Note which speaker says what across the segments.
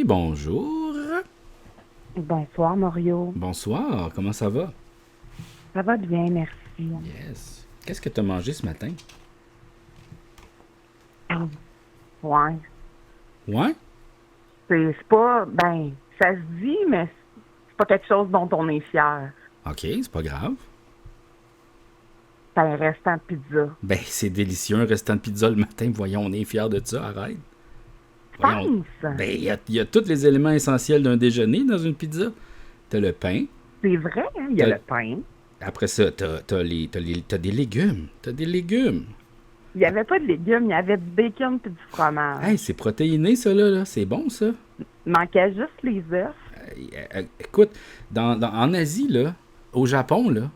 Speaker 1: bonjour.
Speaker 2: Bonsoir, Mario.
Speaker 1: Bonsoir, comment ça va?
Speaker 2: Ça va bien, merci.
Speaker 1: Yes. Qu'est-ce que tu as mangé ce matin?
Speaker 2: Ouais.
Speaker 1: Ouais?
Speaker 2: C'est pas, ça se dit, mais c'est pas quelque chose dont on est fier.
Speaker 1: OK, c'est pas grave.
Speaker 2: C'est un restant de pizza.
Speaker 1: Ben, c'est délicieux, un restant de pizza le matin. Voyons, on est fiers de ça, arrête.
Speaker 2: Tu
Speaker 1: Voyons.
Speaker 2: penses?
Speaker 1: Ben, il y a tous les éléments essentiels d'un déjeuner dans une pizza. T'as le pain.
Speaker 2: C'est vrai, hein? Il y a
Speaker 1: T'as-
Speaker 2: le pain.
Speaker 1: Après ça, t'as des légumes. T'as des légumes.
Speaker 2: Il y avait pas de légumes, il y avait du bacon et du fromage.
Speaker 1: Hey, c'est protéiné, ça, là. C'est bon, ça.
Speaker 2: Il manquait juste les œufs.
Speaker 1: Écoute, en Asie, là, au Japon, là,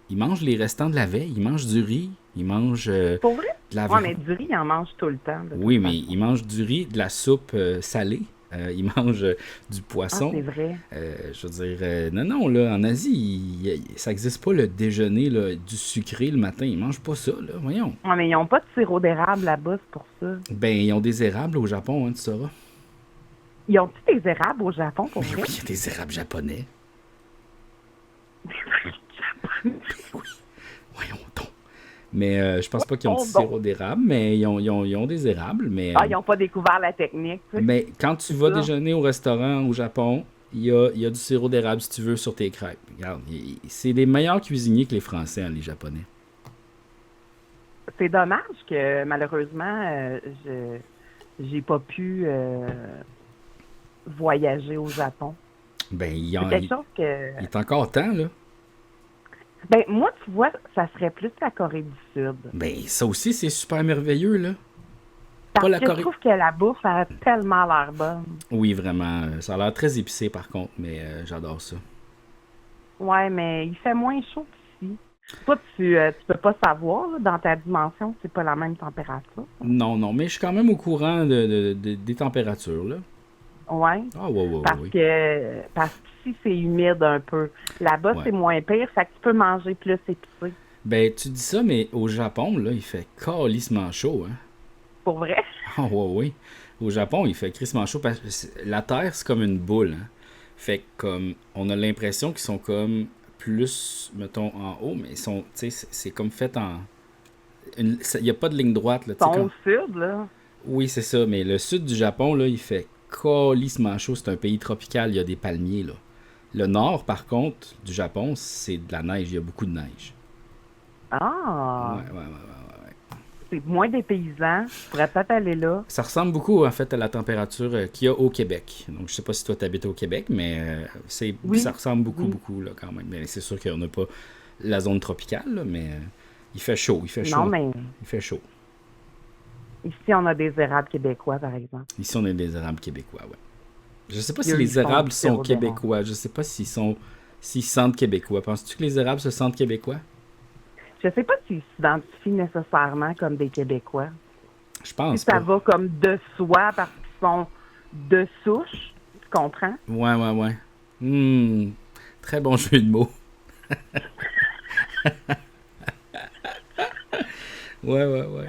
Speaker 1: ils mangent les restants de la veille. Ils mangent du riz. Ils mangent
Speaker 2: Pour vrai?
Speaker 1: de la
Speaker 2: Ouais,
Speaker 1: viande.
Speaker 2: mais du riz, il en mange tout le temps. De
Speaker 1: Oui,
Speaker 2: toute
Speaker 1: mais
Speaker 2: façon.
Speaker 1: ils mangent du riz, de la soupe salée. Ils mangent du
Speaker 2: Ah,
Speaker 1: poisson.
Speaker 2: c'est vrai.
Speaker 1: Je veux dire, non, là, en Asie, ça n'existe pas le déjeuner là, du sucré le matin. Ils mangent pas ça, là. Voyons.
Speaker 2: Ouais, mais ils n'ont pas de sirop d'érable là-bas, c'est pour ça.
Speaker 1: Ben, ils ont des érables au Japon, hein, tu sauras.
Speaker 2: Ils ont-ils des érables au Japon, pour
Speaker 1: Mais
Speaker 2: vrai?
Speaker 1: oui, il y a des érables japonais. Voyons donc. Mais je pense pas qu'ils ont du
Speaker 2: Oh, bon.
Speaker 1: sirop d'érable, mais ils ont des érables. Mais,
Speaker 2: Ah, ils n'ont pas découvert la technique, tu sais.
Speaker 1: mais quand tu vas
Speaker 2: ça.
Speaker 1: déjeuner au restaurant au Japon, il y a du sirop d'érable si tu veux sur tes crêpes. Regarde, c'est des meilleurs cuisiniers que les Français, hein, les Japonais.
Speaker 2: C'est dommage que malheureusement, j'ai pas pu voyager au Japon.
Speaker 1: Ben,
Speaker 2: C'est quelque chose que.
Speaker 1: il est encore temps, là.
Speaker 2: Ben, moi, tu vois, ça serait plus la Corée du Sud.
Speaker 1: Ben, ça aussi, c'est super merveilleux, là.
Speaker 2: Parce
Speaker 1: Pas la
Speaker 2: que je
Speaker 1: Corée.
Speaker 2: trouve que la bouffe a tellement l'air bonne.
Speaker 1: Oui, vraiment. Ça a l'air très épicé, par contre, mais j'adore ça.
Speaker 2: Ouais, mais il fait moins chaud qu'ici. Toi, tu peux pas savoir, là, dans ta dimension, c'est pas la même température.
Speaker 1: Non, non, mais je suis quand même au courant des températures, là.
Speaker 2: Ouais.
Speaker 1: Ah, ouais, ouais,
Speaker 2: Parce
Speaker 1: oui.
Speaker 2: parce qu'ici, c'est humide un peu. Là-bas,
Speaker 1: Ouais.
Speaker 2: c'est moins pire, fait que tu peux manger plus épicé.
Speaker 1: Ben, tu dis ça, mais au Japon, là, il fait calissement chaud, hein.
Speaker 2: Pour vrai.
Speaker 1: Ah, ouais, oui. Au Japon, il fait crissement chaud parce que la Terre, c'est comme une boule, hein. Fait que, comme, on a l'impression qu'ils sont comme plus, mettons, en haut, mais ils sont, tu sais, c'est comme fait en... Il n'y a pas de ligne droite, là, tu sais,
Speaker 2: Sont
Speaker 1: comme...
Speaker 2: au sud, là.
Speaker 1: Oui, c'est ça, mais le sud du Japon, là, il fait calissement chaud. C'est un pays tropical, il y a des palmiers, là. Le nord, par contre, du Japon, c'est de la neige, il y a beaucoup de neige.
Speaker 2: Ah,
Speaker 1: Ouais, ouais, ouais, ouais.
Speaker 2: c'est moins des paysans. Je pourrais peut-être aller là.
Speaker 1: Ça ressemble beaucoup, en fait, à la température qu'il y a au Québec. Donc, je sais pas si toi, tu habites au Québec, mais
Speaker 2: Oui,
Speaker 1: ça ressemble beaucoup,
Speaker 2: oui.
Speaker 1: beaucoup, là, quand même. Mais c'est sûr qu'on n'a pas la zone tropicale, là, mais il fait chaud, il fait
Speaker 2: Non,
Speaker 1: chaud,
Speaker 2: mais
Speaker 1: il fait chaud.
Speaker 2: ici, on a des érables québécois, par exemple.
Speaker 1: Ici, on a des érables québécois, ouais. Je sais pas si
Speaker 2: Eux, ils
Speaker 1: les
Speaker 2: font
Speaker 1: érables
Speaker 2: du
Speaker 1: sont
Speaker 2: sirop d'érable.
Speaker 1: québécois. Je sais pas s'ils sentent québécois. Penses-tu que les érables se sentent québécois?
Speaker 2: Je sais pas s'ils s'identifient nécessairement comme des Québécois.
Speaker 1: Je
Speaker 2: Si
Speaker 1: pense
Speaker 2: ça
Speaker 1: pas.
Speaker 2: va comme de soi parce qu'ils sont de souche, tu comprends?
Speaker 1: Ouais, ouais, ouais. Très bon jeu de mots. Ouais, ouais, ouais.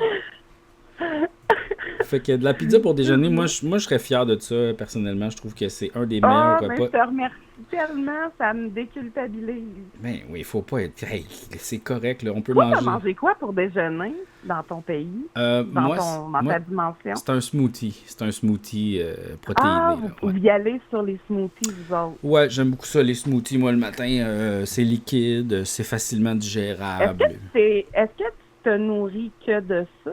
Speaker 1: Fait que de la pizza pour déjeuner, moi je serais fier de ça, personnellement. Je trouve que c'est un des meilleurs
Speaker 2: Ah, ben, je
Speaker 1: repas.
Speaker 2: te remercie tellement, ça me déculpabilise.
Speaker 1: Ben oui, faut pas être. Hey, c'est correct, là. On peut
Speaker 2: Toi, t'as
Speaker 1: manger.
Speaker 2: mangé quoi pour déjeuner dans ton pays,
Speaker 1: Moi,
Speaker 2: dans
Speaker 1: moi
Speaker 2: ta dimension?
Speaker 1: c'est un smoothie. C'est un smoothie
Speaker 2: Ah,
Speaker 1: protéiné,
Speaker 2: vous
Speaker 1: là. Ouais.
Speaker 2: pouviez aller sur les smoothies, vous autres.
Speaker 1: Ouais, j'aime beaucoup ça, les smoothies. Moi, le matin, c'est liquide, c'est facilement
Speaker 2: Est-ce
Speaker 1: digérable.
Speaker 2: que est-ce que tu te nourris que de ça?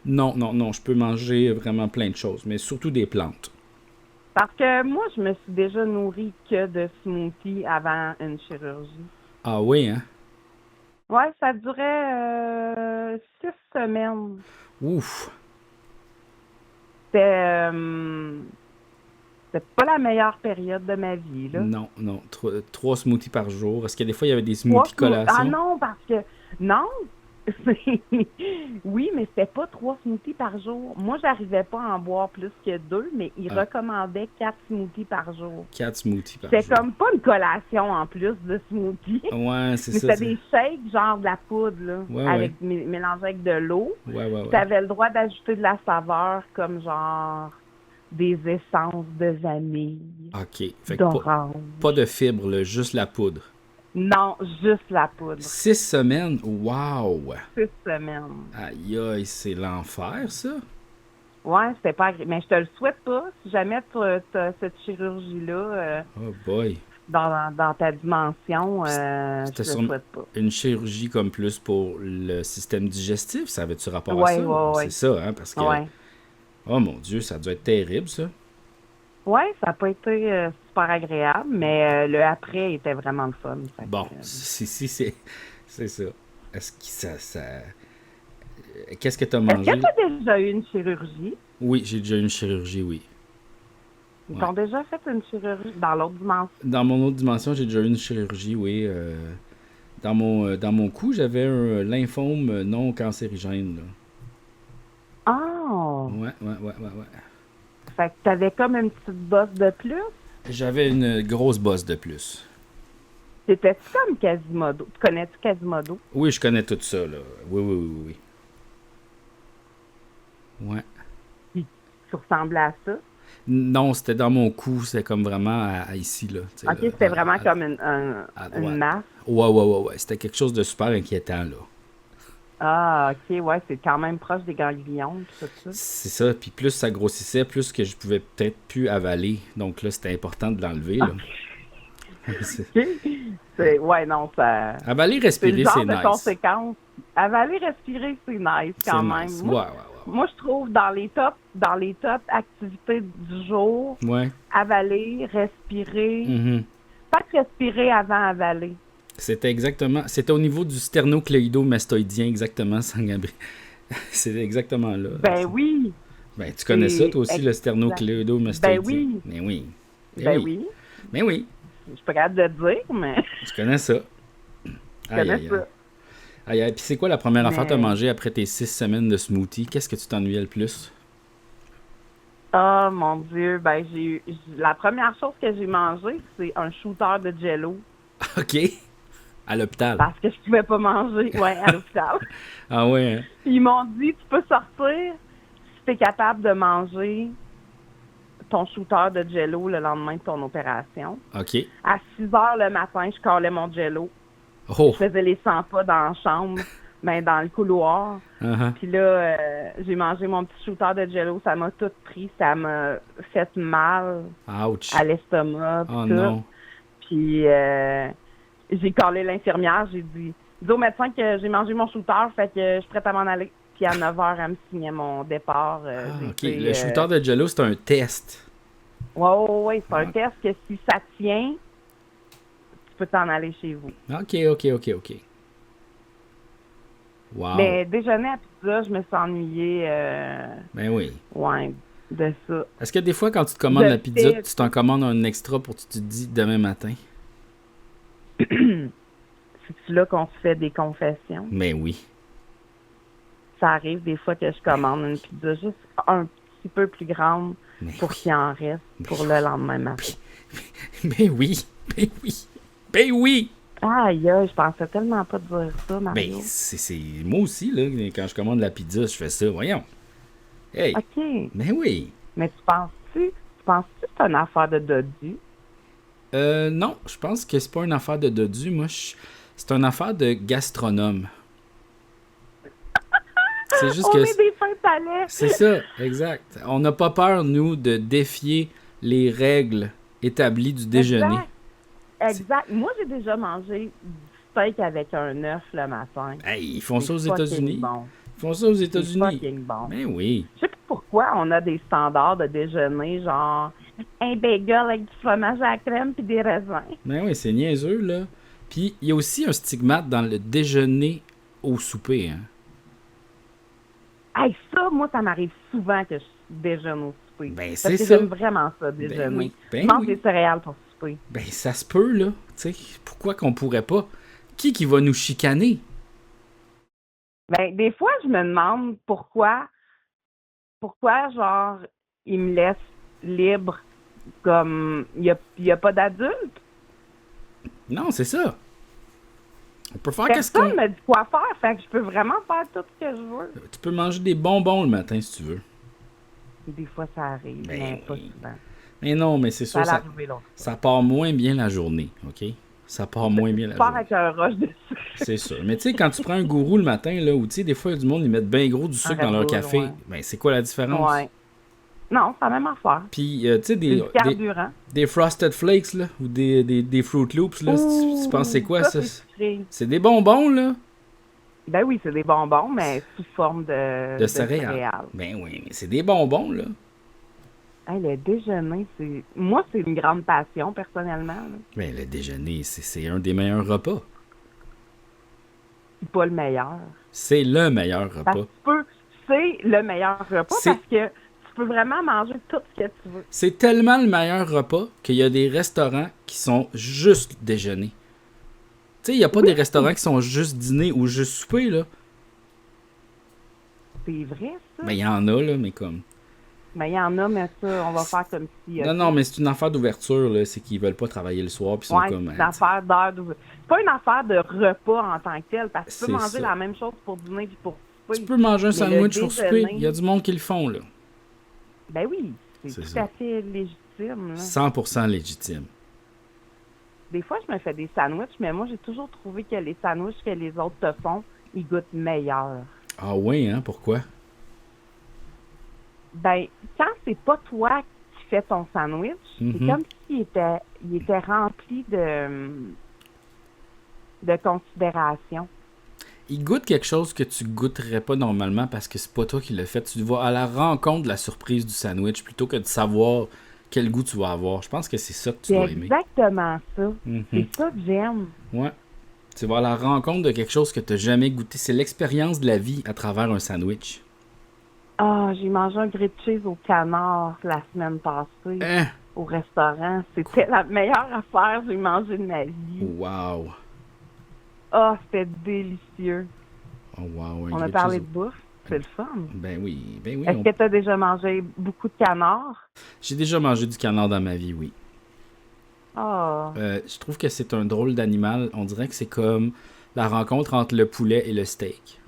Speaker 1: Non, non, non, je peux manger vraiment plein de choses, mais surtout des plantes.
Speaker 2: Parce que moi, je me suis déjà nourrie que de smoothies avant une chirurgie.
Speaker 1: Ah oui, hein?
Speaker 2: Ouais, ça durait 6 semaines.
Speaker 1: Ouf!
Speaker 2: C'était c'était pas la meilleure période de ma vie, là.
Speaker 1: Non, non. Trois smoothies par jour. Est-ce que des fois, il y avait des
Speaker 2: Trois
Speaker 1: smoothies
Speaker 2: Ah
Speaker 1: collation?
Speaker 2: non, parce que non. Oui, mais c'était pas 3 smoothies par jour. Moi, j'arrivais pas à en boire plus que 2, mais ils
Speaker 1: Ah,
Speaker 2: recommandaient 4 smoothies par jour.
Speaker 1: 4 smoothies par
Speaker 2: C'était
Speaker 1: jour.
Speaker 2: comme pas une collation en plus de smoothie,
Speaker 1: Ouais, c'est
Speaker 2: mais
Speaker 1: ça.
Speaker 2: c'était des shakes, genre de la poudre, là,
Speaker 1: Ouais, ouais.
Speaker 2: mélangée avec de l'eau.
Speaker 1: Ouais, ouais,
Speaker 2: Tu
Speaker 1: ouais.
Speaker 2: avais le droit d'ajouter de la saveur, comme genre des essences de vanille,
Speaker 1: OK. Fait que
Speaker 2: d'orange.
Speaker 1: pas de fibres, là, juste la poudre.
Speaker 2: Non, juste la poudre.
Speaker 1: 6 semaines? Wow!
Speaker 2: 6 semaines.
Speaker 1: Aïe, aïe, c'est l'enfer, ça?
Speaker 2: Ouais, c'était pas agréable. Mais je te le souhaite pas. Si jamais tu as cette chirurgie-là
Speaker 1: Oh boy.
Speaker 2: dans ta dimension, je
Speaker 1: C'était
Speaker 2: te le souhaite pas.
Speaker 1: une chirurgie comme plus pour le système digestif, ça avait-tu rapport à
Speaker 2: Ouais,
Speaker 1: ça?
Speaker 2: ouais,
Speaker 1: C'est ça, hein? Parce que,
Speaker 2: ouais.
Speaker 1: oh mon Dieu, ça doit être terrible, ça.
Speaker 2: Ouais, ça n'a pas été super agréable, mais le après était vraiment le fun. Fait
Speaker 1: Bon,
Speaker 2: que,
Speaker 1: si, c'est ça. Est-ce que ça... Qu'est-ce que t'as
Speaker 2: est-ce que
Speaker 1: mangé?
Speaker 2: tu as déjà eu une chirurgie?
Speaker 1: Oui, j'ai déjà eu une chirurgie, oui.
Speaker 2: Ils
Speaker 1: Ouais.
Speaker 2: t'ont déjà fait une chirurgie dans l'autre dimension?
Speaker 1: Dans mon autre dimension, j'ai déjà eu une chirurgie, oui. Dans mon cou, j'avais un lymphome non cancérigène, là.
Speaker 2: Oh!
Speaker 1: Ouais.
Speaker 2: Fait que t'avais comme une petite bosse de plus?
Speaker 1: J'avais une grosse bosse de plus.
Speaker 2: C'était-tu comme Quasimodo? Tu connais-tu Quasimodo?
Speaker 1: Oui, je connais tout ça, là. Oui. Ouais.
Speaker 2: Puis tu ressemblais à ça?
Speaker 1: Non, c'était dans mon cou, c'était comme vraiment à ici, là. Tu sais,
Speaker 2: Ok,
Speaker 1: là,
Speaker 2: c'était vraiment comme
Speaker 1: à
Speaker 2: une
Speaker 1: droite.
Speaker 2: masse.
Speaker 1: Ouais. C'était quelque chose de super inquiétant, là.
Speaker 2: Ah, ok, ouais, c'est quand même proche des ganglions, tout ça.
Speaker 1: C'est ça, puis plus ça grossissait, plus que je pouvais peut-être plus avaler. Donc là, c'était important de l'enlever, là.
Speaker 2: Ok. Ouais, non, ça.
Speaker 1: Avaler,
Speaker 2: C'est
Speaker 1: respirer,
Speaker 2: le genre
Speaker 1: c'est
Speaker 2: de
Speaker 1: nice.
Speaker 2: conséquence. Avaler, respirer, c'est nice
Speaker 1: C'est
Speaker 2: quand même.
Speaker 1: nice.
Speaker 2: Moi, moi, je trouve dans les top activités du jour,
Speaker 1: Ouais.
Speaker 2: avaler, respirer.
Speaker 1: Mhm.
Speaker 2: Pas que respirer avant avaler.
Speaker 1: C'était au niveau du sternocléido-mastoïdien, exactement, Sangabri. C'est exactement là.
Speaker 2: Ben oui.
Speaker 1: Ben, tu connais ça, toi aussi, le
Speaker 2: Ben
Speaker 1: sternocléido-mastoïdien?
Speaker 2: oui.
Speaker 1: Ben oui.
Speaker 2: Ben oui.
Speaker 1: Ben oui.
Speaker 2: Je suis pas capable de le dire, mais
Speaker 1: Je connais ça.
Speaker 2: je connais ça.
Speaker 1: Aïe. Puis c'est quoi la première affaire que tu as
Speaker 2: Mais-
Speaker 1: mangé après tes 6 semaines de smoothie? Qu'est-ce que tu t'ennuyais le plus?
Speaker 2: Oh mon Dieu, ben la première chose que j'ai mangée, c'est un shooter de Jello.
Speaker 1: OK. À l'hôpital.
Speaker 2: Parce que je pouvais pas manger, ouais, à l'hôpital.
Speaker 1: Ah ouais, hein?
Speaker 2: Puis ils m'ont dit, tu peux sortir si t'es capable de manger ton shooter de Jello le lendemain de ton opération.
Speaker 1: OK.
Speaker 2: À 6 heures le matin, je calais mon Jello.
Speaker 1: Oh!
Speaker 2: Je faisais les 100 pas dans la chambre, ben dans le couloir.
Speaker 1: Uh-huh.
Speaker 2: Puis là, j'ai mangé mon petit shooter de Jello. Ça m'a tout pris. Ça m'a fait mal
Speaker 1: Ouch!
Speaker 2: à l'estomac.
Speaker 1: Oh
Speaker 2: tout.
Speaker 1: non!
Speaker 2: Puis j'ai collé l'infirmière. J'ai dit au médecin que j'ai mangé mon shooter. Fait que je suis prête à m'en aller. Puis à 9 heures, elle me signait mon départ.
Speaker 1: Ah, OK.
Speaker 2: été,
Speaker 1: Le shooter de Jello, c'est un test.
Speaker 2: Ouais. C'est un
Speaker 1: Ah.
Speaker 2: test que si ça tient, tu peux t'en aller chez vous.
Speaker 1: OK. Wow!
Speaker 2: Mais déjeuner à pizza, je me suis ennuyée.
Speaker 1: Ben oui.
Speaker 2: Ouais, de ça.
Speaker 1: Est-ce que des fois, quand tu te commandes
Speaker 2: De
Speaker 1: la pizza,
Speaker 2: fait.
Speaker 1: tu t'en commandes un extra pour que tu te dis demain matin?
Speaker 2: C'est là qu'on se fait des confessions.
Speaker 1: Ben oui.
Speaker 2: Ça arrive des fois que je commande une pizza juste un petit peu plus grande
Speaker 1: Ben
Speaker 2: pour qu'il en reste pour le lendemain matin.
Speaker 1: Ben oui.
Speaker 2: Aïe, je pensais tellement pas dire ça, Mario.
Speaker 1: Ben, moi aussi, là, quand je commande la pizza, je fais ça. Voyons. Hey.
Speaker 2: OK.
Speaker 1: Ben oui.
Speaker 2: Mais tu penses-tu que c'est une affaire de dodu?
Speaker 1: Non, je pense que c'est pas une affaire de dodu. Moi, c'est une affaire de gastronome. C'est juste
Speaker 2: On
Speaker 1: que...
Speaker 2: est des fins palais!
Speaker 1: C'est ça, exact. On n'a pas peur, nous, de défier les règles établies du déjeuner.
Speaker 2: Exact. Moi, j'ai déjà mangé du steak avec un œuf le matin.
Speaker 1: Hey, ils font ça aux
Speaker 2: C'est fucking
Speaker 1: États-Unis.
Speaker 2: bon.
Speaker 1: Ils font ça aux
Speaker 2: C'est
Speaker 1: États-Unis.
Speaker 2: fucking bon.
Speaker 1: Ben oui.
Speaker 2: Je sais pas pourquoi on a des standards de déjeuner, genre un bagel avec du fromage à la crème puis des raisins.
Speaker 1: Ben oui, c'est niaiseux, là. Puis, il y a aussi un stigmate dans le déjeuner au souper, hein.
Speaker 2: Hey, ça, moi, ça m'arrive souvent que je déjeune au souper.
Speaker 1: Ben,
Speaker 2: Parce
Speaker 1: c'est
Speaker 2: que
Speaker 1: ça.
Speaker 2: j'aime vraiment ça, déjeuner.
Speaker 1: oui, ben
Speaker 2: je mange
Speaker 1: oui.
Speaker 2: des céréales pour souper.
Speaker 1: Ben, ça se peut, là. Tu sais, pourquoi qu'on pourrait pas? Qui va nous chicaner?
Speaker 2: Ben, des fois, je me demande pourquoi, genre, ils me laissent libre, comme, il y a pas d'adultes.
Speaker 1: Non, c'est ça. On peut faire qu'est-ce
Speaker 2: Personne
Speaker 1: qu'on...
Speaker 2: me dit quoi faire, fait que je peux vraiment faire tout ce que je veux.
Speaker 1: Tu peux manger des bonbons le matin, si tu veux.
Speaker 2: Et des fois, ça arrive,
Speaker 1: Ben
Speaker 2: mais pas
Speaker 1: oui.
Speaker 2: souvent.
Speaker 1: Mais non, mais c'est
Speaker 2: Ça
Speaker 1: sûr,
Speaker 2: allait arriver l'autre fois.
Speaker 1: ça part moins bien la journée, OK? Ça part moins bien la
Speaker 2: Tu pars
Speaker 1: journée.
Speaker 2: avec un rush de sucre.
Speaker 1: C'est sûr. Mais tu sais, quand tu prends un gourou le matin, là, où tu sais, des fois, il y a du monde, ils mettent bien gros du
Speaker 2: Un
Speaker 1: sucre dans
Speaker 2: Red
Speaker 1: leur
Speaker 2: Bull,
Speaker 1: café,
Speaker 2: ouais.
Speaker 1: ben c'est quoi la différence?
Speaker 2: Ouais. Non, c'est la même affaire.
Speaker 1: Puis, tu sais,
Speaker 2: C'est du carburant.
Speaker 1: des Frosted Flakes, là, ou des Fruit Loops, là, tu penses c'est quoi, ça?
Speaker 2: C'est sucré.
Speaker 1: C'est des bonbons, là,
Speaker 2: Ben oui, c'est des bonbons, mais sous forme
Speaker 1: de céréales. Ben oui, mais c'est des bonbons, là.
Speaker 2: Hey, le déjeuner, moi, c'est une grande passion, personnellement. Là.
Speaker 1: Ben, le déjeuner, c'est un des meilleurs repas.
Speaker 2: C'est pas le meilleur.
Speaker 1: C'est le meilleur
Speaker 2: Parce
Speaker 1: repas.
Speaker 2: que c'est le meilleur repas
Speaker 1: C'est-
Speaker 2: parce que tu peux vraiment manger tout ce que tu veux.
Speaker 1: C'est tellement le meilleur repas qu'il y a des restaurants qui sont juste déjeuner. Tu sais, il n'y a pas
Speaker 2: Oui.
Speaker 1: des restaurants qui sont juste dîner ou juste souper, là.
Speaker 2: C'est vrai, ça.
Speaker 1: Ben, il y en a, là, mais comme...
Speaker 2: Mais il y en a, mais ça, on va faire comme si...
Speaker 1: Non, non, mais c'est une affaire d'ouverture, là. C'est qu'ils veulent pas travailler le soir, puis ils sont
Speaker 2: Ouais,
Speaker 1: comme...
Speaker 2: c'est une affaire d'heure d'ouverture. C'est pas une affaire de repas en tant que tel, parce que tu peux
Speaker 1: C'est
Speaker 2: manger
Speaker 1: ça.
Speaker 2: la même chose pour dîner puis pour souper.
Speaker 1: Tu peux manger un
Speaker 2: Mais
Speaker 1: sandwich
Speaker 2: le
Speaker 1: pour souper.
Speaker 2: déjeuner-
Speaker 1: Il y a du monde qui le font, là.
Speaker 2: Ben oui, c'est
Speaker 1: C'est
Speaker 2: tout
Speaker 1: ça.
Speaker 2: à fait légitime. Là.
Speaker 1: 100% légitime.
Speaker 2: Des fois, je me fais des sandwichs, mais moi, j'ai toujours trouvé que les sandwichs que les autres te font, ils goûtent meilleurs.
Speaker 1: Ah oui, hein? Pourquoi?
Speaker 2: Ben, quand c'est pas toi qui fais ton sandwich, c'est
Speaker 1: Mhm.
Speaker 2: comme s'il il était rempli de considération.
Speaker 1: Il goûte quelque chose que tu goûterais pas normalement parce que c'est pas toi qui l'as fait. Tu vas à la rencontre de la surprise du sandwich plutôt que de savoir quel goût tu vas avoir. Je pense que c'est ça que tu
Speaker 2: C'est
Speaker 1: dois aimer.
Speaker 2: exactement ça.
Speaker 1: Mhm.
Speaker 2: C'est ça que j'aime.
Speaker 1: Ouais. Tu vas à la rencontre de quelque chose que tu n'as jamais goûté. C'est l'expérience de la vie à travers un sandwich.
Speaker 2: Ah, j'ai mangé un grilled cheese au canard la semaine passée
Speaker 1: Hein?
Speaker 2: au restaurant. C'était la meilleure affaire que j'ai mangée de ma vie.
Speaker 1: Wow.
Speaker 2: Ah, c'était délicieux.
Speaker 1: Oh wow.
Speaker 2: On a parlé de bouffe. C'est le fun.
Speaker 1: Ben oui.
Speaker 2: Est-ce que tu as déjà mangé beaucoup de canard?
Speaker 1: J'ai déjà mangé du canard dans ma vie, oui.
Speaker 2: Ah,
Speaker 1: Je trouve que c'est un drôle d'animal. On dirait que c'est comme la rencontre entre le poulet et le steak.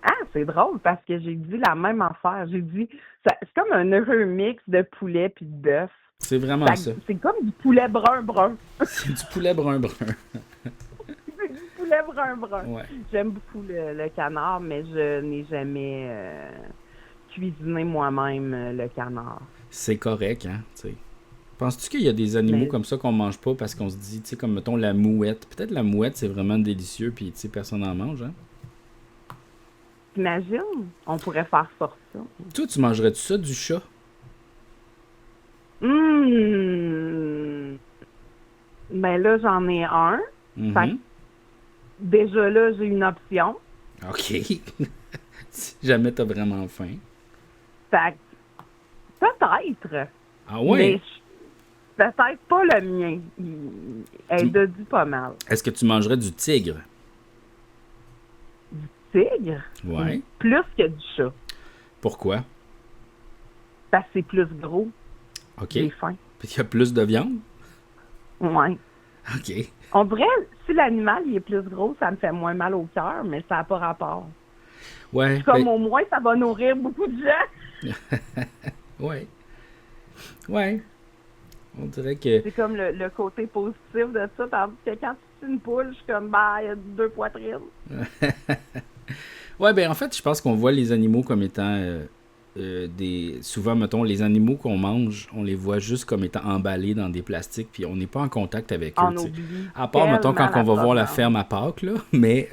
Speaker 2: ah c'est drôle parce que j'ai dit la même affaire. J'ai dit, c'est comme un heureux mix de poulet puis de bœuf.
Speaker 1: C'est vraiment ça.
Speaker 2: C'est comme du poulet brun-brun.
Speaker 1: C'est du poulet brun-brun.
Speaker 2: C'est du poulet brun-brun.
Speaker 1: Ouais.
Speaker 2: J'aime beaucoup le canard, mais je n'ai jamais cuisiné moi-même le canard.
Speaker 1: C'est correct, hein, tu sais. Penses-tu qu'il y a des animaux
Speaker 2: Mais-
Speaker 1: comme ça qu'on mange pas parce qu'on se dit, tu sais, comme mettons la mouette. Peut-être la mouette, c'est vraiment délicieux, puis tu sais, personne n'en mange, hein?
Speaker 2: T'imagines? On pourrait faire ça.
Speaker 1: Toi, tu mangerais-tu ça, du chat?
Speaker 2: Ben là, j'en ai un.
Speaker 1: Mhm.
Speaker 2: Fait que déjà là, j'ai une option.
Speaker 1: OK. Si jamais t'as vraiment faim.
Speaker 2: Fait que peut-être.
Speaker 1: Ah ouais?
Speaker 2: Mais peut-être pas le mien. Elle a dit pas mal.
Speaker 1: Est-ce que tu mangerais du tigre?
Speaker 2: Tigre?
Speaker 1: Ouais.
Speaker 2: Plus que du chat.
Speaker 1: Pourquoi?
Speaker 2: Parce que c'est plus gros.
Speaker 1: OK.
Speaker 2: J'ai faim.
Speaker 1: Puis il y a plus de viande?
Speaker 2: Ouais.
Speaker 1: OK.
Speaker 2: On dirait, si l'animal il est plus gros, ça me fait moins mal au cœur, mais ça n'a pas rapport.
Speaker 1: Ouais.
Speaker 2: Comme
Speaker 1: ben-
Speaker 2: au moins, ça va nourrir beaucoup de gens.
Speaker 1: Ouais. Ouais. On dirait que...
Speaker 2: C'est comme le côté positif de ça. Tandis que quand tu tues une poule, je suis comme, bah, il y a 2 poitrines.
Speaker 1: Ouais, ben en fait, je pense qu'on voit les animaux comme étant souvent, mettons, les animaux qu'on mange, on les voit juste comme étant emballés dans des plastiques, puis on n'est pas en contact avec eux.
Speaker 2: On
Speaker 1: tu sais.
Speaker 2: oublie.
Speaker 1: À part, mettons, quand
Speaker 2: tellement
Speaker 1: on va voir la
Speaker 2: provenance.
Speaker 1: ferme à Pâques, là. Mais,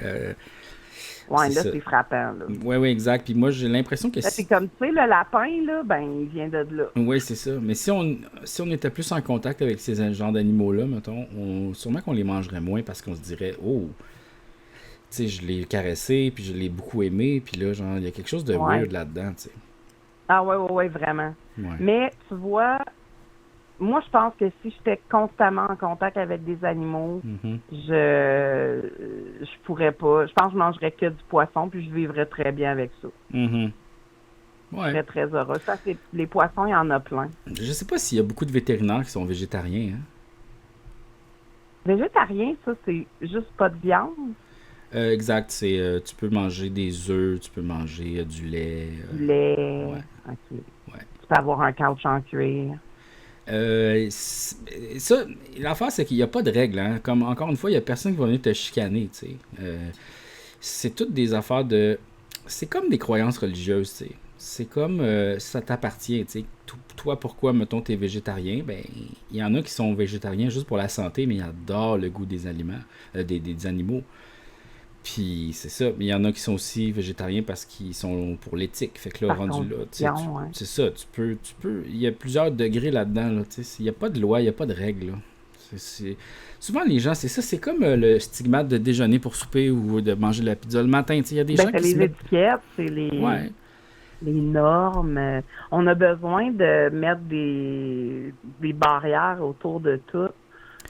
Speaker 2: Ouais,
Speaker 1: c'est
Speaker 2: là,
Speaker 1: ça.
Speaker 2: c'est frappant, là.
Speaker 1: ouais, exact. Puis moi, j'ai l'impression que
Speaker 2: Là, c'est comme, tu sais, le lapin, là, ben, il vient de là.
Speaker 1: Oui, c'est ça. Mais si on était plus en contact avec ces genres d'animaux-là, mettons, sûrement qu'on les mangerait moins parce qu'on se dirait, oh, tu sais, je l'ai caressé, puis je l'ai beaucoup aimé, puis là, genre, il y a quelque chose de
Speaker 2: Ouais.
Speaker 1: weird là-dedans, tu sais.
Speaker 2: Ah ouais, vraiment.
Speaker 1: Ouais.
Speaker 2: Mais, tu vois, moi, je pense que si j'étais constamment en contact avec des animaux,
Speaker 1: Mhm.
Speaker 2: je pourrais pas. Je pense que je mangerais que du poisson, puis je vivrais très bien avec ça.
Speaker 1: Mhm.
Speaker 2: Je
Speaker 1: Ouais.
Speaker 2: serais très heureuse. Ça, les poissons, il y en a plein.
Speaker 1: Je sais pas s'il y a beaucoup de vétérinaires qui sont végétariens, hein.
Speaker 2: Végétarien, ça, c'est juste pas de viande.
Speaker 1: Exact, tu peux manger des œufs, tu peux manger du lait.
Speaker 2: Du lait.
Speaker 1: Ouais,
Speaker 2: OK.
Speaker 1: ouais.
Speaker 2: Tu peux avoir un couch en cuir.
Speaker 1: Ça, l'affaire, c'est qu'il n'y a pas de règle. Hein. Comme, encore une fois, il n'y a personne qui va venir te chicaner. Tu sais. C'est toutes des affaires de. C'est comme des croyances religieuses. Tu sais. C'est comme ça t'appartient. Tu sais. Toi, pourquoi, mettons, t'es végétarien? Ben, il y en a qui sont végétariens juste pour la santé, mais ils adorent le goût des aliments, des animaux. Puis c'est ça. Mais il y en a qui sont aussi végétariens parce qu'ils sont pour l'éthique. Fait que là,
Speaker 2: Par
Speaker 1: rendu là, tu sais,
Speaker 2: conviction, ouais.
Speaker 1: c'est ça. Il y a plusieurs degrés là-dedans. Là, tu sais. Il n'y a pas de loi, il n'y a pas de règle. Là. Souvent, les gens, c'est ça. C'est comme le stigmate de déjeuner pour souper ou de manger de la pizza le matin. Tu sais, il y a des
Speaker 2: Ben,
Speaker 1: gens
Speaker 2: c'est
Speaker 1: qui se
Speaker 2: les
Speaker 1: mettent.
Speaker 2: étiquettes, c'est
Speaker 1: Ouais,
Speaker 2: les normes. On a besoin de mettre des barrières autour de tout.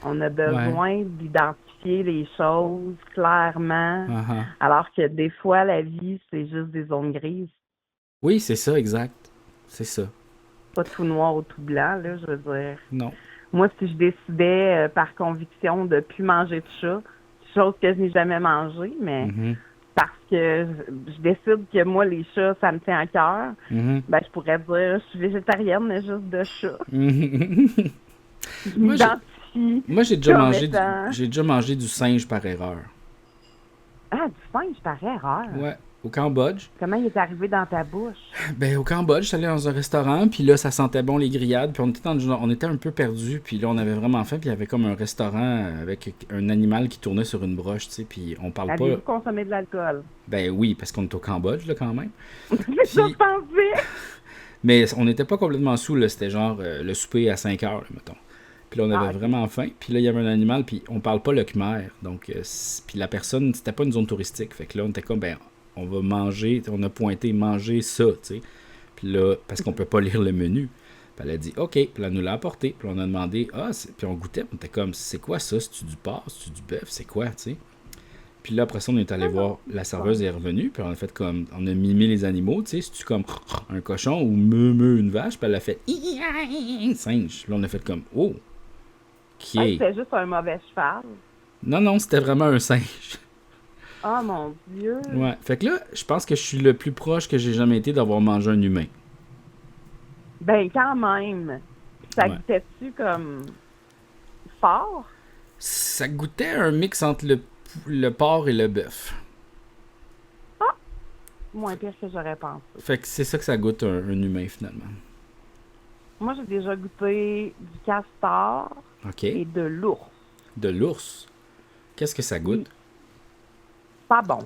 Speaker 2: On a
Speaker 1: ouais.
Speaker 2: besoin d'identifier les choses clairement,
Speaker 1: Uh-huh.
Speaker 2: alors que des fois, la vie, c'est juste des zones grises.
Speaker 1: Oui, c'est ça, exact. C'est ça.
Speaker 2: Pas tout noir ou tout blanc, là, je veux dire.
Speaker 1: Non.
Speaker 2: Moi, si je décidais par conviction de plus manger de chat, chose que je n'ai jamais mangé, mais
Speaker 1: Mhm.
Speaker 2: parce que je décide que moi, les chats, ça me tient à cœur,
Speaker 1: Mhm.
Speaker 2: ben, je pourrais dire, je suis végétarienne, mais juste de chat.
Speaker 1: Mhm.
Speaker 2: Je
Speaker 1: Moi, j'ai,
Speaker 2: m'identifie
Speaker 1: moi,
Speaker 2: comme étant,
Speaker 1: j'ai déjà mangé du singe par erreur.
Speaker 2: ah, du singe par erreur.
Speaker 1: Ouais, au Cambodge.
Speaker 2: Comment il est arrivé dans ta bouche?
Speaker 1: Ben, au Cambodge, j'étais allé dans un restaurant, puis là, ça sentait bon les grillades, puis on était un peu perdus, puis là, on avait vraiment faim, puis il y avait comme un restaurant avec un animal qui tournait sur une broche, tu sais, puis on parle pas.
Speaker 2: Avez-vous consommé de l'alcool?
Speaker 1: Ben oui, parce qu'on est au Cambodge, là, quand même.
Speaker 2: C'est ça, que je
Speaker 1: Puis,
Speaker 2: pensais.
Speaker 1: mais on n'était pas complètement sous, là, c'était genre le souper à 5 heures, là, mettons. Puis là, on
Speaker 2: Ah,
Speaker 1: avait
Speaker 2: OK.
Speaker 1: vraiment faim, puis là, il y avait un animal, puis on parle pas le Khmer, donc, puis la personne, c'était pas une zone touristique, fait que là, on était comme, ben, on va manger, on a pointé manger ça, tu sais. Puis là, parce qu'on peut pas lire le menu. Puis elle a dit OK. Puis elle nous l'a apporté. Puis on a demandé puis on goûtait. Puis on était comme c'est quoi ça? C'est-tu du porc? C'est-tu du bœuf? C'est quoi, tu sais? Puis là, après ça, on est allé
Speaker 2: Ah non.
Speaker 1: voir. La serveuse est revenue. Puis on a fait comme. On a mimé les animaux, tu sais. C'est-tu comme un cochon ou meu une vache? Puis elle a fait singe. Puis là, on a fait comme oh, OK.
Speaker 2: Ah, c'était juste un mauvais cheval.
Speaker 1: Non, non, c'était vraiment un singe.
Speaker 2: Oh mon Dieu.
Speaker 1: Ouais. Fait que là, je pense que je suis le plus proche que j'ai jamais été d'avoir mangé un humain.
Speaker 2: Ben, quand même. Ça
Speaker 1: Ouais.
Speaker 2: goûtait-tu comme fort?
Speaker 1: Ça goûtait un mix entre le porc et le bœuf.
Speaker 2: Ah, moins pire que j'aurais pensé.
Speaker 1: Fait que c'est ça que ça goûte un humain finalement.
Speaker 2: Moi, j'ai déjà goûté du castor
Speaker 1: OK.
Speaker 2: et de l'ours.
Speaker 1: De l'ours. Qu'est-ce que ça
Speaker 2: Oui,
Speaker 1: goûte?
Speaker 2: pas bon.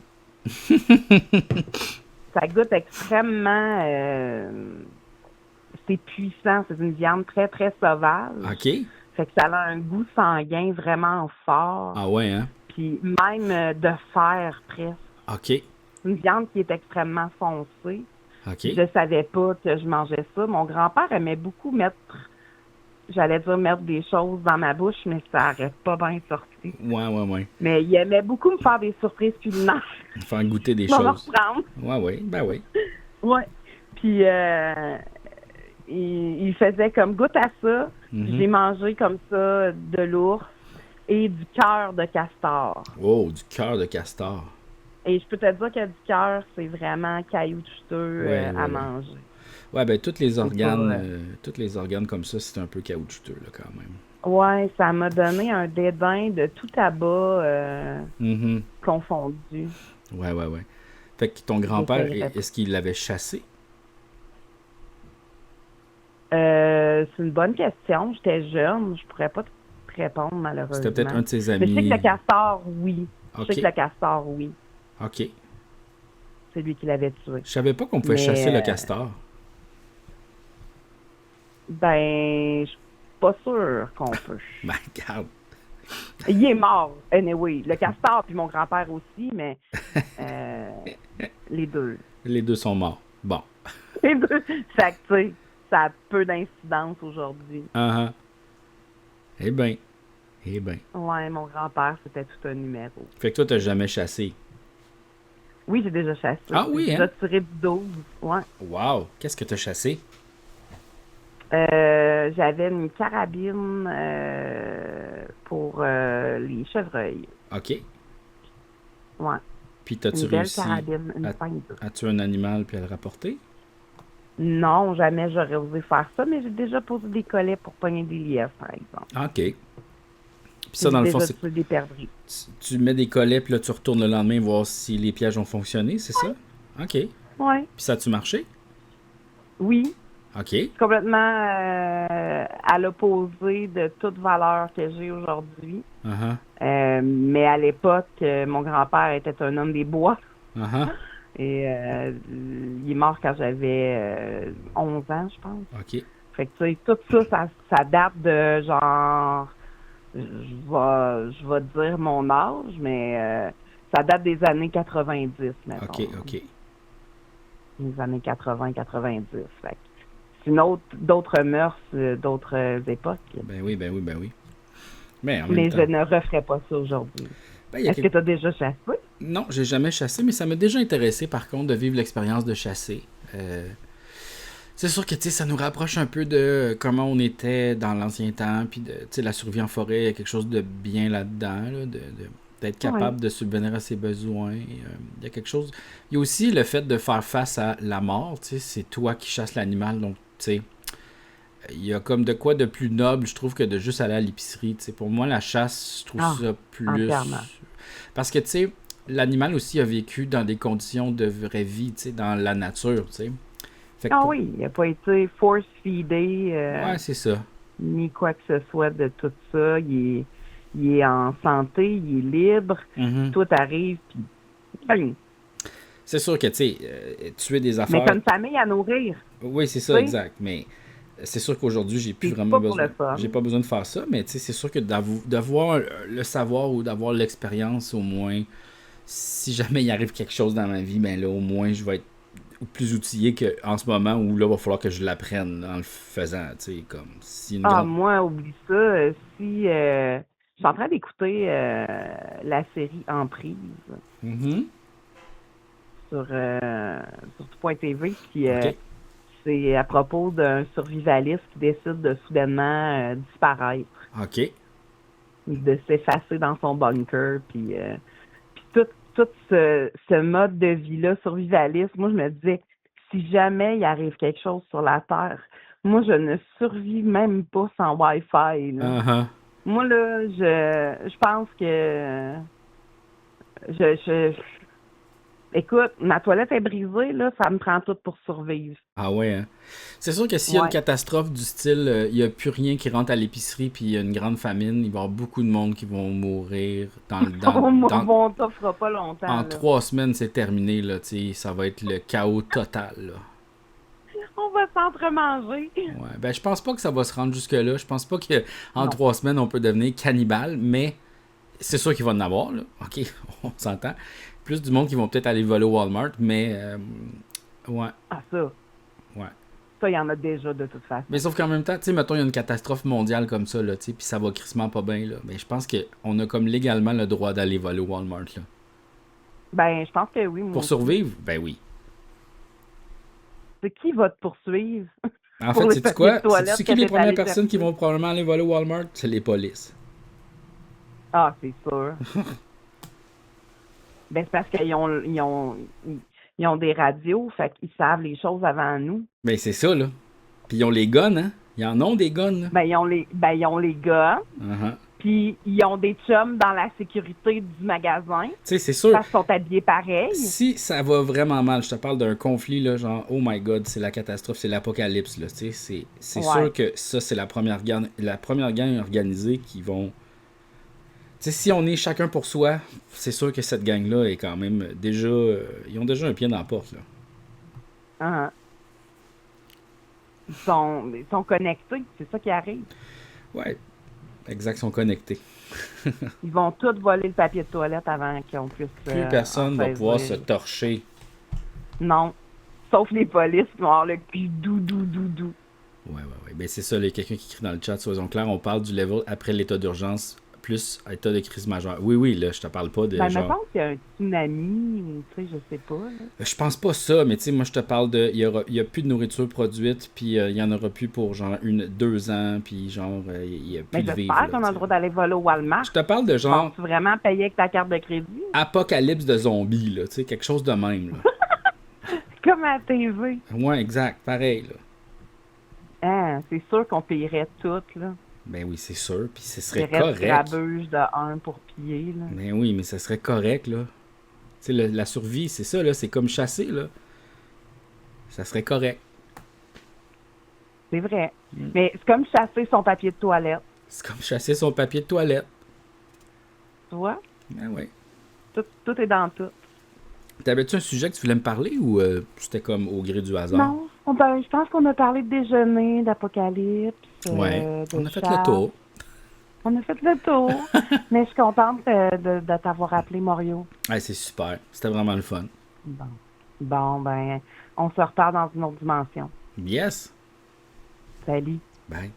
Speaker 2: Ça goûte extrêmement... c'est puissant. C'est une viande très, très sauvage.
Speaker 1: OK.
Speaker 2: Fait que ça a un goût sanguin vraiment fort.
Speaker 1: Ah ouais, hein?
Speaker 2: Puis même de fer presque.
Speaker 1: OK.
Speaker 2: C'est une viande qui est extrêmement foncée.
Speaker 1: OK.
Speaker 2: Je savais pas que je mangeais ça. Mon grand-père aimait beaucoup mettre des choses dans ma bouche, mais ça n'aurait pas bien sorti.
Speaker 1: Ouais.
Speaker 2: Mais il aimait beaucoup me faire des surprises culinaires.
Speaker 1: Faire goûter des
Speaker 2: On va me
Speaker 1: choses.
Speaker 2: reprendre.
Speaker 1: Ouais, ben oui.
Speaker 2: Ouais. Puis il faisait comme goûte à ça.
Speaker 1: Mhm.
Speaker 2: J'ai mangé comme ça de l'ours et du cœur de castor.
Speaker 1: Oh, du cœur de castor.
Speaker 2: Et je peux te dire que du cœur, c'est vraiment caillouteux à
Speaker 1: Ouais.
Speaker 2: manger.
Speaker 1: Ouais, ben tous
Speaker 2: C'est pas.
Speaker 1: tous les organes comme ça, c'est un peu caoutchouteux là quand même.
Speaker 2: Ouais, ça m'a donné un dédain de tout tabac
Speaker 1: Mhm.
Speaker 2: confondu.
Speaker 1: Ouais. Fait que ton grand-père,
Speaker 2: J'essayerais pas.
Speaker 1: est-ce qu'il l'avait chassé?
Speaker 2: C'est une bonne question. J'étais jeune, je pourrais pas te répondre
Speaker 1: C'était peut-être un
Speaker 2: malheureusement.
Speaker 1: de ses
Speaker 2: Mais je sais que le
Speaker 1: amis.
Speaker 2: castor, oui. Je sais
Speaker 1: OK.
Speaker 2: que le castor, oui.
Speaker 1: OK.
Speaker 2: C'est lui qui l'avait tué.
Speaker 1: Je savais pas qu'on pouvait chasser
Speaker 2: Mais
Speaker 1: le castor.
Speaker 2: ben, je suis pas sûre qu'on peut.
Speaker 1: Ben, regarde.
Speaker 2: Il est mort, anyway. Le castor puis mon grand-père aussi, mais euh, les deux.
Speaker 1: Les deux sont morts. Bon.
Speaker 2: Les deux. Fait que, tu sais, ça a peu d'incidence aujourd'hui.
Speaker 1: Ah ah. Eh ben. Eh ben.
Speaker 2: Ouais, mon grand-père, c'était tout un numéro.
Speaker 1: Fait que toi, t'as jamais chassé.
Speaker 2: Oui, j'ai déjà chassé.
Speaker 1: Ah
Speaker 2: J'ai
Speaker 1: oui,
Speaker 2: déjà
Speaker 1: hein?
Speaker 2: tiré du 12. Ouais.
Speaker 1: Wow. Qu'est-ce que t'as chassé?
Speaker 2: J'avais une carabine pour les chevreuils.
Speaker 1: OK.
Speaker 2: Ouais.
Speaker 1: Puis t'as-tu
Speaker 2: Une belle
Speaker 1: réussi
Speaker 2: carabine, une
Speaker 1: à,
Speaker 2: 5-2.
Speaker 1: à tuer un animal puis à le rapporter?
Speaker 2: Non, jamais j'aurais osé faire ça, mais j'ai déjà posé des collets pour pogner des lièvres, par exemple.
Speaker 1: Ah, OK. Puis ça,
Speaker 2: J'ai
Speaker 1: dans le fond,
Speaker 2: déjà
Speaker 1: c'est
Speaker 2: tué des perdrix.
Speaker 1: tu mets des collets, puis là, tu retournes le lendemain voir si les pièges ont fonctionné, c'est ça? OK. Puis
Speaker 2: Ouais.
Speaker 1: ça a-tu marché?
Speaker 2: Oui,
Speaker 1: OK.
Speaker 2: complètement à l'opposé de toute valeur que j'ai aujourd'hui.
Speaker 1: Uh-huh.
Speaker 2: Mais à l'époque, mon grand-père était un homme des bois
Speaker 1: Uh-huh.
Speaker 2: et il est mort quand j'avais 11 ans, je pense.
Speaker 1: OK.
Speaker 2: Fait que, tu sais, tout ça date de genre, je vais dire mon âge, mais ça date des années 90, mettons.
Speaker 1: OK.
Speaker 2: Les années 80-90. Fait que c'est d'autres mœurs, d'autres époques.
Speaker 1: Ben oui. Mais en même
Speaker 2: Mais
Speaker 1: temps...
Speaker 2: je ne referais pas ça aujourd'hui.
Speaker 1: Ben, il y a
Speaker 2: Est-ce que tu as déjà chassé?
Speaker 1: Non, j'ai jamais chassé, mais ça m'a déjà intéressé, par contre, de vivre l'expérience de chasser. C'est sûr que, tu sais, ça nous rapproche un peu de comment on était dans l'ancien temps, puis de, tu sais, la survie en forêt, il y a quelque chose de bien là-dedans, là, d'être capable
Speaker 2: Oui.
Speaker 1: de subvenir à ses besoins. Il y a quelque chose... Il y a aussi le fait de faire face à la mort, tu sais, c'est toi qui chasses l'animal, donc, tu sais, il y a comme de quoi de plus noble, je trouve, que de juste aller à l'épicerie, tu sais. Pour moi, la chasse, je trouve
Speaker 2: Ah,
Speaker 1: ça plus...
Speaker 2: entièrement.
Speaker 1: Parce que, tu sais, l'animal aussi a vécu dans des conditions de vraie vie, tu sais, dans la nature, tu sais. Fait que
Speaker 2: Ah oui, il n'a pas été force-feedé,
Speaker 1: Ouais, c'est ça.
Speaker 2: ni quoi que ce soit de tout ça. Il est en santé, il est libre,
Speaker 1: Mhm.
Speaker 2: tout arrive, puis bang.
Speaker 1: C'est sûr que, tu sais, tuer des
Speaker 2: Mais
Speaker 1: affaires...
Speaker 2: t'as une famille à nourrir,
Speaker 1: Oui, c'est
Speaker 2: tu
Speaker 1: ça,
Speaker 2: sais.
Speaker 1: exact. Mais c'est sûr qu'aujourd'hui, j'ai plus
Speaker 2: C'est
Speaker 1: vraiment
Speaker 2: pas pour le
Speaker 1: besoin...
Speaker 2: fun.
Speaker 1: J'ai pas besoin de faire ça, mais tu sais, c'est sûr que d'avoir le savoir ou d'avoir l'expérience, au moins, si jamais il arrive quelque chose dans ma vie, ben là, au moins, je vais être plus outillé qu'en ce moment où là, il va falloir que je l'apprenne en le faisant, tu sais, comme si une
Speaker 2: Ah,
Speaker 1: grande...
Speaker 2: moi, oublie ça. Si je suis en train d'écouter la série Emprise
Speaker 1: Mhm.
Speaker 2: sur, sur tout.tv, puis
Speaker 1: OK.
Speaker 2: c'est à propos d'un survivaliste qui décide de soudainement disparaître,
Speaker 1: OK.
Speaker 2: de s'effacer dans son bunker, puis tout ce mode de vie-là, survivaliste, moi, je me disais, si jamais il arrive quelque chose sur la Terre, moi, je ne survis même pas sans Wi-Fi, là.
Speaker 1: Uh-huh.
Speaker 2: Moi, là, je pense que je écoute, ma toilette est brisée, là, ça me prend tout pour survivre.
Speaker 1: Ah ouais, hein? C'est sûr que s'il y a une
Speaker 2: Ouais.
Speaker 1: catastrophe du style, il n'y a plus rien qui rentre à l'épicerie, puis il y a une grande famine, il va y avoir beaucoup de monde qui vont mourir
Speaker 2: On t'offre pas longtemps,
Speaker 1: en
Speaker 2: là.
Speaker 1: 3 semaines, c'est terminé, là, tu sais, ça va être le chaos total, là.
Speaker 2: On va s'entremanger.
Speaker 1: Ouais, ben je pense pas que ça va se rendre jusque-là, je pense pas qu'en
Speaker 2: Non.
Speaker 1: 3 semaines, on peut devenir cannibale, mais c'est sûr qu'il va en avoir, là, ok, on s'entend. Plus du monde qui vont peut-être aller voler au Walmart, mais, ouais,
Speaker 2: Ah, ça.
Speaker 1: ouais.
Speaker 2: Ça, il y en a déjà de toute façon.
Speaker 1: Mais sauf qu'en même temps, tu sais, mettons, il y a une catastrophe mondiale comme ça, là, tu sais, puis ça va crissement pas bien, là. Mais je pense qu'on a comme légalement le droit d'aller voler au Walmart, là.
Speaker 2: Ben, je pense que oui, moi
Speaker 1: Pour
Speaker 2: aussi.
Speaker 1: survivre, ben oui.
Speaker 2: C'est qui va te poursuivre
Speaker 1: En
Speaker 2: pour
Speaker 1: fait,
Speaker 2: les
Speaker 1: sais-tu
Speaker 2: papiers
Speaker 1: quoi?
Speaker 2: de
Speaker 1: C'est
Speaker 2: toilette
Speaker 1: qui
Speaker 2: que
Speaker 1: les
Speaker 2: t'es
Speaker 1: premières
Speaker 2: allé
Speaker 1: personnes qui
Speaker 2: chercher?
Speaker 1: vont probablement aller voler au Walmart? C'est les polices.
Speaker 2: Ah, c'est sûr. Ben, c'est parce ils ont des radios, fait qu'ils savent les choses avant nous.
Speaker 1: Ben c'est ça, là. Puis ils ont les guns, hein? Ils en ont des guns, là.
Speaker 2: Ben, ils ont les gars,
Speaker 1: Uh-huh.
Speaker 2: puis ils ont des chums dans la sécurité du magasin,
Speaker 1: Tu sais, c'est sûr,
Speaker 2: parce qu'ils sont habillés pareil.
Speaker 1: si ça va vraiment mal, je te parle d'un conflit, là, genre, oh my god, c'est la catastrophe, c'est l'apocalypse, là, tu sais, c'est
Speaker 2: Ouais.
Speaker 1: sûr que ça, c'est la première gang organisée qui vont... Tu sais, si on est chacun pour soi, c'est sûr que cette gang-là est quand même déjà... ils ont déjà un pied dans la porte, là.
Speaker 2: Hein. Ils sont connectés, c'est ça qui arrive.
Speaker 1: Ouais, exact, ils sont connectés.
Speaker 2: Ils vont tous voler le papier de toilette avant qu'on puisse
Speaker 1: Plus personne
Speaker 2: en
Speaker 1: va
Speaker 2: saisir.
Speaker 1: pouvoir se torcher.
Speaker 2: Non. Sauf les polices qui vont avoir le cul doux.
Speaker 1: Ouais. Ben c'est ça, il y a quelqu'un qui crie dans le chat, soyons clairs, on parle du level après l'état d'urgence. plus état de crise majeure. Oui, là, je te parle pas de
Speaker 2: Ben,
Speaker 1: genre...
Speaker 2: mettons qu'il y a un tsunami, ou tu sais, je sais pas, là.
Speaker 1: Je pense pas ça, mais tu sais, moi, je te parle de... Il y a plus de nourriture produite, puis il y en aura plus pour genre 2 ans, puis genre, il y a plus
Speaker 2: Mais
Speaker 1: de vivre,
Speaker 2: j'espère
Speaker 1: là,
Speaker 2: qu'on
Speaker 1: tu
Speaker 2: a le
Speaker 1: sais.
Speaker 2: droit d'aller voler au Walmart.
Speaker 1: Je te parle de
Speaker 2: Tu
Speaker 1: genre
Speaker 2: penses vraiment payer avec ta carte de crédit?
Speaker 1: apocalypse de zombies, là, tu sais, quelque chose de même, là.
Speaker 2: Comme à la TV.
Speaker 1: Ouais, exact, pareil, là.
Speaker 2: Hein, c'est sûr qu'on payerait tout, là.
Speaker 1: Ben oui, c'est sûr, puis ce
Speaker 2: Il
Speaker 1: serait
Speaker 2: reste
Speaker 1: correct.
Speaker 2: grabuge de 1 pour piller, là.
Speaker 1: Ben oui, mais ça serait correct, là. Tu sais, la survie, c'est ça, là, c'est comme chasser, là. Ça serait correct.
Speaker 2: C'est vrai. Mais c'est comme chasser son papier de toilette.
Speaker 1: C'est comme chasser son papier de toilette.
Speaker 2: Tu vois?
Speaker 1: Ben oui.
Speaker 2: Tout est dans tout.
Speaker 1: T'avais-tu un sujet que tu voulais me parler ou c'était comme au gré du hasard?
Speaker 2: Non, je pense qu'on a parlé de déjeuner, d'apocalypse,
Speaker 1: Ouais,
Speaker 2: de
Speaker 1: on a fait le
Speaker 2: chasse.
Speaker 1: tour.
Speaker 2: On a fait le tour. Mais je suis contente de t'avoir appelé, Mario.
Speaker 1: Ouais, c'est super. C'était vraiment le fun.
Speaker 2: Bon. Bon, ben, on se repart dans une autre dimension.
Speaker 1: Yes.
Speaker 2: Salut.
Speaker 1: Bye.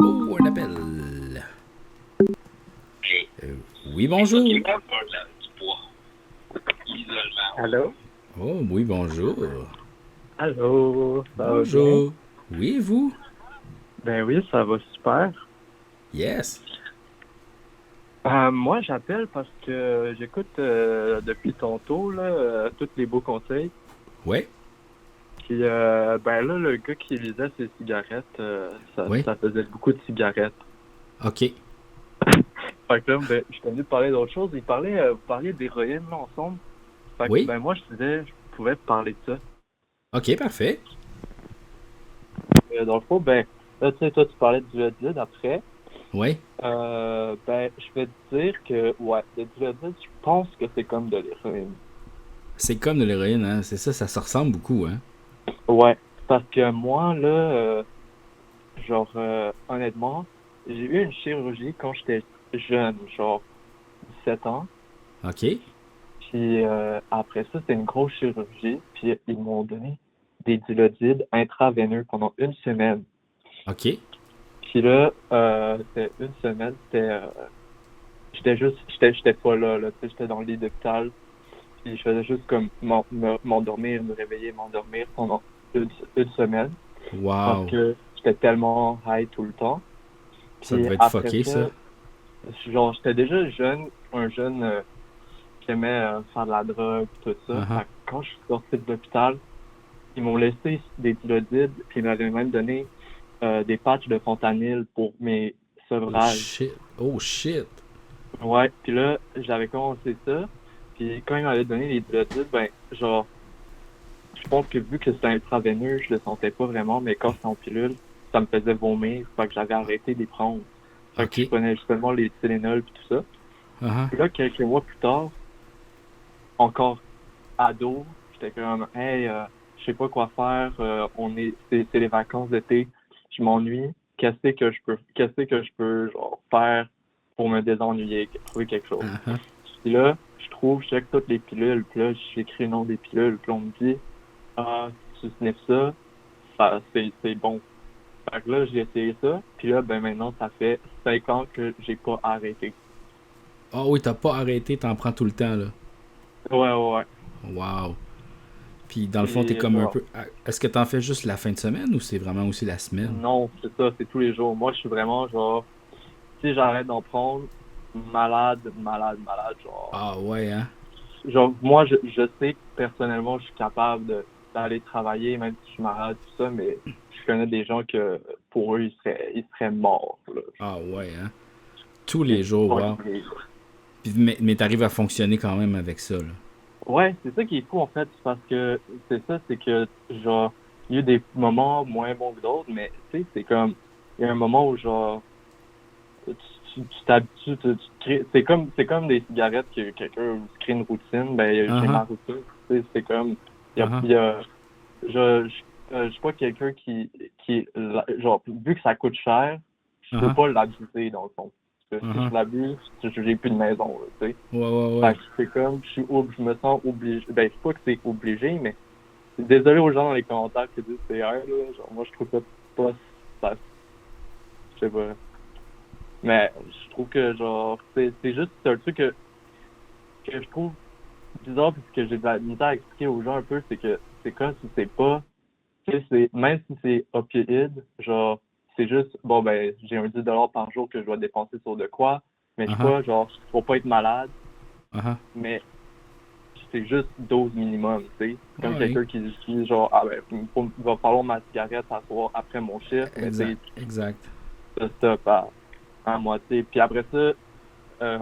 Speaker 1: Oh, un appel. Oui, bonjour.
Speaker 3: Allô?
Speaker 1: Oh, oui, bonjour.
Speaker 3: Allô? Ça va bien?
Speaker 1: Bonjour. Oui, et vous?
Speaker 3: Ben oui, ça va super.
Speaker 1: Yes.
Speaker 3: Moi, j'appelle parce que j'écoute depuis tantôt là, tous les beaux conseils.
Speaker 1: Ouais.
Speaker 3: Puis, ben là, le gars qui lisait ses cigarettes,
Speaker 1: Oui.
Speaker 3: ça faisait beaucoup de cigarettes.
Speaker 1: OK.
Speaker 3: Fait que là, ben, je suis venu de parler d'autre chose. Vous parliez d'héroïne là, ensemble. Fait que,
Speaker 1: Oui.
Speaker 3: ben moi, je disais, je pouvais parler de ça.
Speaker 1: OK, parfait.
Speaker 3: Dans le fond, ben, là, tu sais, toi, tu parlais du Dilodide après.
Speaker 1: Oui.
Speaker 3: Ben, je vais te dire que, ouais, le Dilodide, je pense que c'est comme de l'héroïne.
Speaker 1: C'est comme de l'héroïne, hein. C'est ça, ça se ressemble beaucoup, hein.
Speaker 3: Ouais, parce que moi, là, honnêtement, j'ai eu une chirurgie quand j'étais jeune, genre 17 ans.
Speaker 1: OK.
Speaker 3: Puis après ça, c'était une grosse chirurgie. Puis ils m'ont donné des Dilodides intraveineux pendant une semaine.
Speaker 1: OK.
Speaker 3: Puis là, c'était une semaine, j'étais pas là, tu sais, j'étais dans le lit d'hôpital. Puis je faisais juste comme m'endormir, me réveiller, m'endormir pendant une semaine.
Speaker 1: Wow.
Speaker 3: Parce que j'étais tellement high tout le temps.
Speaker 1: Ça
Speaker 3: Puis
Speaker 1: devait être
Speaker 3: après
Speaker 1: fucké, ça.
Speaker 3: genre, j'étais déjà un jeune qui aimait faire de la drogue et tout ça.
Speaker 1: Uh-huh.
Speaker 3: Fait que quand je suis sorti de l'hôpital, ils m'ont laissé des Dilodides, puis ils m'avaient même donné des patchs de fentanyl pour mes
Speaker 1: Oh
Speaker 3: sevrages.
Speaker 1: shit. Oh shit.
Speaker 3: Ouais, puis là, j'avais commencé ça. Puis quand ils m'avaient donné les Dilodides, ben, genre, je pense que vu que c'était intraveineux, je le sentais pas vraiment, mais quand c'était en pilule, ça me faisait vomir. Fait que j'avais arrêté d'y prendre. Fait que
Speaker 1: OK.
Speaker 3: je prenais justement les Tylenol et tout ça.
Speaker 1: Uh-huh.
Speaker 3: Puis là, quelques mois plus tard, encore ado, j'étais comme, hey, je sais pas quoi faire, c'est les vacances d'été, je m'ennuie, qu'est-ce que je peux genre, faire pour me désennuyer, trouver quelque chose.
Speaker 1: Uh-huh.
Speaker 3: Puis là, je check toutes les pilules, puis là, j'écris le nom des pilules, puis on me dit, ah, si tu sniffes ça, c'est bon. Fait que là, j'ai essayé ça, puis là, ben maintenant, ça fait 5 ans que j'ai pas arrêté.
Speaker 1: Ah oui, t'as pas arrêté, t'en prends tout le temps, là.
Speaker 3: Ouais.
Speaker 1: Wow. Puis dans le fond, t'es
Speaker 3: Et
Speaker 1: comme un
Speaker 3: voilà.
Speaker 1: peu... Est-ce que t'en fais juste la fin de semaine ou c'est vraiment aussi la semaine?
Speaker 3: Non, c'est ça, c'est tous les jours. Moi, je suis vraiment genre, si j'arrête d'en prendre, malade, genre.
Speaker 1: Ah ouais, hein?
Speaker 3: Genre, moi, je sais que personnellement, je suis capable d'aller travailler, même si je suis malade, tout ça, mais je connais des gens que, pour eux, ils seraient morts, là.
Speaker 1: Ah ouais, hein? Tous les jours, wow. Puis, mais t'arrives à fonctionner quand même avec ça, là.
Speaker 3: Ouais, c'est ça qui est fou, en fait, c'est parce que, c'est que, genre, il y a eu des moments moins bons que d'autres, mais, tu sais, c'est comme, il y a un moment où, genre, tu t'habitues, c'est comme des cigarettes que quelqu'un se crée une routine, ben, j'ai
Speaker 1: Uh-huh.
Speaker 3: ma routine, tu sais, c'est comme, je suis pas quelqu'un qui, genre, vu que ça coûte cher, je peux
Speaker 1: Uh-huh.
Speaker 3: pas l'abuser, dans le fond. Parce que si
Speaker 1: Uh-huh.
Speaker 3: je l'abuse, j'ai plus de maison, là, tu sais.
Speaker 1: Ouais.
Speaker 3: Fait que c'est comme, je me sens obligé, ben, c'est pas que c'est obligé, mais désolé aux gens dans les commentaires qui disent c'est hard, là, genre, moi, je trouve ça pas, ça, sais pas. Mais je trouve que, genre, c'est un truc que je trouve bizarre, puis que j'ai de la misère à expliquer aux gens un peu, c'est que c'est comme si c'est pas, tu sais, même si c'est opioïde, genre, c'est juste, bon, ben, j'ai un 10$ par jour que je dois dépenser sur de quoi, mais je sais
Speaker 1: Uh-huh.
Speaker 3: pas, genre, faut pas être malade,
Speaker 1: Uh-huh.
Speaker 3: mais c'est juste dose minimum, tu sais. C'est comme
Speaker 1: Ouais,
Speaker 3: quelqu'un qui dit, genre, ah ben, il va falloir ma cigarette à soir après mon chiffre, mais tu sais,
Speaker 1: exact, exact.
Speaker 3: ça stop à moitié. Puis après ça, euh,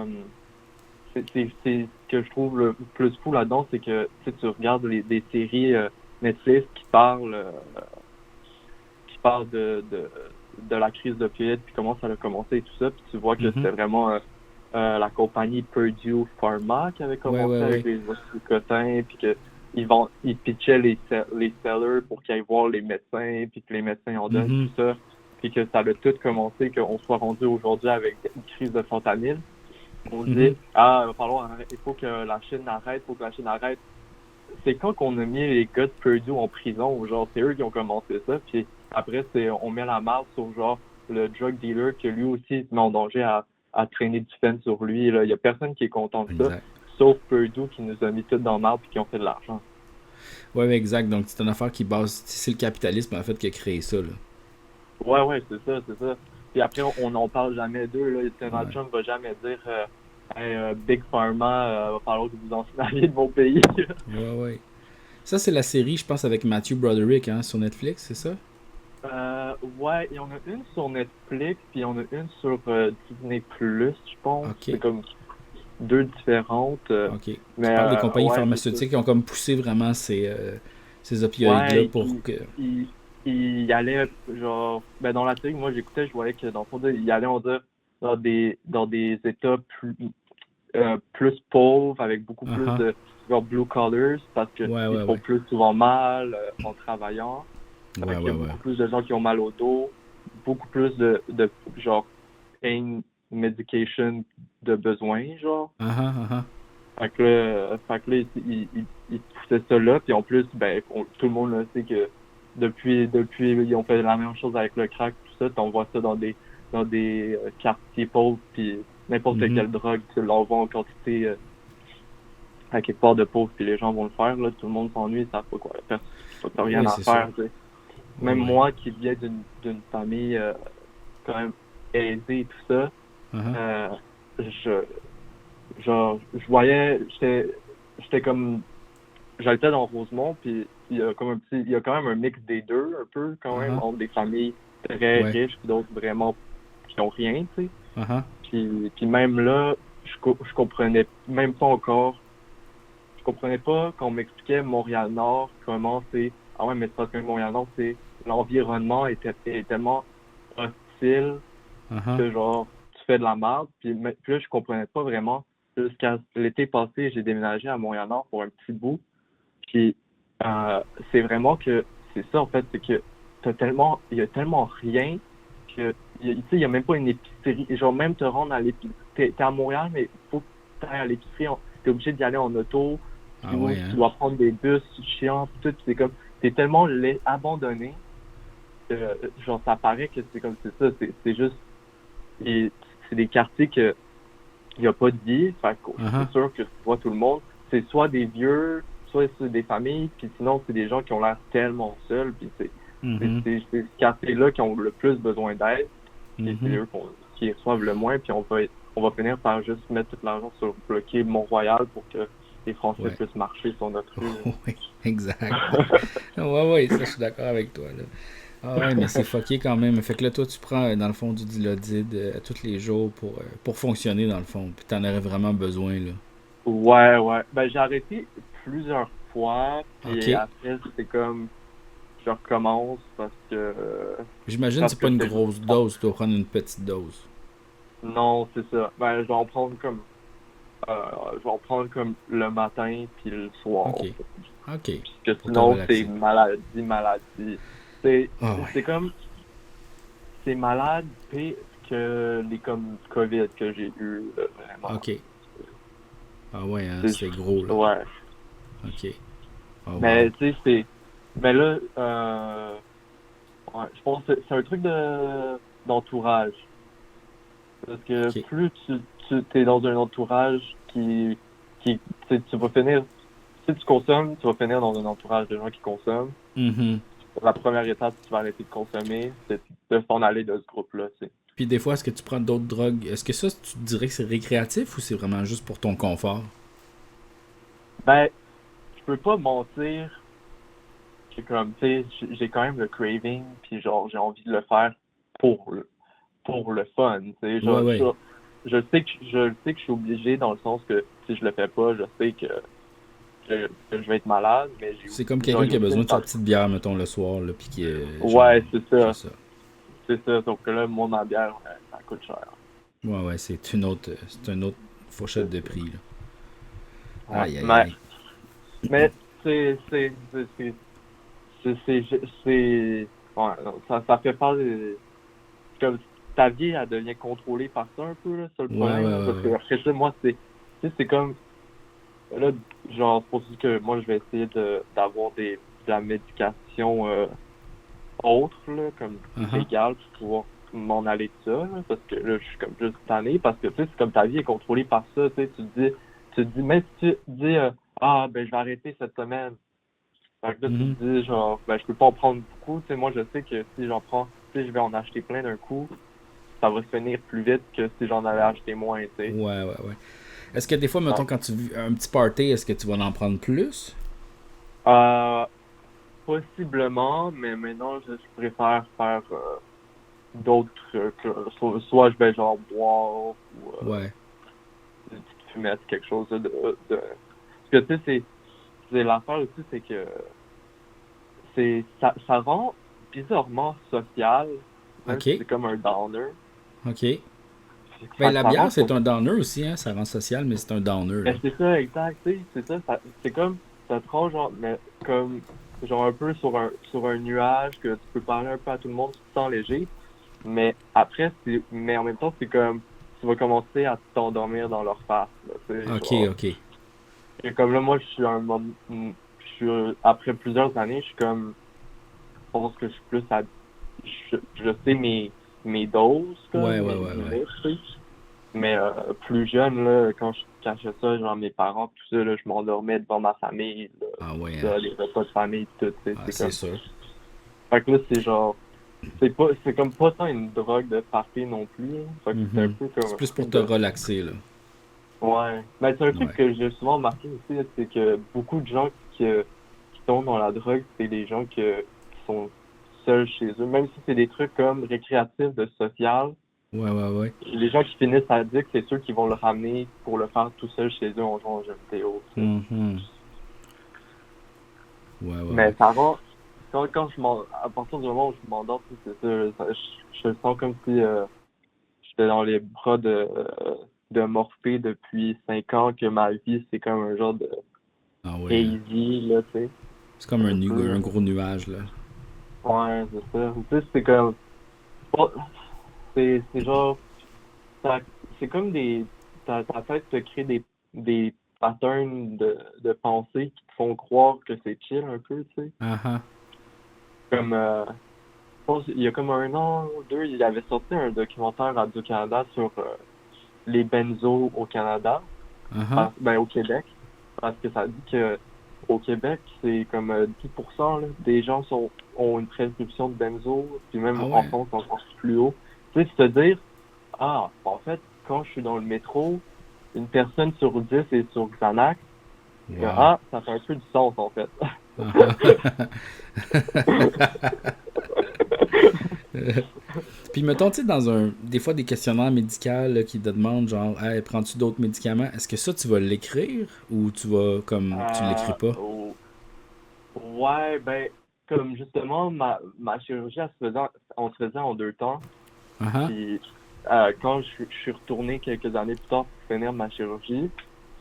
Speaker 3: c'est ce que je trouve le plus fou là-dedans, c'est que tu regardes des séries Netflix qui parlent de la crise d'opioïdes puis comment ça a commencé et tout ça, puis tu vois que
Speaker 1: Mhm.
Speaker 3: c'était vraiment la compagnie Purdue Pharma qui avait
Speaker 1: Ouais,
Speaker 3: commencé
Speaker 1: ouais,
Speaker 3: avec
Speaker 1: ouais.
Speaker 3: les oxycodone, puis que ils pitchaient les sellers pour qu'ils aillent voir les médecins, puis que les médecins en donnent,
Speaker 1: Mhm.
Speaker 3: tout ça, puis que ça a tout commencé, qu'on soit rendu aujourd'hui avec une crise de fentanyl. On dit,
Speaker 1: Mhm.
Speaker 3: ah, il faut que la Chine arrête, il faut que la Chine arrête. C'est quand qu'on a mis les gars de Purdue en prison, genre, c'est eux qui ont commencé ça, puis après, on met la marque sur, genre, le drug dealer que lui aussi il se met en danger à traîner du fun sur lui, là. Il y a personne qui est content de ça,
Speaker 1: Exact.
Speaker 3: sauf Purdue qui nous a mis tout dans la marde puis qui ont fait de l'argent.
Speaker 1: Ouais, ouais, exact. Donc, c'est une affaire qui base. C'est le capitalisme, en fait, qui a créé ça, là.
Speaker 3: Ouais, ouais, c'est ça, c'est ça. Puis après, on n'en parle jamais d'eux, là. Donald
Speaker 1: Ouais.
Speaker 3: Trump va jamais dire, hey, Big Pharma, va falloir que vous en alliez de mon pays.
Speaker 1: Ouais, ouais. Ça, c'est la série, je pense, avec Matthew Broderick, hein, sur Netflix, c'est ça?
Speaker 3: Ouais, il y en a une sur Netflix, puis il y en a une sur Disney+, je pense.
Speaker 1: Ok.
Speaker 3: C'est comme deux différentes.
Speaker 1: Ok. Qui
Speaker 3: Mais
Speaker 1: parle des compagnies
Speaker 3: ouais, c'est ça.
Speaker 1: pharmaceutiques qui ont comme poussé vraiment ces opioïdes-là
Speaker 3: Ouais,
Speaker 1: pour que.
Speaker 3: il y allait, genre, ben dans la série que moi j'écoutais, je voyais que dans le fond, il allait, on dirait, dans des États plus pauvres, avec beaucoup plus
Speaker 1: Uh-huh.
Speaker 3: de, genre, blue collars, parce
Speaker 1: Ouais,
Speaker 3: qu'ils
Speaker 1: ouais,
Speaker 3: font
Speaker 1: ouais.
Speaker 3: plus souvent mal en travaillant.
Speaker 1: Ouais,
Speaker 3: Fait qu'il
Speaker 1: ouais,
Speaker 3: y a
Speaker 1: ouais.
Speaker 3: beaucoup plus de gens qui ont mal au dos, beaucoup plus de genre, pain medication de besoin, genre.
Speaker 1: Uh-huh, uh-huh.
Speaker 3: Fait que là, ils poussaient ça là, puis en plus, ben, tout le monde le sait que depuis, ils ont fait la même chose avec le crack, tout ça, puis on voit ça dans des quartiers pauvres, puis n'importe
Speaker 1: Mhm.
Speaker 3: quelle drogue, tu l'en vends en quantité à quelque part de pauvre, puis les gens vont le faire, là, tout le monde s'ennuie, ça fait quoi, t'as rien
Speaker 1: Oui,
Speaker 3: à
Speaker 1: c'est ça.
Speaker 3: faire, tu sais.
Speaker 1: Ouais,
Speaker 3: Même
Speaker 1: ouais.
Speaker 3: moi qui viens d'une famille quand même aisée et tout ça,
Speaker 1: Uh-huh.
Speaker 3: euh, je je voyais, j'étais comme, j'habitais dans Rosemont, puis il y a quand même un mix des deux, un peu, quand même,
Speaker 1: Uh-huh.
Speaker 3: entre des familles très
Speaker 1: Ouais.
Speaker 3: riches, puis d'autres vraiment qui ont rien, tu sais.
Speaker 1: Uh-huh.
Speaker 3: Puis même là, je comprenais même pas encore, je comprenais pas quand on m'expliquait Montréal-Nord, comment c'est, ah ouais, mais c'est parce que Montréal-Nord, l'environnement est tellement hostile
Speaker 1: Uh-huh.
Speaker 3: que genre tu fais de la merde. Puis là, je comprenais pas vraiment. Jusqu'à l'été passé, j'ai déménagé à Montréal-Nord pour un petit bout. Puis euh, c'est vraiment que c'est ça en fait, c'est que il y a tellement rien que tu sais, il y a même pas une épicerie. Et genre même te rendre à l'épicerie. T'es à Montréal, mais il faut que tu ailles à l'épicerie. T'es obligé d'y aller en auto.
Speaker 1: Ah
Speaker 3: Puis
Speaker 1: ouais,
Speaker 3: tu
Speaker 1: hein?
Speaker 3: dois prendre des bus chiants, puis tout. Puis c'est comme t'es tellement abandonné que genre ça paraît que c'est comme c'est ça. C'est juste et c'est des quartiers que il n'y a pas de vie, fait que
Speaker 1: Uh-huh.
Speaker 3: c'est sûr que tu vois tout le monde. C'est soit des vieux, soit c'est des familles, puis sinon c'est des gens qui ont l'air tellement seuls, puis
Speaker 1: Mhm.
Speaker 3: c'est ces quartiers-là qui ont le plus besoin d'aide, puis c'est
Speaker 1: Mhm.
Speaker 3: eux qui reçoivent le moins, puis on va finir par juste mettre tout l'argent sur bloquer Mont-Royal pour que les Français
Speaker 1: Ouais.
Speaker 3: puissent marcher sur notre rue.
Speaker 1: Oui, exact. Ouais, ouais, ça, je suis d'accord avec toi, là. Ah ouais, mais c'est fucké quand même. Fait que là, toi, tu prends, dans le fond, du Dilaudid tous les jours pour fonctionner, dans le fond. Puis t'en aurais vraiment besoin, là.
Speaker 3: Ouais, ouais. Ben j'ai arrêté plusieurs fois, puis
Speaker 1: OK.
Speaker 3: après c'est comme je recommence
Speaker 1: J'imagine que
Speaker 3: parce
Speaker 1: c'est pas
Speaker 3: que
Speaker 1: une
Speaker 3: c'est
Speaker 1: grosse dose. Tu dois prendre une petite dose.
Speaker 3: non, c'est ça. Ben je vais en prendre comme le matin puis le soir.
Speaker 1: OK. OK.
Speaker 3: Parce que
Speaker 1: Pour te
Speaker 3: sinon c'est
Speaker 1: relaxer.
Speaker 3: maladie. C'est
Speaker 1: Ah ouais.
Speaker 3: c'est comme c'est malade pire que les comme COVID que j'ai eu vraiment.
Speaker 1: OK. Ah ouais, hein,
Speaker 3: C'est
Speaker 1: c'est gros, là.
Speaker 3: ouais.
Speaker 1: OK. Oh
Speaker 3: Mais
Speaker 1: wow.
Speaker 3: tu sais mais là ouais, je pense que c'est un truc de d'entourage. Parce que
Speaker 1: Ok.
Speaker 3: plus tu es dans un entourage tu vas finir, si tu consommes, tu vas finir dans un entourage de gens qui consomment.
Speaker 1: Mhm.
Speaker 3: La première étape, si tu vas arrêter de consommer, c'est de s'en aller de ce groupe-là, tu sais.
Speaker 1: Puis des fois, est-ce que tu prends d'autres drogues? Est-ce que ça, tu dirais que c'est récréatif ou c'est vraiment juste pour ton confort?
Speaker 3: Ben, je peux pas mentir que comme, tu sais, j'ai quand même le craving, puis genre, j'ai envie de le faire pour pour le fun, tu sais,
Speaker 1: Ouais,
Speaker 3: genre,
Speaker 1: ouais.
Speaker 3: je sais que je suis obligé dans le sens que si je le fais pas, je sais que je vais être malade, mais
Speaker 1: C'est comme
Speaker 3: genre,
Speaker 1: quelqu'un
Speaker 3: il y
Speaker 1: qui
Speaker 3: a
Speaker 1: a
Speaker 3: aussi
Speaker 1: besoin
Speaker 3: une
Speaker 1: de sa
Speaker 3: partie.
Speaker 1: petite bière, mettons, le soir, là, puis qui genre,
Speaker 3: Ouais,
Speaker 1: c'est ça.
Speaker 3: c'est ça, sauf que là, moi, ma bière, ouais, ça coûte cher.
Speaker 1: Ouais, ouais, c'est une autre fourchette de prix, là.
Speaker 3: Ouais,
Speaker 1: Aïe, aïe, aïe.
Speaker 3: mais ouais, non, ça fait pas comme ta vie, elle devient contrôlée par ça un peu, là, c'est le
Speaker 1: Ouais, ouais,
Speaker 3: problème, là,
Speaker 1: ouais,
Speaker 3: parce
Speaker 1: ouais.
Speaker 3: que après ça, moi, tu sais, c'est comme, là, genre, c'est pour ça que moi, je vais essayer d'avoir de la médication autre, là, comme
Speaker 1: Uh-huh.
Speaker 3: légale, pour pouvoir m'en aller de ça, là, parce que là, je suis comme juste tanné, parce que, tu sais, c'est comme ta vie est contrôlée par ça, tu sais, tu te dis, même si tu te dis, ah, ben, je vais arrêter cette semaine. Fait que là, tu
Speaker 1: Mhm.
Speaker 3: te dis, genre, ben, je peux pas en prendre beaucoup. Tu sais, moi, je sais que si j'en prends, si je vais en acheter plein d'un coup, ça va se finir plus vite que si j'en avais acheté moins, tu sais.
Speaker 1: Ouais, ouais, ouais. Est-ce que des fois,
Speaker 3: Ouais.
Speaker 1: mettons, quand tu vis un petit party, est-ce que tu vas en prendre plus?
Speaker 3: Euh, Possiblement, mais maintenant, je préfère faire d'autres trucs. Soit je vais, genre, boire ou
Speaker 1: Ouais.
Speaker 3: une petite fumette, quelque chose Parce que, tu sais, c'est l'affaire aussi, c'est que ça rend bizarrement social, même si
Speaker 1: OK.
Speaker 3: c'est comme un downer.
Speaker 1: OK. Ben,
Speaker 3: Fait que
Speaker 1: la
Speaker 3: ça rend
Speaker 1: bière, c'est un downer aussi, hein. Ça rend social, mais c'est un downer, là.
Speaker 3: ben, c'est ça, exact, tu sais, c'est ça, c'est comme, ça te rend genre, mais comme, genre un peu sur un nuage, que tu peux parler un peu à tout le monde, tu te sens léger, mais après, mais en même temps, c'est comme, tu vas commencer à t'endormir dans leur face, là, tu sais,
Speaker 1: OK,
Speaker 3: genre,
Speaker 1: OK.
Speaker 3: et comme là, moi, je suis après plusieurs années, je suis comme, je pense que je suis plus je sais mes doses,
Speaker 1: Ouais,
Speaker 3: comme,
Speaker 1: ouais,
Speaker 3: mes
Speaker 1: ouais, ouais.
Speaker 3: limites, tu sais. Mais plus jeune, là, quand je cachais ça, genre mes parents, tout ça, là, je m'endormais devant ma famille, là,
Speaker 1: Ah ouais,
Speaker 3: tout
Speaker 1: hein.
Speaker 3: ça, les repas de famille, tout, tu sais,
Speaker 1: Ah,
Speaker 3: c'est
Speaker 1: c'est
Speaker 3: comme.
Speaker 1: sûr.
Speaker 3: Fait que là, c'est genre, c'est comme pas tant une drogue de party non plus, hein. Fait que c'est un
Speaker 1: Mhm.
Speaker 3: peu
Speaker 1: C'est
Speaker 3: comme
Speaker 1: plus pour te
Speaker 3: de.
Speaker 1: relaxer, là.
Speaker 3: Ouais. Mais c'est un truc
Speaker 1: Ouais.
Speaker 3: que j'ai souvent remarqué aussi, là, c'est que beaucoup de gens qui tombent dans la drogue, c'est des gens qui sont seuls chez eux, même si c'est des trucs comme récréatifs, de social.
Speaker 1: Ouais, ouais, ouais.
Speaker 3: Les gens qui finissent addict, c'est ceux qui vont le ramener pour le faire tout seul chez eux en jouant aux jeux vidéo, tu sais.
Speaker 1: Mhm. Ouais, ouais,
Speaker 3: Mais
Speaker 1: ouais.
Speaker 3: ça rend, quand à partir du moment où je m'endors, tu sais, c'est ça, je le sens comme si j'étais dans les bras de Morphée depuis 5 ans, que ma vie, c'est comme un genre de
Speaker 1: Ah ouais, hein.
Speaker 3: hazy, là, tu sais,
Speaker 1: C'est comme
Speaker 3: un peu.
Speaker 1: un gros nuage, là.
Speaker 3: Ouais, c'est ça. Tu sais, c'est comme, pas- c'est genre, ça- c'est comme ta tête te crée des patterns de pensée qui te font croire que c'est chill un peu, tu sais.
Speaker 1: Ah ah.
Speaker 3: Comme, je pense, il y a comme un an ou deux, il avait sorti un documentaire à Radio-Canada sur les benzos au Canada,
Speaker 1: Ah ah.
Speaker 3: ben au Québec, parce que ça dit que au Québec, c'est comme 10% là, des gens ont une prescription de benzo, puis même
Speaker 1: Ah
Speaker 3: en
Speaker 1: ouais.
Speaker 3: France, encore plus haut. Tu sais, se dire, ah, en fait, quand je suis dans le métro, une personne sur 10 est sur Xanax, que,
Speaker 1: Wow.
Speaker 3: ah, ça fait un peu du sens, en fait.
Speaker 1: Ah ah. Puis mettons, tu sais, dans un. Des fois, des questionnaires médicaux là, qui te demandent genre, hey, prends-tu d'autres médicaments? Est-ce que ça, tu vas l'écrire ou tu vas comme. Tu l'écris pas?
Speaker 3: Oh, ouais, ben, comme justement, ma chirurgie, on se faisait en 2 temps.
Speaker 1: Ah ah.
Speaker 3: Puis, quand je suis retourné quelques années plus tard pour finir ma chirurgie,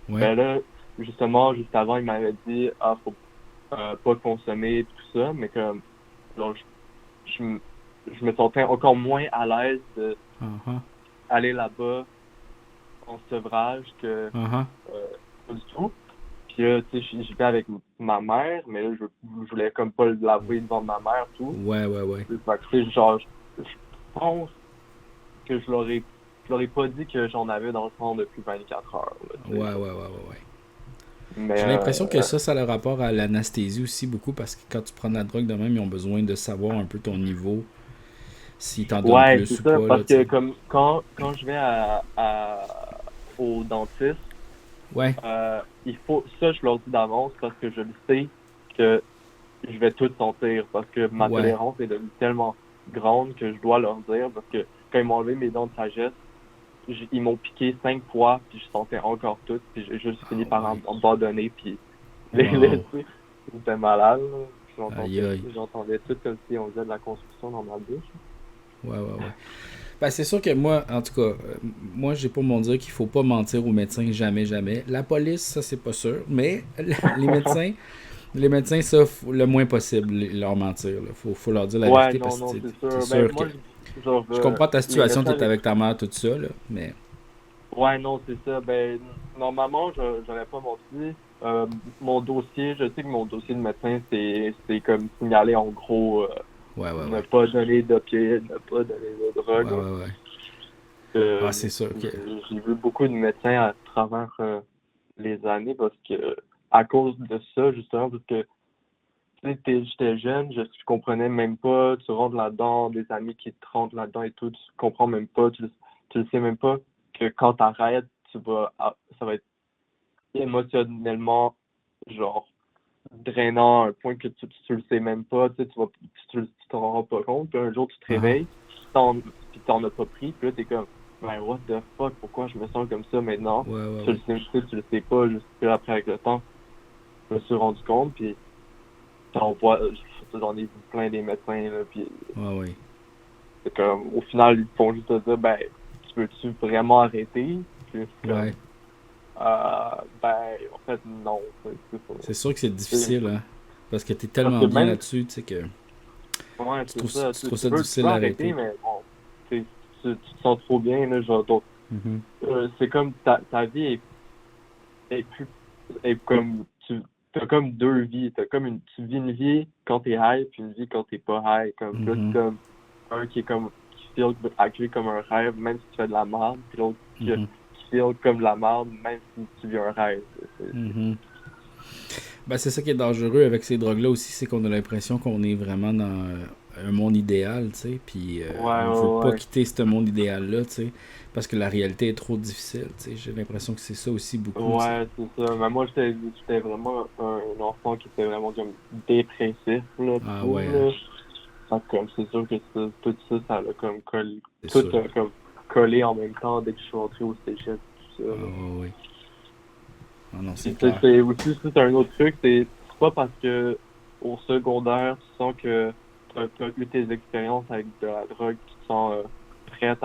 Speaker 1: Ouais.
Speaker 3: ben là, justement, juste avant, il m'avait dit, ah, faut pas consommer tout ça, mais comme, genre, je, me- je me sentais encore moins à l'aise
Speaker 1: Ah ah.
Speaker 3: d'aller là-bas en sevrage que
Speaker 1: Ah ah.
Speaker 3: pas du tout. Puis là, tu sais, j'y vais avec ma mère, mais là, je voulais comme pas l'avouer devant ma mère, tout.
Speaker 1: Ouais, ouais, ouais.
Speaker 3: Fait que, tu sais, genre, je pense, que je leur ai pas dit que j'en avais dans le sang depuis 24 heures. Là, tu sais.
Speaker 1: Ouais.
Speaker 3: Mais
Speaker 1: J'ai l'impression que ça a le rapport à l'anesthésie aussi beaucoup parce que quand tu prends de la drogue de même, ils ont besoin de savoir un peu ton niveau, s'ils t'en donnent
Speaker 3: ouais,
Speaker 1: plus
Speaker 3: c'est
Speaker 1: ou
Speaker 3: ça,
Speaker 1: pas, là,
Speaker 3: parce
Speaker 1: tu
Speaker 3: que
Speaker 1: sais.
Speaker 3: comme quand je vais au dentiste,
Speaker 1: Ouais,
Speaker 3: il faut ça je leur dis d'avance parce que je le sais que je vais tout sentir parce que ma
Speaker 1: ouais.
Speaker 3: tolérance est devenue tellement grande que je dois leur dire parce que quand ils m'ont enlevé mes dents de sagesse, ils m'ont piqué 5 fois puis je sentais encore tout puis j'ai juste
Speaker 1: Ah
Speaker 3: fini par
Speaker 1: ouais.
Speaker 3: abandonner puis les
Speaker 1: Wow.
Speaker 3: laisser. J'étais malade, là.
Speaker 1: Aïe aïe.
Speaker 3: J'entendais tout comme si on faisait de la construction dans ma bouche.
Speaker 1: Ouais. Ben, c'est sûr que moi, en tout cas, moi, j'ai pour mon dire qu'il faut pas mentir aux médecins, jamais, jamais. La police, ça, c'est pas sûr. Mais les médecins, ça, le moins possible, leur mentir. Là. Faut leur dire la
Speaker 3: Ouais,
Speaker 1: vérité
Speaker 3: non,
Speaker 1: parce que
Speaker 3: non, c'est
Speaker 1: c'est
Speaker 3: sûr. Ben,
Speaker 1: sûr que.
Speaker 3: moi, genre,
Speaker 1: Je comprends ta
Speaker 3: les
Speaker 1: situation,
Speaker 3: médecins
Speaker 1: t'es
Speaker 3: avec...
Speaker 1: avec ta mère, tout ça, là. Mais.
Speaker 3: Ouais, non, c'est ça. Ben, normalement, j'aurais pas menti. Mon dossier, je sais que mon dossier de médecin, c'est comme signaler en gros ne
Speaker 1: Ouais.
Speaker 3: pas donner d'opiacés, ne pas donner de drogue.
Speaker 1: Ouais. Ah,
Speaker 3: Euh,
Speaker 1: c'est sûr que.
Speaker 3: j'ai vu beaucoup de médecins à travers les années parce que, à cause de ça, justement, parce que tu sais, j'étais jeune, je comprenais même pas, tu rentres là-dedans, des amis qui te rentrent là-dedans et tout, tu comprends même pas, tu le sais même pas que quand t'arrêtes, ça va être émotionnellement, genre, drainant à un point que tu le sais même pas, tu sais, tu t'en rends pas compte, puis un jour tu te
Speaker 1: Ah,
Speaker 3: réveilles, puis t'en as pas pris, puis là t'es comme, ben what the fuck, pourquoi je me sens comme ça maintenant?
Speaker 1: ouais.
Speaker 3: Tu le sais pas, juste que après avec le temps, je me suis rendu compte, puis j'en vois, j'en ai vu plein des médecins, là, puis
Speaker 1: Ouais.
Speaker 3: c'est comme, au final, ils font juste te dire, ben, tu veux-tu vraiment arrêter? Puis c'est
Speaker 1: Ouais.
Speaker 3: comme, ben, en fait, non, c'est ça.
Speaker 1: C'est sûr que c'est
Speaker 3: C'est-
Speaker 1: difficile, hein. Parce que t'es
Speaker 3: Parce que
Speaker 1: tellement bien
Speaker 3: même,
Speaker 1: là-dessus, tu sais, que
Speaker 3: ouais,
Speaker 1: tu
Speaker 3: c'est
Speaker 1: trouves,
Speaker 3: ça,
Speaker 1: tu trouves ça
Speaker 3: tu
Speaker 1: difficile
Speaker 3: peux arrêter,
Speaker 1: d'arrêter.
Speaker 3: mais bon, tu te sens trop bien, là, genre, donc,
Speaker 1: Mhm.
Speaker 3: c'est comme ta vie est plus, est comme, t'as comme deux vies, tu vis une vie quand t'es high, puis une vie quand t'es pas high, comme, là, c'est
Speaker 1: Mhm.
Speaker 3: comme, un qui est comme, qui feel actually comme un rêve, même si tu fais de la merde, puis l'autre
Speaker 1: Mhm.
Speaker 3: qui feel comme de la merde, même si tu vis un rêve.
Speaker 1: Mhm. Ben, c'est ça qui est dangereux avec ces drogues-là aussi, c'est qu'on a l'impression qu'on est vraiment dans un monde idéal, tu sais, puis
Speaker 3: Ouais,
Speaker 1: on veut pas
Speaker 3: ouais,
Speaker 1: quitter ce monde idéal-là, tu sais, parce que la réalité est trop difficile, tu sais. J'ai l'impression que c'est ça aussi
Speaker 3: ouais.
Speaker 1: beaucoup, tu sais.
Speaker 3: Ouais, c'est ça. Mais moi, j'étais vraiment un enfant qui était vraiment comme dépressif, là, pis
Speaker 1: Ah
Speaker 3: tout,
Speaker 1: ouais, hein,
Speaker 3: là. Donc, comme, c'est sûr que tout ça, ça l'a comme collé,
Speaker 1: c'est
Speaker 3: tout
Speaker 1: sûr.
Speaker 3: a comme collé en même temps dès que je suis entré au cégep, tout ça,
Speaker 1: Ah
Speaker 3: là.
Speaker 1: ouais. Ah non, c'est
Speaker 3: Puis, tu sais,
Speaker 1: clair.
Speaker 3: c'est aussi, ça, c'est un autre truc, c'est pas parce que au secondaire, tu sens que t'as eu tes expériences avec de la drogue, tu te sens prête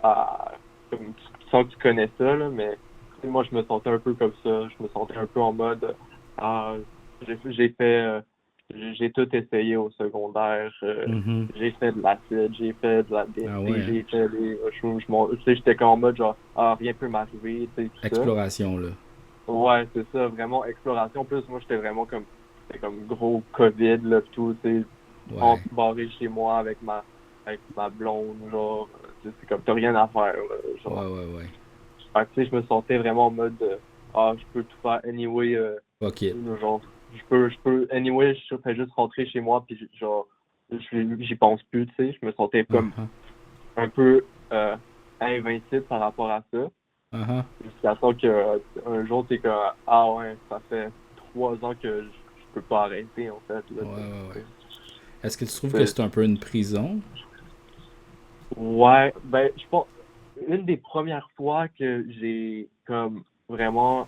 Speaker 3: comme, tu sens que tu connais ça, là, mais tu sais, moi, je me sentais un peu comme ça. Je me sentais un peu en mode, ah, j'ai fait, j'ai tout essayé au secondaire.
Speaker 1: Mhm.
Speaker 3: J'ai fait de l'acide, j'ai fait de la
Speaker 1: Ah ouais,
Speaker 3: DMT,
Speaker 1: hein.
Speaker 3: j'ai fait des, tu sais, j'étais comme en mode genre, ah, rien peut m'arriver, tu sais, tout ça.
Speaker 1: Exploration, là.
Speaker 3: Ouais, c'est ça, vraiment exploration. En plus, moi, c'était comme gros COVID, là, pis tout, tu sais,
Speaker 1: Ouais.
Speaker 3: barré chez moi avec ma blonde, genre, tu sais, c'est comme, t'as rien à faire, là, genre.
Speaker 1: Ouais.
Speaker 3: Fait que, tu sais, je me sentais vraiment en mode, ah, je peux tout faire anyway,
Speaker 1: Fuck it.
Speaker 3: genre, anyway, je fais juste rentrer chez moi, puis genre, j'y pense plus, tu sais, je me sentais
Speaker 1: Ah
Speaker 3: comme
Speaker 1: ah.
Speaker 3: un peu invincible par rapport à ça.
Speaker 1: Ah ah.
Speaker 3: Jusqu'à temps que un jour, t'es comme ah ouais, ça fait 3 ans que je peux pas arrêter en fait. Là,
Speaker 1: Ouais. Est-ce que tu trouves que
Speaker 3: c'est-
Speaker 1: c'est un peu une prison?
Speaker 3: ouais, ben je pense une des premières fois que j'ai comme vraiment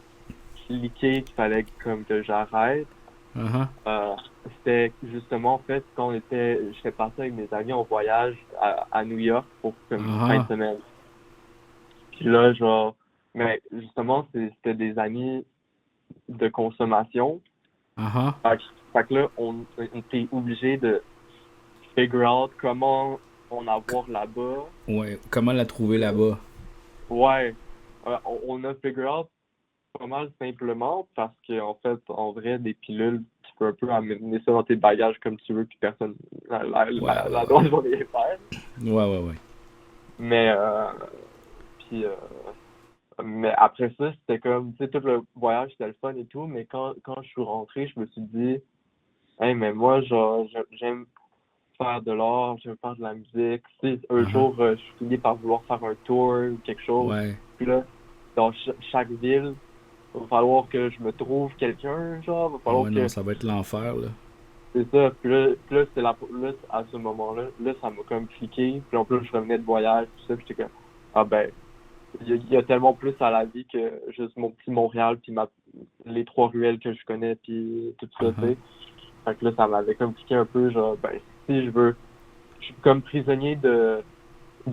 Speaker 3: cliqué qu'il fallait comme que j'arrête,
Speaker 1: Ah ah.
Speaker 3: c'était justement en fait quand j'étais parti avec mes amis en voyage à New York pour comme une fin de
Speaker 1: Ah
Speaker 3: semaine. Puis là, genre, mais justement, c'était des amis de consommation.
Speaker 1: ah. Ah
Speaker 3: Fait, fait que là, on était obligé de figure out comment en avoir là-bas.
Speaker 1: ah. Ouais. Comment la trouver là-bas?
Speaker 3: Ouais, on a figure out pas mal simplement parce que en fait, en vrai, des pilules, tu peux un peu amener ça dans tes bagages comme tu veux, puis personne, la
Speaker 1: Ouais.
Speaker 3: douane va rien faire.
Speaker 1: Ouais.
Speaker 3: Mais, puis, mais après ça, c'était comme, tu sais, tout le voyage, c'était le fun et tout, mais quand je suis rentré, je me suis dit, hey, mais moi, genre, j'aime faire de l'art, j'aime faire de la musique. Tu sais, un
Speaker 1: Uh-huh.
Speaker 3: jour, je finis par vouloir faire un tour ou quelque chose.
Speaker 1: Ouais.
Speaker 3: Puis là, dans chaque ville, il va falloir que je me trouve quelqu'un, genre, il va
Speaker 1: Ah
Speaker 3: falloir
Speaker 1: ouais, non,
Speaker 3: que
Speaker 1: ça va être l'enfer, là.
Speaker 3: c'est ça. Puis là, là, à ce moment-là, là, ça m'a comme cliqué. Puis en plus, je revenais de voyage, tout ça, puis j'étais comme, ah ben, il y a tellement plus à la vie que juste mon petit Montréal, puis les trois ruelles que je connais, puis tout ça, tu
Speaker 1: Uh-huh.
Speaker 3: sais. Fait que là, ça m'avait comme cliqué un peu, genre, ben, si je veux, je suis comme prisonnier de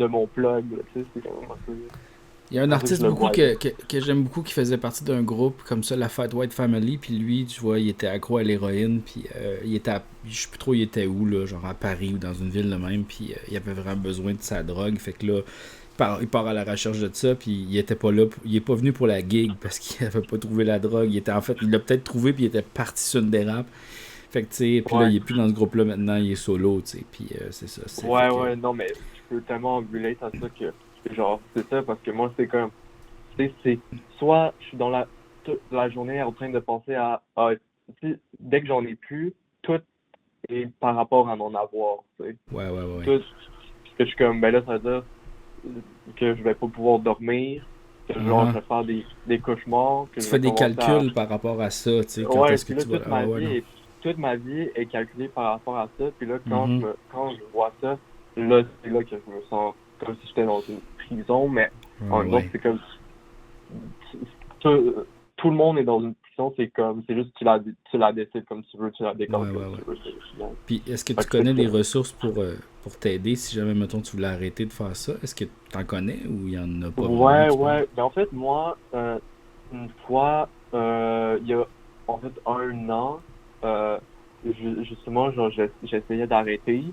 Speaker 3: mon plug, là, tu sais, c'est quand même
Speaker 1: Il y a un
Speaker 3: un peu que je
Speaker 1: artiste
Speaker 3: le
Speaker 1: beaucoup
Speaker 3: voyais.
Speaker 1: que j'aime beaucoup qui faisait partie d'un groupe comme ça, la Fat White Family, puis lui, tu vois, il était accro à l'héroïne, puis il était je sais plus trop il était où, là, genre à Paris ou dans une ville de même, puis il avait vraiment besoin de sa drogue, fait que là, il part à la recherche de ça, puis il était pas là, il est pas venu pour la gig parce qu'il avait pas trouvé la drogue, il était en fait, il l'a peut-être trouvé, puis il était parti sur une dérape, fait que tu sais, puis là, il
Speaker 3: Ouais.
Speaker 1: est plus dans ce groupe-là maintenant, il est solo, tu sais, puis c'est ça, c'est fait
Speaker 3: Ouais,
Speaker 1: que,
Speaker 3: ouais, non, mais je peux tellement relate à ça que, genre, c'est ça, parce que moi, c'est comme, tu sais, c'est soit je suis dans toute la journée en train de penser tu sais, dès que j'en ai plus, tout est par rapport à en avoir, tu sais.
Speaker 1: ouais, ouais, ouais, ouais.
Speaker 3: Tout, parce que je suis comme, ben là, ça veut dire que je vais pas pouvoir dormir, que genre, je
Speaker 1: Uh-huh.
Speaker 3: vais faire des cauchemars, que
Speaker 1: Tu
Speaker 3: je
Speaker 1: fais
Speaker 3: vais
Speaker 1: des
Speaker 3: commencer à.
Speaker 1: calculs par rapport à ça, tu sais, quand
Speaker 3: Ouais,
Speaker 1: est-ce que
Speaker 3: puis là,
Speaker 1: tu vas, ah ouais, non.
Speaker 3: toute ma vie est calculée par rapport à ça, puis là,
Speaker 1: Mhm.
Speaker 3: quand je vois ça, là, c'est là que je me sens comme si j'étais dans une prison, mais en
Speaker 1: Ouais,
Speaker 3: même temps,
Speaker 1: ouais.
Speaker 3: c'est comme tout, tout le monde est dans une prison, c'est comme, c'est juste que tu la décides comme tu veux, tu la décores
Speaker 1: Ouais, ouais,
Speaker 3: comme
Speaker 1: ouais.
Speaker 3: tu veux. C'est bon.
Speaker 1: Puis, est-ce que
Speaker 3: Fait
Speaker 1: tu
Speaker 3: que c'est
Speaker 1: connais
Speaker 3: ça.
Speaker 1: des ressources pour t'aider si jamais, mettons, tu voulais arrêter de faire ça? Est-ce que t'en connais ou il y en a pas vraiment,
Speaker 3: Ouais,
Speaker 1: tu penses?
Speaker 3: ouais. Ben, en fait, moi, une fois, il y a en fait un an, euh, justement, genre, j'essayais d'arrêter.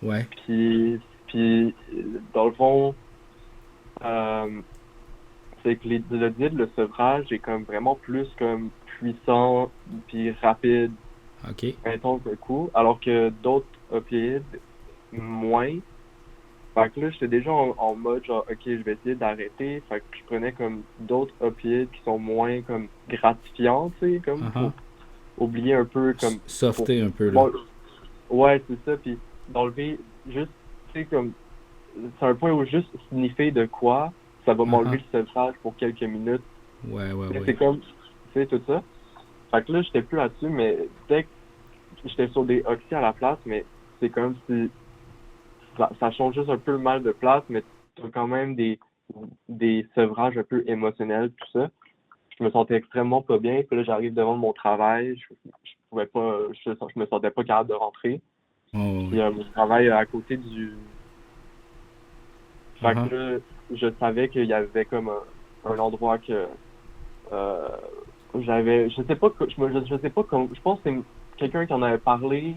Speaker 1: Ouais.
Speaker 3: Puis, dans le fond, euh, c'est que le deal, le sevrage est comme vraiment plus comme puissant, puis rapide,
Speaker 1: OK.
Speaker 3: intense d'un coup, alors que d'autres opioïdes, moins. Fait que là, j'étais déjà en mode genre, ok, je vais essayer d'arrêter. Fait que je prenais comme d'autres opioïdes qui sont moins comme gratifiants, tu sais, comme
Speaker 1: Uh-huh.
Speaker 3: pour oublier un peu, comme pour.
Speaker 1: Softer un peu, là.
Speaker 3: Bon, ouais, c'est ça, puis d'enlever juste, tu sais, comme c'est un point où juste sniffer de quoi, ça va
Speaker 1: Uh-huh.
Speaker 3: m'enlever le sevrage pour quelques minutes.
Speaker 1: Ouais, ouais,
Speaker 3: Tu sais,
Speaker 1: ouais.
Speaker 3: c'est comme, tu sais, tout ça. Fait que là, j'étais plus là-dessus, mais dès que j'étais sur des oxy à la place, mais c'est comme si ça change juste un peu le mal de place, mais tu as quand même des sevrages un peu émotionnels, tout ça. Je me sentais extrêmement pas bien, puis là, j'arrive devant mon travail, je pouvais pas, je me sentais pas capable de rentrer.
Speaker 1: Ouais, ouais,
Speaker 3: Puis
Speaker 1: ouais.
Speaker 3: mon travail à côté du. Fait
Speaker 1: Uh-huh.
Speaker 3: que là, je savais qu'il y avait comme un endroit que euh, je sais pas, je sais pas, je pense que c'est quelqu'un qui en avait parlé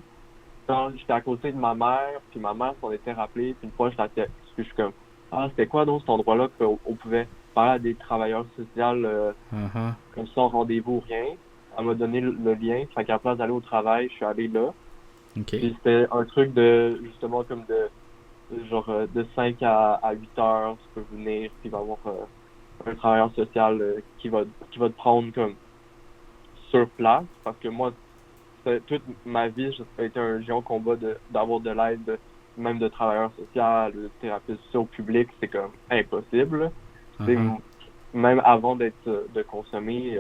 Speaker 3: quand j'étais à côté de ma mère, puis ma mère s'en était rappelée, puis une fois, je suis comme, ah, c'était quoi donc cet endroit-là qu'on pouvait parler à des travailleurs sociaux
Speaker 1: Uh-huh.
Speaker 3: comme sans rendez-vous ou rien. Elle m'a donné le lien, fait qu'à la place d'aller au travail, je suis allé là.
Speaker 1: OK.
Speaker 3: Puis c'était un truc justement, comme genre, de 5 à 8 heures, tu peux venir, puis il va y avoir un travailleur social qui va te prendre comme sur place, parce que moi, toute ma vie, ça a été un géant combat d'avoir de l'aide, même de travailleurs sociaux, de thérapeutes sociaux au public, c'est comme impossible. Tu sais,
Speaker 1: Uh-huh.
Speaker 3: même avant de consommer,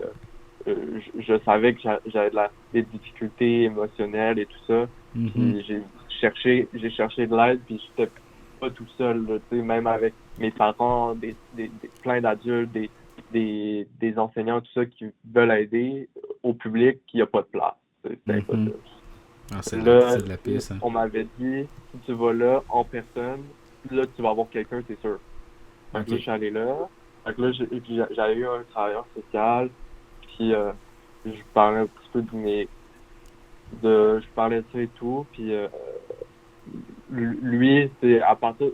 Speaker 3: je savais que j'avais des difficultés émotionnelles et tout ça.
Speaker 1: Mhm.
Speaker 3: Puis j'ai cherché de l'aide, puis j'étais pas tout seul, là, tu sais, même avec mes parents, plein d'adultes, des enseignants, tout ça, qui veulent aider au public, qu'il n'y a pas de place. C'est
Speaker 1: Mhm.
Speaker 3: impossible.
Speaker 1: Ah,
Speaker 3: Là,
Speaker 1: c'est de la pisse, hein.
Speaker 3: on m'avait dit, si tu vas là en personne, là, tu vas avoir quelqu'un, c'est sûr. Fait que là, je
Speaker 1: OK.
Speaker 3: suis allé là. Fait que là, j'avais eu un travailleur social, puis je parlais un petit peu je parlais de ça et tout, puis lui, c'est à partir,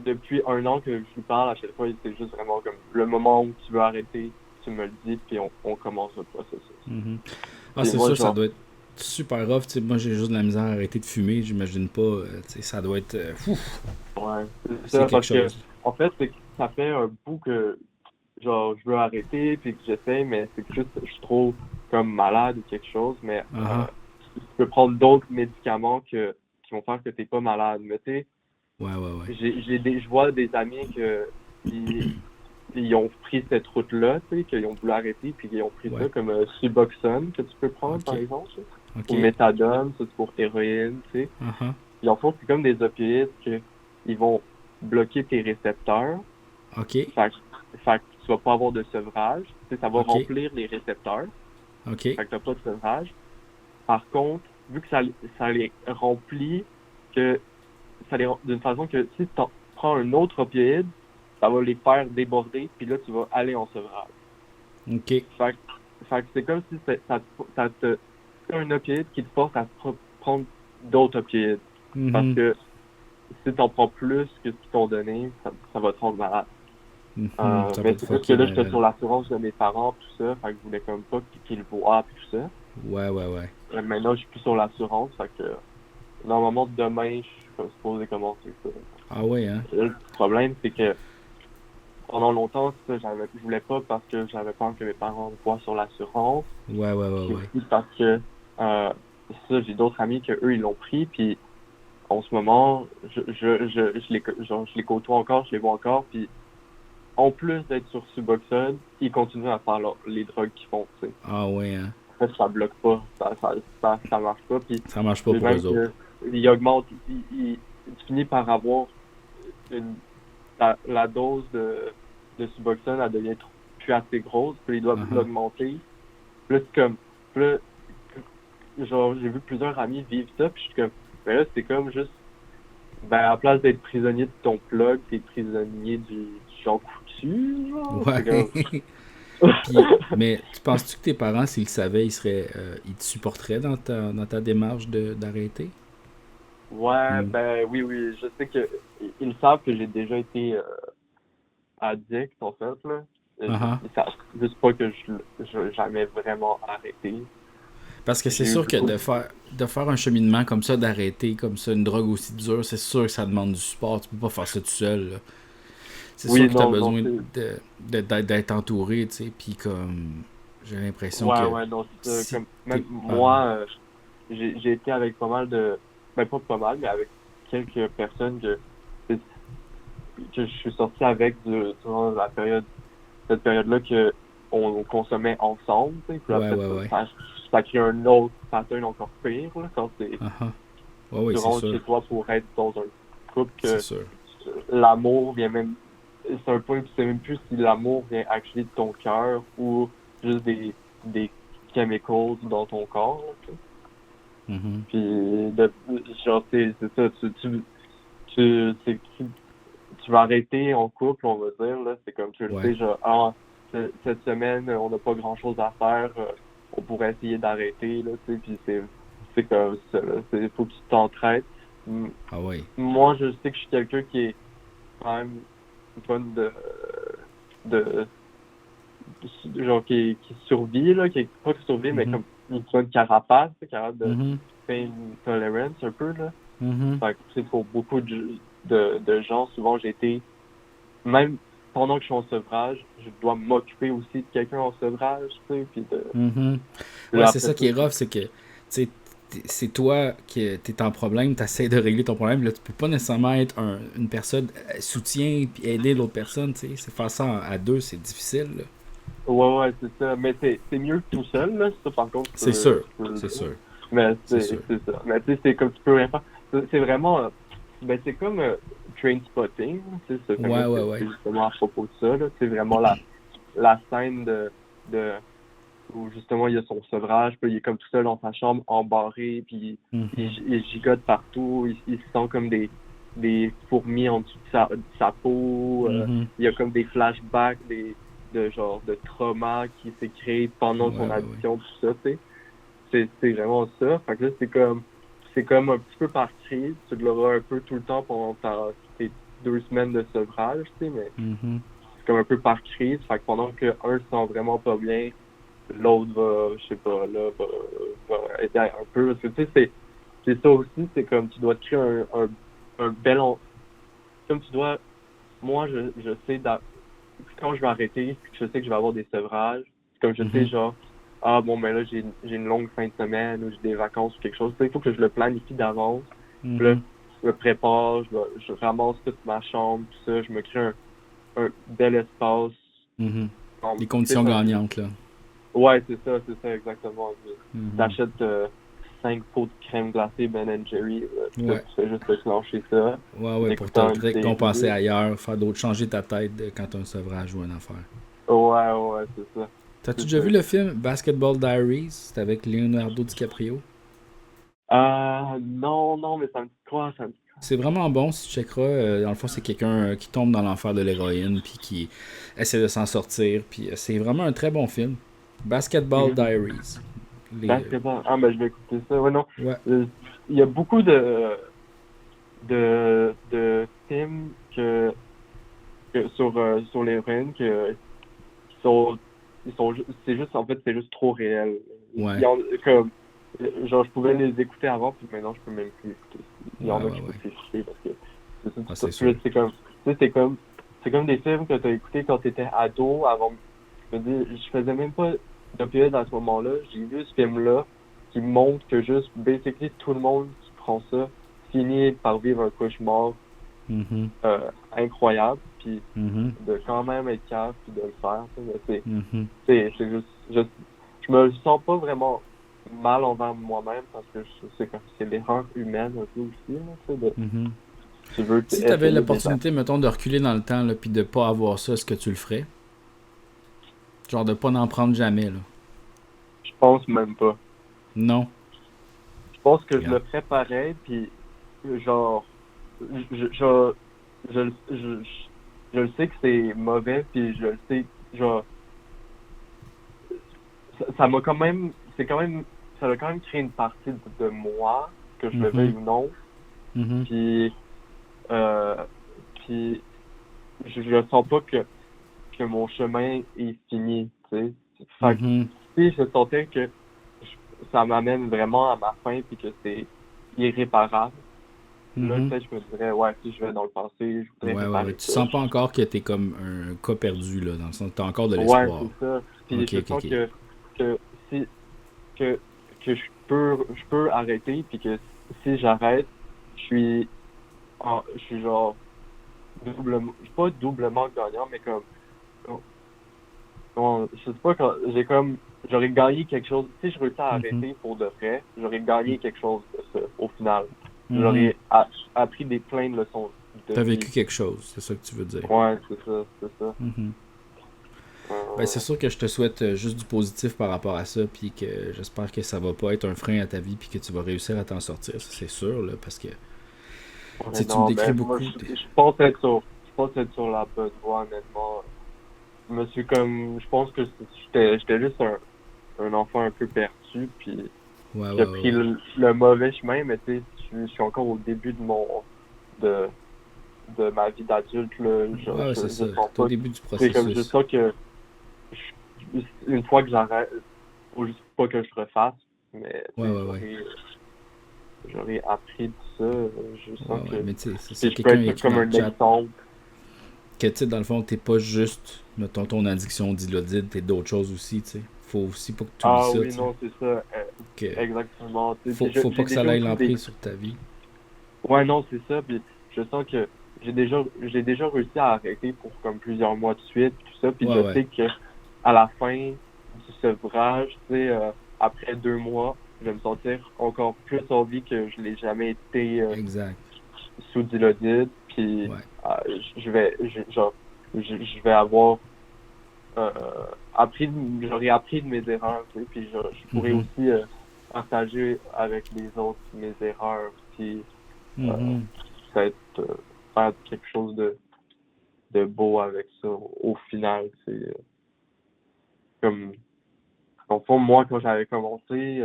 Speaker 3: depuis un an que je lui parle, à chaque fois, c'est juste vraiment comme, le moment où tu veux arrêter, tu me le dis, puis on commence le processus.
Speaker 1: Mhm. Ah,
Speaker 3: Puis
Speaker 1: c'est
Speaker 3: moi,
Speaker 1: sûr, ça
Speaker 3: genre,
Speaker 1: doit être. super rough. T'sais, moi, j'ai juste de la misère à arrêter de fumer. J'imagine pas. T'sais, ça doit être. Ouf,
Speaker 3: Ouais, c'est
Speaker 1: c'est
Speaker 3: ça,
Speaker 1: quelque
Speaker 3: parce que,
Speaker 1: chose.
Speaker 3: en fait, c'est que ça fait un bout que, genre, je veux arrêter, puis que j'essaie, mais c'est que juste, je suis trop, comme, malade ou quelque chose, mais
Speaker 1: Ah
Speaker 3: tu peux prendre d'autres médicaments qui vont faire que t'es pas malade. Mais tu sais,
Speaker 1: ouais, ouais, ouais.
Speaker 3: je vois des amis ils, ils ont pris cette route-là, tu sais, qu'ils ont voulu arrêter, puis ils ont pris ça
Speaker 1: Ouais.
Speaker 3: comme Suboxone, que tu peux prendre,
Speaker 1: Ok.
Speaker 3: par exemple,
Speaker 1: Ok.
Speaker 3: ou Méthadone, ça c'est pour héroïne, tu sais.
Speaker 1: Ah
Speaker 3: Puis en fond, c'est comme des opioïdes que ils vont bloquer tes récepteurs,
Speaker 1: Ok.
Speaker 3: fait que tu vas pas avoir de sevrage, tu sais, ça va
Speaker 1: Ok.
Speaker 3: remplir les récepteurs,
Speaker 1: Ok.
Speaker 3: fait que t'as pas de sevrage. Par contre, vu que ça les remplit, que d'une façon que si tu prends un autre opioïde, ça va les faire déborder, puis là, tu vas aller en sevrage.
Speaker 1: Ok.
Speaker 3: Fait que c'est comme si c'est un opioïde qui te force à prendre d'autres opioïdes. Parce
Speaker 1: Mhm.
Speaker 3: que si tu en prends plus que ce qu'ils t'ont donné, ça va te rendre malade.
Speaker 1: Mhm. Ça va
Speaker 3: Mais
Speaker 1: te
Speaker 3: c'est juste que
Speaker 1: fucker
Speaker 3: là,
Speaker 1: ben
Speaker 3: j'étais
Speaker 1: raide.
Speaker 3: sur l'assurance de mes parents, tout ça, fait que je voulais comme pas qu'ils le voient, puis tout ça.
Speaker 1: Ouais, ouais, ouais.
Speaker 3: Maintenant, je suis plus sur l'assurance, fait que normalement, demain, je suis supposé commencer ça.
Speaker 1: Ah ouais, hein?
Speaker 3: Là, le problème, c'est que pendant longtemps, ça, je voulais pas parce que j'avais peur que mes parents me voient sur l'assurance.
Speaker 1: Ouais, ouais, ouais,
Speaker 3: Puis
Speaker 1: ouais.
Speaker 3: aussi parce que ça, j'ai d'autres amis que eux ils l'ont pris. Puis en ce moment, je les côtoie encore, je les vois encore. Puis en plus d'être sur Suboxone, ils continuent à faire les drogues qu'ils font. Tu sais.
Speaker 1: Ah ouais, hein?
Speaker 3: En fait, ça bloque pas, ça marche pas. Puis
Speaker 1: Ça marche pas pour
Speaker 3: même
Speaker 1: eux autres.
Speaker 3: que ils augmentent, tu finis par avoir la dose de Suboxone, elle devient plus assez grosse, puis ils doivent
Speaker 1: Ah ah.
Speaker 3: l'augmenter. Puis là, c'est comme, puis là, genre, j'ai vu plusieurs amis vivre ça, puis je suis comme, ben là, c'est comme juste, ben, à la place d'être prisonnier de ton plug, t'es prisonnier du Jean Coutu, genre, c'est comme...
Speaker 1: Ouais. Puis, mais tu penses-tu que tes parents, s'ils le savaient, ils te supporteraient dans ta démarche d'arrêter?
Speaker 3: Ouais,
Speaker 1: Ou...
Speaker 3: ben oui, oui, je sais que ils savent que j'ai déjà été addict, en fait, là.
Speaker 1: Ah ah.
Speaker 3: Ils savent juste pas que je jamais vraiment arrêté.
Speaker 1: Parce que c'est
Speaker 3: J'ai eu
Speaker 1: sûr que
Speaker 3: beaucoup
Speaker 1: de faire un cheminement comme ça, d'arrêter comme ça une drogue aussi dure, c'est sûr que ça demande du support. Tu peux pas faire ça tout seul, là. C'est sûr
Speaker 3: Oui,
Speaker 1: que tu as
Speaker 3: non,
Speaker 1: besoin d'être entouré, tu sais. Puis comme, j'ai l'impression
Speaker 3: ouais,
Speaker 1: que
Speaker 3: ouais, non, c'est ça.
Speaker 1: si
Speaker 3: Comme,
Speaker 1: tes
Speaker 3: même
Speaker 1: parents...
Speaker 3: moi, j'ai été avec pas mal ben pas pas mal, mais avec quelques personnes que je suis sorti avec durant cette période-là que on consommait ensemble, tu sais. Puis
Speaker 1: Ouais,
Speaker 3: après,
Speaker 1: ouais, ouais.
Speaker 3: ça crée un autre pattern encore pire, là, quand
Speaker 1: Ah ah. Ouais, ouais,
Speaker 3: tu
Speaker 1: c'est
Speaker 3: rentres
Speaker 1: sûr.
Speaker 3: chez toi pour être dans un couple
Speaker 1: C'est
Speaker 3: que
Speaker 1: sûr.
Speaker 3: l'amour vient même, c'est un point, tu sais même plus si l'amour vient actually de ton cœur ou juste des chemicals dans ton corps, là, tu sais.
Speaker 1: Mhm.
Speaker 3: Puis, genre, c'est ça, tu vas arrêter en couple, on va dire, là, c'est comme tu le
Speaker 1: Ouais.
Speaker 3: sais, genre, cette semaine, on n'a pas grand-chose à faire, on pourrait essayer d'arrêter, là, tu sais, puis c'est comme ça, là, faut que tu t'entraides.
Speaker 1: Ah ouais.
Speaker 3: Moi, je sais que je suis quelqu'un qui est quand même bonne de genre qui survit, là, qui est pas qui survit, mais
Speaker 1: Mhm.
Speaker 3: comme une bonne carapace, tu sais, capable de
Speaker 1: Mhm.
Speaker 3: pain tolerance un peu, là.
Speaker 1: Mhm.
Speaker 3: Fait que, tu sais, pour beaucoup de gens, souvent, j'ai été, même pendant que je suis en sevrage, je dois m'occuper aussi de quelqu'un en sevrage, tu sais, puis
Speaker 1: Mhm.
Speaker 3: puis
Speaker 1: Ouais,
Speaker 3: là,
Speaker 1: c'est
Speaker 3: après
Speaker 1: ça
Speaker 3: ça,
Speaker 1: qui est rough, c'est que, tu sais, c'est toi qui es en problème, tu essaies de régler ton problème, là, tu peux pas nécessairement être une personne soutien puis aider l'autre personne, tu sais. C'est faire ça à deux, c'est difficile, là.
Speaker 3: ouais, ouais, c'est ça. Mais c'est mieux que tout seul, là, ça, par contre,
Speaker 1: C'est sûr,
Speaker 3: je peux le
Speaker 1: c'est
Speaker 3: dire.
Speaker 1: sûr,
Speaker 3: Mais
Speaker 1: c'est sûr.
Speaker 3: c'est ça. Mais tu sais, c'est comme tu peux rien faire. C'est vraiment, ben, c'est comme Trainspotting, tu sais, ce
Speaker 1: Ouais,
Speaker 3: film-là,
Speaker 1: ouais,
Speaker 3: c'est
Speaker 1: ouais.
Speaker 3: justement à propos de ça, là. C'est vraiment la scène de, où justement il y a son sevrage, puis il est comme tout seul dans sa chambre, embarré, puis
Speaker 1: Mhm.
Speaker 3: il gigote partout, il se sent comme des fourmis en dessous de sa peau,
Speaker 1: Mhm.
Speaker 3: il y a comme des flashbacks, de genre de trauma qui s'est créé pendant
Speaker 1: Ouais,
Speaker 3: son
Speaker 1: ouais, ouais.
Speaker 3: addiction, tout ça, tu sais. C'est vraiment ça. Fait que là, c'est comme un petit peu par crise. Tu l'auras un peu tout le temps pendant tes 2 semaines de sevrage, tu sais, mais
Speaker 1: Mhm.
Speaker 3: c'est comme un peu par crise. Fait que pendant que un se sent vraiment pas bien, l'autre va, je sais pas, là, va aider un peu. Parce que, tu sais, c'est ça aussi, c'est comme tu dois te créer un bel... Comme tu dois... Moi, je sais, quand je vais arrêter, puis que je sais que je vais avoir des sevrages, c'est comme je sais,
Speaker 1: Mhm.
Speaker 3: genre, ah bon, mais là, j'ai une longue fin de semaine ou j'ai des vacances ou quelque chose. Tu sais, il faut que je le planifie d'avance. Puis là,
Speaker 1: Mhm.
Speaker 3: je me prépare, je ramasse toute ma chambre, tout ça, je me crée un bel espace.
Speaker 1: Mhm. Les
Speaker 3: Tu sais,
Speaker 1: conditions gagnantes, là.
Speaker 3: ouais, c'est ça, exactement.
Speaker 1: Mhm.
Speaker 3: T'achètes 5 pots de crème glacée Ben Jerry, puis là,
Speaker 1: Ouais.
Speaker 3: tu fais juste déclencher ça,
Speaker 1: Ouais, ouais, pour te
Speaker 3: t'écoutant une
Speaker 1: récompenser
Speaker 3: série.
Speaker 1: ailleurs, faire d'autres, changer ta tête quand t'as un sevrage ou une affaire.
Speaker 3: Ouais, ouais, c'est ça.
Speaker 1: T'as-tu
Speaker 3: C'est
Speaker 1: déjà
Speaker 3: ça.
Speaker 1: vu le film Basketball Diaries? C'est avec Leonardo DiCaprio.
Speaker 3: Non, non, mais ça me dit quoi, ça me dit quoi?
Speaker 1: C'est vraiment bon si tu checkeras. Dans le fond, c'est quelqu'un qui tombe dans l'enfer de l'héroïne puis qui essaie de s'en sortir. Puis c'est vraiment un très bon film. Basketball
Speaker 3: Mhm.
Speaker 1: Diaries. Les,
Speaker 3: Basketball. Ah, ben, je vais écouter ça. Ouais, non.
Speaker 1: ouais.
Speaker 3: Euh, Il y a beaucoup de films sur l'héroïne qui sont, c'est juste, en fait, c'est juste trop réel. Il
Speaker 1: Ouais.
Speaker 3: y en, comme, genre, je pouvais les écouter avant, puis maintenant, je peux même plus écouter. Il y
Speaker 1: Ouais,
Speaker 3: en a
Speaker 1: ouais,
Speaker 3: que je peux
Speaker 1: ouais.
Speaker 3: plus écouter parce que
Speaker 1: Ah, c'est
Speaker 3: puis là,
Speaker 1: sûr.
Speaker 3: c'est comme, tu sais, c'est comme des films que tu as écoutés quand tu étais ado avant. Je veux dire, je faisais même pas d'opioïdes à ce moment-là. J'ai vu ce film-là qui montre que juste, basically, tout le monde qui prend ça finit par vivre un cauchemar
Speaker 1: Mhm.
Speaker 3: incroyable, puis
Speaker 1: Mhm.
Speaker 3: de quand même être capable, puis de le faire. Tu sais, mais
Speaker 1: Mhm.
Speaker 3: c'est juste, je me sens pas vraiment mal envers moi-même parce que c'est comme, c'est l'erreur humaine un peu aussi, là, tu sais,
Speaker 1: Mhm.
Speaker 3: tu veux
Speaker 1: Si t'avais
Speaker 3: essayer des
Speaker 1: l'opportunité, mettons, de reculer dans le temps là, puis de pas avoir ça, est-ce que tu le ferais? Genre de pas n'en prendre jamais, là.
Speaker 3: Je pense même pas.
Speaker 1: Non.
Speaker 3: Je pense que je
Speaker 1: Regarde.
Speaker 3: le ferais pareil, puis genre, je, je le sais que c'est mauvais, puis je le sais, genre, ça m'a quand même, c'est quand même, ça a quand même créé une partie de moi, que je le veuille
Speaker 1: Mhm.
Speaker 3: ou non,
Speaker 1: Mhm.
Speaker 3: puis, euh, puis je sens pas que mon chemin est fini, tu sais. Fait que,
Speaker 1: Mhm.
Speaker 3: si je sentais que ça m'amène vraiment à ma fin, puis que c'est irréparable, là,
Speaker 1: Mhm.
Speaker 3: peut-être je me dirais, ouais, si je vais dans le passé, je voudrais
Speaker 1: Ouais, ouais, ouais.
Speaker 3: réparer
Speaker 1: Tu
Speaker 3: ça.
Speaker 1: sens pas encore que t'es comme un cas perdu, là, dans le sens que t'as encore de
Speaker 3: Ouais,
Speaker 1: l'espoir.
Speaker 3: c'est ça. Puis
Speaker 1: Ok,
Speaker 3: je
Speaker 1: ok,
Speaker 3: sens
Speaker 1: ok.
Speaker 3: que si que, que je peux arrêter, puis que si j'arrête, je suis genre doublement, je suis pas doublement gagnant, mais je sais pas quand j'ai comme j'aurais gagné quelque chose. Si je réussis à
Speaker 1: Mhm.
Speaker 3: arrêter pour de vrai, j'aurais gagné quelque chose de ça au final.
Speaker 1: Mhm.
Speaker 3: J'aurais appris plein de leçons de
Speaker 1: T'as
Speaker 3: vie.
Speaker 1: vécu quelque chose, c'est ça que tu veux dire.
Speaker 3: Ouais, c'est ça, c'est ça.
Speaker 1: Mhm. Ben, c'est
Speaker 3: Euh,
Speaker 1: sûr que je te souhaite juste du positif par rapport à ça, puis que j'espère que ça va pas être un frein à ta vie, puis que tu vas réussir à t'en sortir, ça c'est sûr, là, parce que, tu
Speaker 3: ouais,
Speaker 1: sais, tu me
Speaker 3: non,
Speaker 1: décris
Speaker 3: mais moi,
Speaker 1: beaucoup.
Speaker 3: je pense être sur la bonne voie, honnêtement. Je me suis comme, je pense que j'étais juste un enfant un peu perdu, puis
Speaker 1: Ouais,
Speaker 3: qui a
Speaker 1: ouais, ouais,
Speaker 3: pris
Speaker 1: ouais.
Speaker 3: le mauvais chemin, mais tu sais, je suis encore au début de, de ma vie d'adulte, là.
Speaker 1: Ouais, ouais, c'est
Speaker 3: Je
Speaker 1: ça.
Speaker 3: sens
Speaker 1: T'es au
Speaker 3: pas,
Speaker 1: début du
Speaker 3: c'est comme, je
Speaker 1: processus.
Speaker 3: sens que une fois que j'arrête, faut juste pas que je refasse, mais tu
Speaker 1: Ouais,
Speaker 3: sais,
Speaker 1: ouais, ouais.
Speaker 3: j'aurais appris de ça, je
Speaker 1: Ouais,
Speaker 3: sens
Speaker 1: ouais.
Speaker 3: que
Speaker 1: Mais tu sais, c'est ça.
Speaker 3: puis je peux
Speaker 1: Quelqu'un a
Speaker 3: être
Speaker 1: écrit
Speaker 3: comme
Speaker 1: dans le
Speaker 3: un
Speaker 1: chat
Speaker 3: exemple.
Speaker 1: que, tu sais, dans le fond, t'es pas juste, mettons, ton addiction d'Ilodide, t'es d'autres choses aussi, tu sais. Faut aussi pas que tu oublies
Speaker 3: Ah
Speaker 1: ça,
Speaker 3: oui,
Speaker 1: tu sais.
Speaker 3: non, c'est ça,
Speaker 1: Que
Speaker 3: exactement. Tu sais, puis
Speaker 1: faut pas
Speaker 3: j'ai
Speaker 1: que ça
Speaker 3: déjà
Speaker 1: aille
Speaker 3: aussi
Speaker 1: l'emprise sur ta vie.
Speaker 3: ouais, non, c'est ça, puis je sens que j'ai déjà réussi à arrêter pour comme plusieurs mois de suite, puis tout ça, puis
Speaker 1: Ouais,
Speaker 3: je
Speaker 1: ouais.
Speaker 3: sais que à la fin du sevrage, tu sais, après 2 mois, je vais me sentir encore plus en vie que je l'ai jamais été
Speaker 1: Exact.
Speaker 3: sous Dilodyde, puis
Speaker 1: Ouais.
Speaker 3: je vais avoir euh, j'aurais appris de mes erreurs, tu sais, puis je pourrais
Speaker 1: Mhm.
Speaker 3: aussi partager avec les autres mes erreurs, puis euh,
Speaker 1: Mhm.
Speaker 3: peut-être faire quelque chose de beau avec ça au final. C'est comme, en fond, moi, quand j'avais commencé,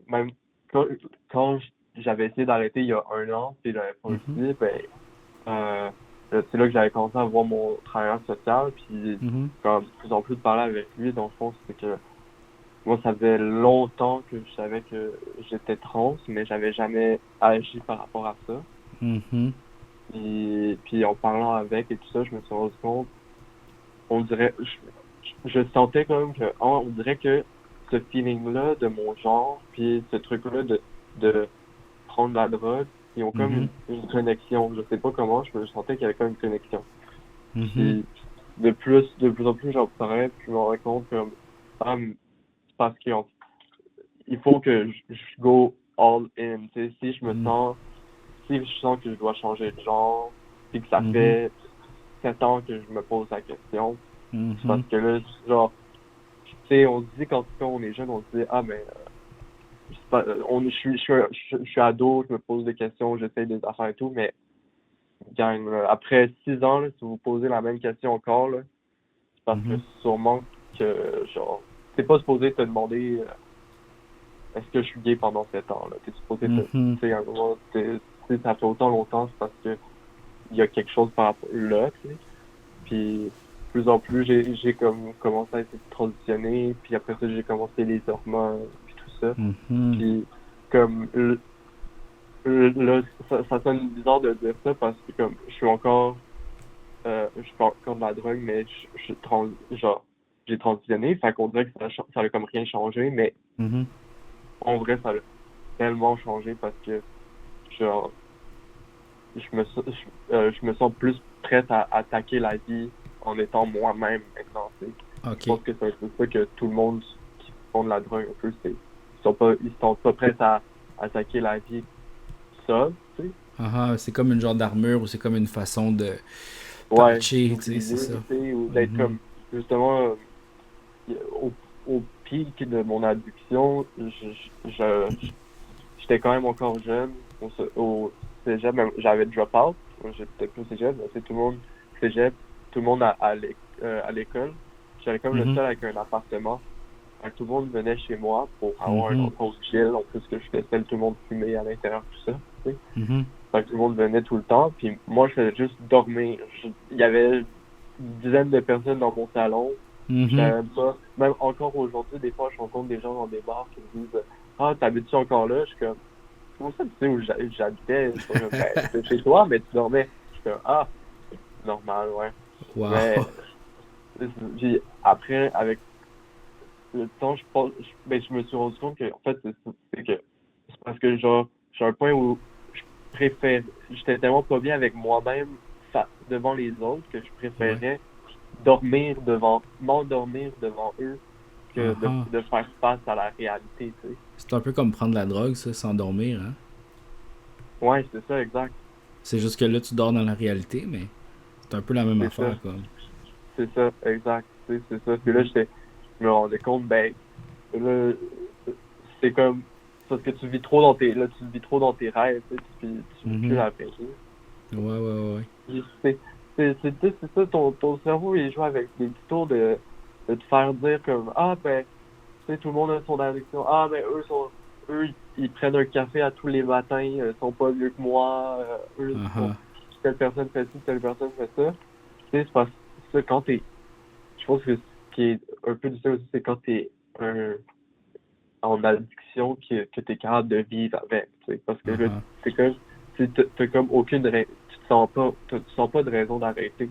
Speaker 3: même quand, quand j'avais essayé d'arrêter il y a 1 an, puis j'avais pas
Speaker 1: Mhm.
Speaker 3: réussi, ben, euh, c'est là que j'avais commencé à voir mon travailleur social, puis
Speaker 1: Mhm.
Speaker 3: quand de plus en plus de parler avec lui, dans le fond, c'est que moi, ça faisait longtemps que je savais que j'étais trans, mais j'avais jamais agi par rapport à ça.
Speaker 1: Mhm.
Speaker 3: Puis en parlant avec et tout ça, je me suis rendu compte, on dirait, je sentais comme que, on dirait que ce feeling-là de mon genre, puis ce truc-là de prendre la drogue, ils ont comme
Speaker 1: Mhm.
Speaker 3: une connexion. Je sais pas comment, je me sentais qu'il y avait comme une connexion.
Speaker 1: Mhm.
Speaker 3: Puis de plus en plus j'en parlais, puis je me rendais compte comme, ah, c'est parce il faut que je go all in. Tu sais, si je sens que je dois changer de genre, puis que ça
Speaker 1: Mhm.
Speaker 3: fait 7 ans que je me pose la question, c'est parce
Speaker 1: Mhm.
Speaker 3: que là, genre, tu sais, on se dit quand on est jeune, on se dit, ah, mais c'est pas, je suis ado, je me pose des questions, j'essaie des affaires et tout, mais gang, là, après 6 ans, là, si vous posez la même question encore, là, c'est parce que
Speaker 1: Mhm.
Speaker 3: sûrement que, genre, t'es pas supposé te demander est-ce que je suis gay pendant 7 ans, là. T'es supposé te, tu
Speaker 1: Mhm.
Speaker 3: sais, à un moment, si ça fait autant longtemps, c'est parce que il y a quelque chose par rapport là, tu sais. Puis, de plus en plus, j'ai comme commencé à essayer de transitionner, puis après ça, j'ai commencé les hormones, puis tout ça.
Speaker 1: Mhm.
Speaker 3: Puis, comme, là, ça sonne bizarre de dire ça parce que, comme, je fais encore de la drogue, mais genre, j'ai transitionné, fait qu'on dirait que ça a comme rien changé, mais
Speaker 1: Mhm.
Speaker 3: en vrai, ça a tellement changé parce que, genre, je me sens plus prête à attaquer la vie en étant moi-même maintenant, tu sais. Je
Speaker 1: OK.
Speaker 3: pense que c'est un peu ça que tout le monde qui font de la drogue un peu, ils sont pas prêts à attaquer la vie seul, tu sais.
Speaker 1: Ah, ah, c'est comme une genre d'armure ou c'est comme une façon de
Speaker 3: Ouais,
Speaker 1: patcher, tu sais, c'est
Speaker 3: d'oublier,
Speaker 1: ça.
Speaker 3: tu sais, ou d'être
Speaker 1: Mhm.
Speaker 3: comme, justement, au, au pic de mon addiction, j'étais quand même encore jeune. Au cégep, même, j'avais drop out. J'étais plus au cégep, mais c'est tout le monde, cégep, tout le monde à l'école. J'étais comme le
Speaker 1: Mhm.
Speaker 3: seul avec un appartement. Fait que tout le monde venait chez moi pour avoir un
Speaker 1: Mhm.
Speaker 3: endroit où chill. En plus que je faisais tout le monde fumait à l'intérieur, tout ça. Tu sais.
Speaker 1: Mhm.
Speaker 3: Fait que tout le monde venait tout le temps. Puis moi, je faisais juste dormir. Il y avait une dizaine de personnes dans mon salon. Je
Speaker 1: Mhm.
Speaker 3: savais même pas. Même encore aujourd'hui, des fois, je rencontre des gens dans des bars qui me disent ah, t'habites-tu encore là? Je suis comme comment ça, tu sais où j'habitais? Ils sont comme, ben, c'est chez toi, mais tu dormais. Je suis comme ah, normal, ouais. Mais
Speaker 1: Wow.
Speaker 3: puis après, avec le temps, ben, je me suis rendu compte que, en fait, c'est parce que, genre, j'ai un point où j'étais tellement pas bien avec moi-même devant les autres que je
Speaker 1: Ouais.
Speaker 3: préférais m'endormir devant eux que
Speaker 1: Ah, ah.
Speaker 3: de faire face à la réalité, tu sais.
Speaker 1: C'est un peu comme prendre la drogue, ça, s'endormir, hein.
Speaker 3: Ouais, c'est ça, exact.
Speaker 1: C'est juste que là, tu dors dans la réalité, mais c'est un peu la même
Speaker 3: C'est ça,
Speaker 1: affaire, comme.
Speaker 3: c'est ça, exact. Tu sais, c'est ça. Puis là, je me rendais compte, ben, là, c'est comme, parce que tu vis trop dans tes rêves, tu sais, puis tu vis plus
Speaker 1: Mhm.
Speaker 3: la vraie vie.
Speaker 1: Ouais, ouais, ouais, ouais.
Speaker 3: C'est c'est ça, ton cerveau, il joue avec des petits tours de te faire dire comme, ah, ben, tu sais, tout le monde a son addiction. Ah, ben, ils prennent un café à tous les matins, ils sont pas mieux que moi,
Speaker 1: Ah, ah.
Speaker 3: telle personne fait ci, telle personne fait ça. Tu sais, c'est parce que ça, je pense que ce qui est un peu difficile aussi, c'est quand t'es en addiction que t'es capable de vivre avec, tu sais, parce que
Speaker 1: Ah,
Speaker 3: là,
Speaker 1: ah.
Speaker 3: c'est comme, t'as comme tu sens pas de raison d'arrêter.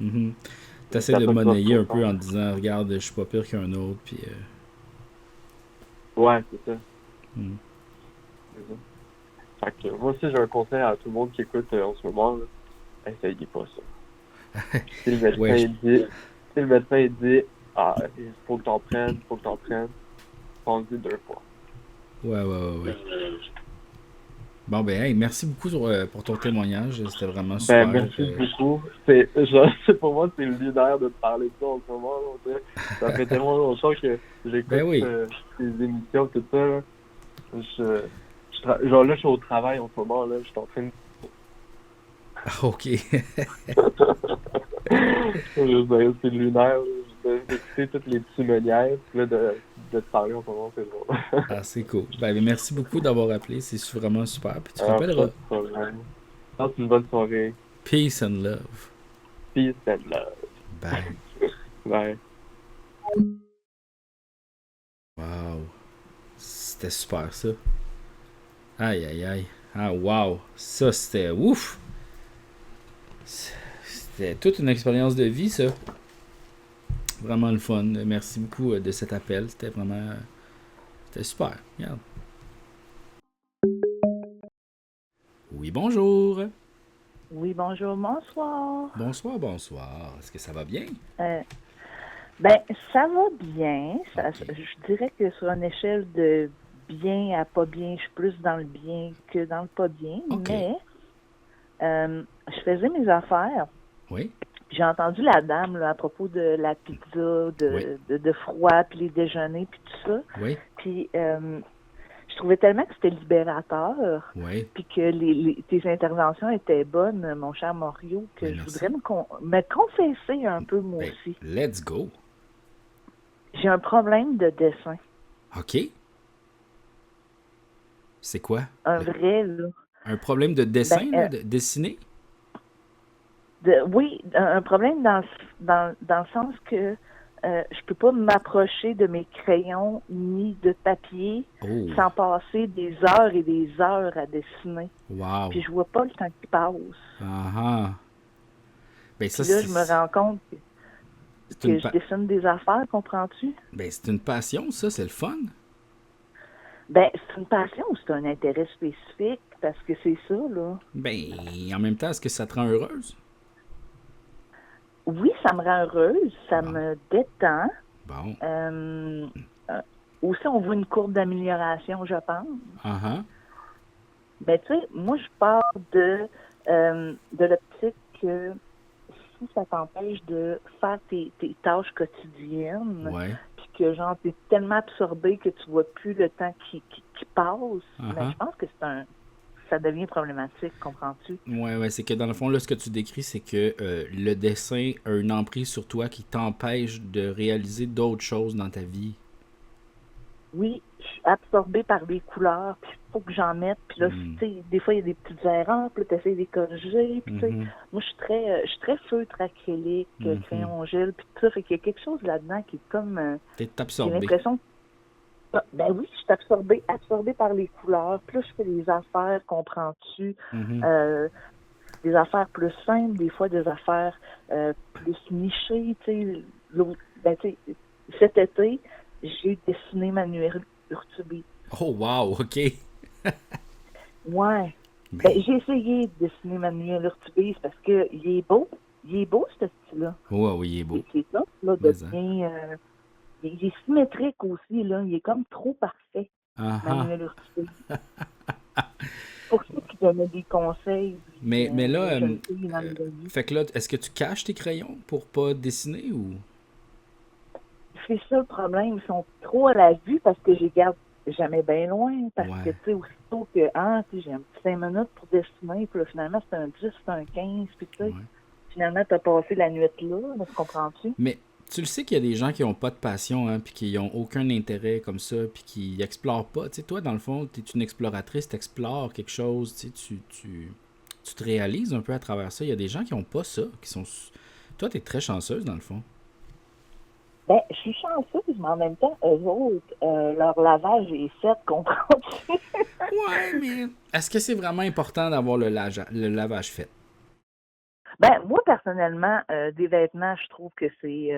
Speaker 1: Mhm. T'essaies
Speaker 3: C'est à
Speaker 1: de
Speaker 3: toi que tu dois
Speaker 1: monnayer un peu
Speaker 3: comprendre.
Speaker 1: en disant, regarde, je suis pas pire qu'un autre, puis.
Speaker 3: Ouais, c'est ça.
Speaker 1: Hmm.
Speaker 3: C'est ça. Fait que moi aussi, j'ai un conseil à tout le monde qui écoute en ce moment, là. Essayez pas ça. Si le médecin
Speaker 1: Ouais,
Speaker 3: il dit, si le médecin il dit, ah, il faut que t'en prennes, pense-y 2 fois.
Speaker 1: ouais, ouais, ouais, ouais. Bon, ben, hey, merci beaucoup pour ton témoignage. C'était vraiment
Speaker 3: Ben,
Speaker 1: super.
Speaker 3: merci beaucoup. C'est, genre, pour moi, c'est lunaire de te parler de ça en ce moment, là, on dirait. Ça fait tellement longtemps que
Speaker 1: Ben
Speaker 3: j'écoute
Speaker 1: oui.
Speaker 3: ces émissions, tout ça, là. Genre, là, je suis au travail en ce moment, là, je suis en train de
Speaker 1: OK.
Speaker 3: c'est lunaire, là, d'écouter toutes les petits meunières, puis là, de te parler en ce moment, c'est drôle.
Speaker 1: Ah, c'est cool. Ben, merci beaucoup d'avoir appelé. C'est vraiment super. Puis tu te
Speaker 3: Alors, pas
Speaker 1: rappelleras.
Speaker 3: de problème. Passe une bonne soirée.
Speaker 1: Peace and love.
Speaker 3: Peace and love.
Speaker 1: Bye.
Speaker 3: Bye.
Speaker 1: c'était super, ça. Aïe, aïe, aïe. Ah, wow. Ça, c'était ouf. C'était toute une expérience de vie, ça. Vraiment le fun. Merci beaucoup de cet appel. C'était vraiment... C'était super. Regarde. Oui, bonjour.
Speaker 4: Oui, bonjour, bonsoir.
Speaker 1: Bonsoir, bonsoir. Est-ce que ça va bien?
Speaker 4: Ben, ça va bien.
Speaker 1: Ok.
Speaker 4: Je dirais que sur une échelle de bien à pas bien, je suis plus dans le bien que dans le pas bien.
Speaker 1: Ok.
Speaker 4: Mais je faisais mes affaires.
Speaker 1: Oui?
Speaker 4: Puis j'ai entendu la dame là, à propos de la pizza,
Speaker 1: Oui.
Speaker 4: de froid, puis les déjeuners, puis tout ça.
Speaker 1: Oui?
Speaker 4: Puis je trouvais tellement que c'était libérateur,
Speaker 1: Oui?
Speaker 4: puis que tes interventions étaient bonnes, mon cher Morio, que
Speaker 1: Ben,
Speaker 4: je
Speaker 1: merci.
Speaker 4: voudrais me confesser un peu moi
Speaker 1: Ben,
Speaker 4: aussi.
Speaker 1: let's go.
Speaker 4: J'ai un problème de dessin.
Speaker 1: OK. C'est quoi?
Speaker 4: Un vrai, là.
Speaker 1: Un problème de
Speaker 4: Ben,
Speaker 1: dessin, là, de dessiner?
Speaker 4: oui, un problème dans le sens que je peux pas m'approcher de mes crayons ni de papier
Speaker 1: Oh,
Speaker 4: sans passer des heures et des heures à dessiner.
Speaker 1: wow.
Speaker 4: Puis je vois pas le temps qui passe.
Speaker 1: Ah ah. Ben, ça,
Speaker 4: Puis là, je me rends compte
Speaker 1: c'est
Speaker 4: que je dessine des affaires, comprends-tu?
Speaker 1: ben, c'est une passion, ça, c'est le fun.
Speaker 4: Ben, c'est une passion ou c'est un intérêt spécifique? Parce que c'est ça, là.
Speaker 1: Ben, en même temps, est-ce que ça te rend heureuse?
Speaker 4: Oui, ça me rend heureuse, ça
Speaker 1: Bon.
Speaker 4: me détend.
Speaker 1: Bon.
Speaker 4: Aussi, on voit une courbe d'amélioration, je pense.
Speaker 1: Ah ah.
Speaker 4: Ben, tu sais, moi, je pars de l'optique que si ça t'empêche de faire tes tâches quotidiennes,
Speaker 1: Ouais.
Speaker 4: puis que, genre, t'es tellement absorbé que tu vois plus le temps qui passe, mais je pense que ça devient problématique, comprends-tu?
Speaker 1: Ouais, c'est que dans le fond, là, ce que tu décris, c'est que le dessin a une emprise sur toi qui t'empêche de réaliser d'autres choses dans ta vie.
Speaker 4: Oui, je suis absorbée par les couleurs, puis il faut que j'en mette. Puis là, tu sais, des fois, il y a des petites erreurs, puis là, tu essaies de les corriger. Puis, tu sais, moi, je suis très feutre acrylique, crayon gel, puis tout ça. Fait qu'il y a quelque chose là-dedans qui est comme...
Speaker 1: T'es
Speaker 4: j'ai
Speaker 1: absorbé.
Speaker 4: l'impression... Ben oui, je suis absorbée par les couleurs. Plus je fais des affaires, comprends-tu? Des affaires plus simples, des fois des affaires plus nichées, tu sais. Ben, tu sais, cet été, j'ai dessiné Manuel Urtubis.
Speaker 1: Oh, wow, OK.
Speaker 4: Ouais.
Speaker 1: Ben,
Speaker 4: Ben, j'ai essayé de dessiner Manuel Urtubis parce que il est beau, ce style-là.
Speaker 1: ouais, oui, il est beau.
Speaker 4: C'est ça, là, de
Speaker 1: Mais, hein.
Speaker 4: bien... il est symétrique aussi, là. Il est comme trop parfait,
Speaker 1: Ah ah.
Speaker 4: Manuel Urtubis. Pour ça qu'il donnait des conseils.
Speaker 1: Mais là,
Speaker 4: jeunes filles dans le vie.
Speaker 1: fait que là, est-ce que tu caches tes crayons pour pas dessiner ou...
Speaker 4: C'est ça le problème. Ils sont trop à la vue parce que je les garde jamais bien loin. Parce
Speaker 1: Ouais.
Speaker 4: que, tu sais, aussitôt que, tu sais, j'ai un petit 5 minutes pour dessiner, puis là, finalement, c'est un 10, c'est un 15, puis tu sais,
Speaker 1: Ouais.
Speaker 4: finalement, t'as passé la nuit là, tu comprends-tu?
Speaker 1: Mais tu le sais qu'il y a des gens qui ont pas de passion, hein, puis qui ont aucun intérêt comme ça, puis qui explorent pas. Tu sais, toi, dans le fond, tu es une exploratrice, tu explores quelque chose, tu sais, tu te réalises un peu à travers ça. Il y a des gens qui ont pas ça, qui sont... Toi, tu es très chanceuse, dans le fond.
Speaker 4: Ben, je suis chanceuse, mais en même temps, eux autres, leur lavage est fait, comprends-tu?
Speaker 1: Ouais, mais est-ce que c'est vraiment important d'avoir le lavage fait?
Speaker 4: Ben, moi, personnellement, des vêtements, je trouve que c'est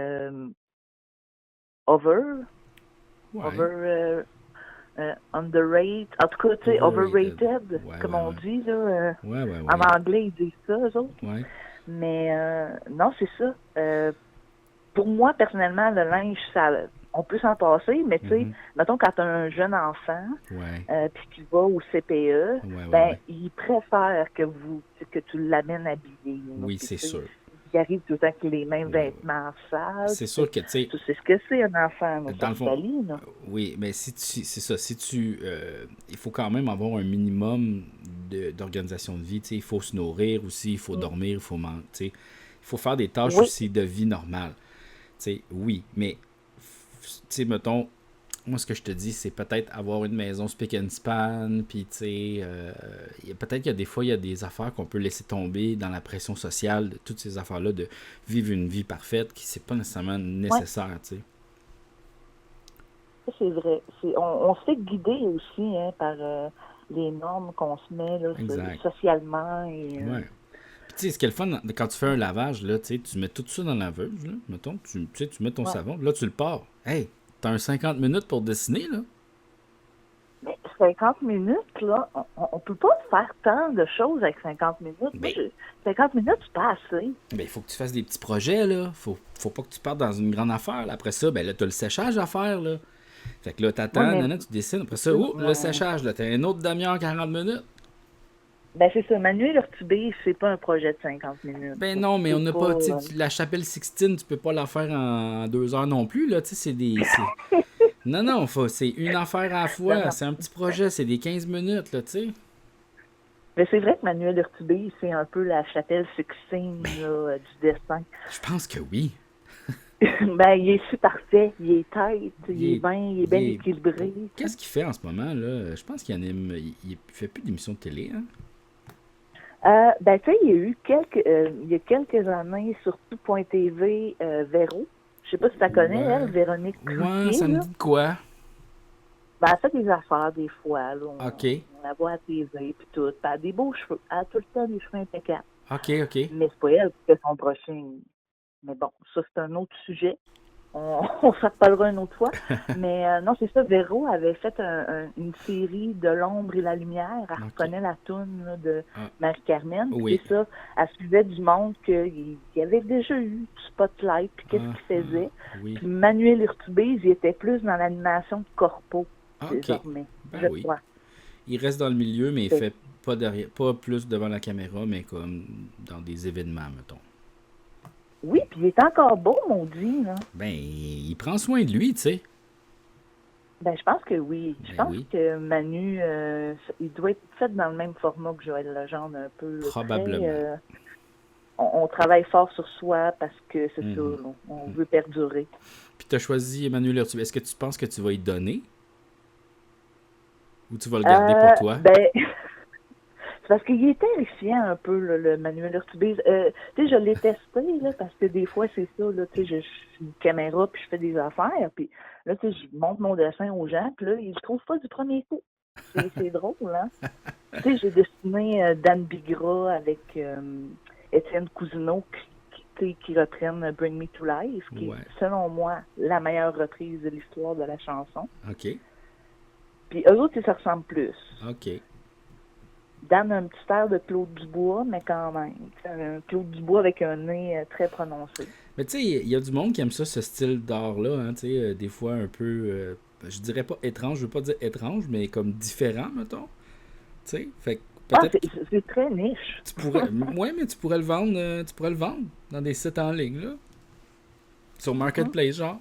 Speaker 4: underrated. En tout cas, tu sais, overrated,
Speaker 1: Ouais,
Speaker 4: comme
Speaker 1: ouais,
Speaker 4: on
Speaker 1: ouais.
Speaker 4: dit, là.
Speaker 1: Ouais.
Speaker 4: En anglais, ils disent ça, eux autres.
Speaker 1: Ouais.
Speaker 4: Mais non, c'est ça. Pour moi, personnellement, le linge, on peut s'en passer, mais tu sais, mettons, quand tu as un jeune enfant,
Speaker 1: Ouais.
Speaker 4: puis qu'il va au CPE,
Speaker 1: Ouais.
Speaker 4: il préfère que tu l'amènes habillé.
Speaker 1: Oui, c'est sûr.
Speaker 4: Il arrive tout le temps qu'il ait les mêmes vêtements sales.
Speaker 1: C'est sûr que, tu sais...
Speaker 4: Tu sais ce que c'est, un enfant, là,
Speaker 1: Dans le fond,
Speaker 4: là.
Speaker 1: oui, mais c'est ça. Si tu, il faut quand même avoir un minimum d'organisation de vie. Tu sais, il faut se nourrir aussi, il faut dormir, il faut manger. Tu sais, il faut faire des tâches aussi de vie normale. Tu sais, oui, mais tu sais, mettons, moi ce que je te dis, c'est peut-être avoir une maison spick and span, puis tu sais, peut-être qu'il y a des fois il y a des affaires qu'on peut laisser tomber dans la pression sociale de toutes ces affaires-là de vivre une vie parfaite qui c'est pas nécessairement nécessaire, tu sais.
Speaker 4: Ça, c'est vrai. On se fait guider aussi par les normes qu'on se met là, socialement. Et,
Speaker 1: ouais. Puis, tu sais, ce qui est le fun, quand tu fais un lavage, là, tu mets tout ça dans la laveuse, là, mettons, tu mets ton savon, là, tu le pars. Hey, t'as un 50 minutes pour dessiner, là.
Speaker 4: Mais 50 minutes, là, on peut pas faire tant de choses avec 50 minutes.
Speaker 1: Ben,
Speaker 4: 50 minutes, c'est pas assez.
Speaker 1: Ben, il faut que tu fasses des petits projets, là. Faut pas que tu partes dans une grande affaire. Là. Après ça, ben là, t'as le séchage à faire, là. Fait que là, t'attends, tu dessines. Après ça, le séchage, là, t'as un autre demi-heure, 40 minutes.
Speaker 4: Ben, c'est ça. Manuel Urtubé, c'est pas un projet de 50 minutes.
Speaker 1: Ben non, mais on n'a pas, la chapelle Sixtine, tu peux pas la faire en 2 heures non plus, là. Tu sais, c'est des... Non, c'est une affaire à la fois. C'est un petit projet, c'est des 15 minutes, là, tu sais.
Speaker 4: Mais c'est vrai que Manuel Urtubé, c'est un peu la chapelle Sixtine là, du dessin.
Speaker 1: Je pense que oui.
Speaker 4: Ben, il est super parfait, il est tête, il est bien équilibré.
Speaker 1: Qu'est-ce qu'il fait en ce moment, là? Je pense qu'il anime, il fait plus d'émissions de télé, hein?
Speaker 4: Ben, tu sais, il y a quelques années, sur tout.tv, Véro. Je sais pas si tu la connais, elle, Véronique Cloutier.
Speaker 1: Ouais, ça me dit de quoi?
Speaker 4: Ben, elle fait des affaires des fois, là.
Speaker 1: OK.
Speaker 4: On la voit à la TV, puis tout. Elle a des beaux cheveux. Elle a tout le temps des cheveux impeccables.
Speaker 1: OK.
Speaker 4: Mais c'est pas elle qui fait son brushing. Mais bon, ça, c'est un autre sujet. On s'en reparlera une autre fois. Mais non, c'est ça. Véro avait fait une série de l'ombre et la lumière. Elle reconnaît la toune de Marie-Carmen.
Speaker 1: Oui.
Speaker 4: C'est ça. Elle suivait du monde qu'il y avait déjà eu du spotlight, puis qu'est-ce qu'il faisait.
Speaker 1: Oui.
Speaker 4: Puis Manuel Urtubé, il était plus dans l'animation de corpo, désormais.
Speaker 1: Ben oui. Crois. Il reste dans le milieu, mais il fait pas plus devant la caméra, mais comme dans des événements, mettons.
Speaker 4: Oui, puis il est encore beau, maudit, là.
Speaker 1: Ben, il prend soin de lui, tu sais.
Speaker 4: Ben, je pense que oui. Je pense que Manu, il doit être fait dans le même format que Joël Legendre, un peu.
Speaker 1: Probablement.
Speaker 4: Très, on travaille fort sur soi parce que c'est ça, on veut perdurer.
Speaker 1: Puis tu as choisi Emmanuel Urtubé. Est-ce que tu penses que tu vas y donner? Ou tu vas le garder pour toi?
Speaker 4: Ben... C'est parce qu'il est terrifiant un peu, là, le Manuel Urtubé. Tu sais, je l'ai testé, là, parce que des fois, c'est ça, là, tu sais, je suis une caméra, puis je fais des affaires, puis là, tu sais, je montre mon dessin aux gens, puis là, ils le trouvent pas du premier coup. C'est drôle, hein? Tu sais, j'ai dessiné Dan Bigra avec Étienne Cousineau, qui reprennent Bring Me to Life, qui est, selon moi, la meilleure reprise de l'histoire de la chanson.
Speaker 1: OK.
Speaker 4: Puis eux autres, ils se ressemblent plus.
Speaker 1: OK.
Speaker 4: Dan a un petit air de Claude Dubois, mais quand même. Un Claude Dubois avec un nez très prononcé.
Speaker 1: Mais tu sais, il y a du monde qui aime ça, ce style d'art-là. Hein, tu sais, des fois un peu, je dirais pas étrange, je veux pas dire étrange, mais comme différent, mettons. Tu sais, fait que peut-être...
Speaker 4: c'est très niche.
Speaker 1: Tu pourrais, ouais, mais tu pourrais le vendre dans des sites en ligne, là. Sur Marketplace, genre.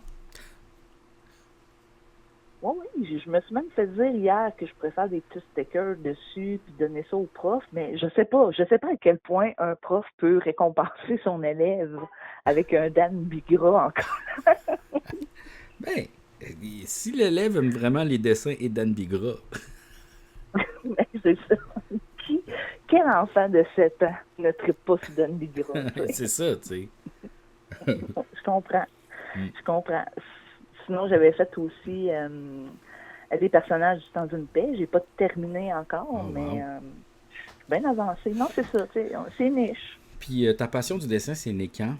Speaker 4: Oui, je me suis même fait dire hier que je préfère des petits stickers dessus puis donner ça au prof, mais je sais pas à quel point un prof peut récompenser son élève avec un Dan Bigra encore.
Speaker 1: Ben, si l'élève aime vraiment les dessins et Dan Bigra.
Speaker 4: Ben, c'est ça. Quel enfant de 7 ans ne tripe pas sur Dan Bigra?
Speaker 1: C'est ça, tu sais.
Speaker 4: Je comprends. Sinon, j'avais fait aussi des personnages du temps d'une paix. J'ai pas terminé encore, mais je suis bien avancée. Non, c'est ça, c'est niche.
Speaker 1: Puis ta passion du dessin, c'est né quand?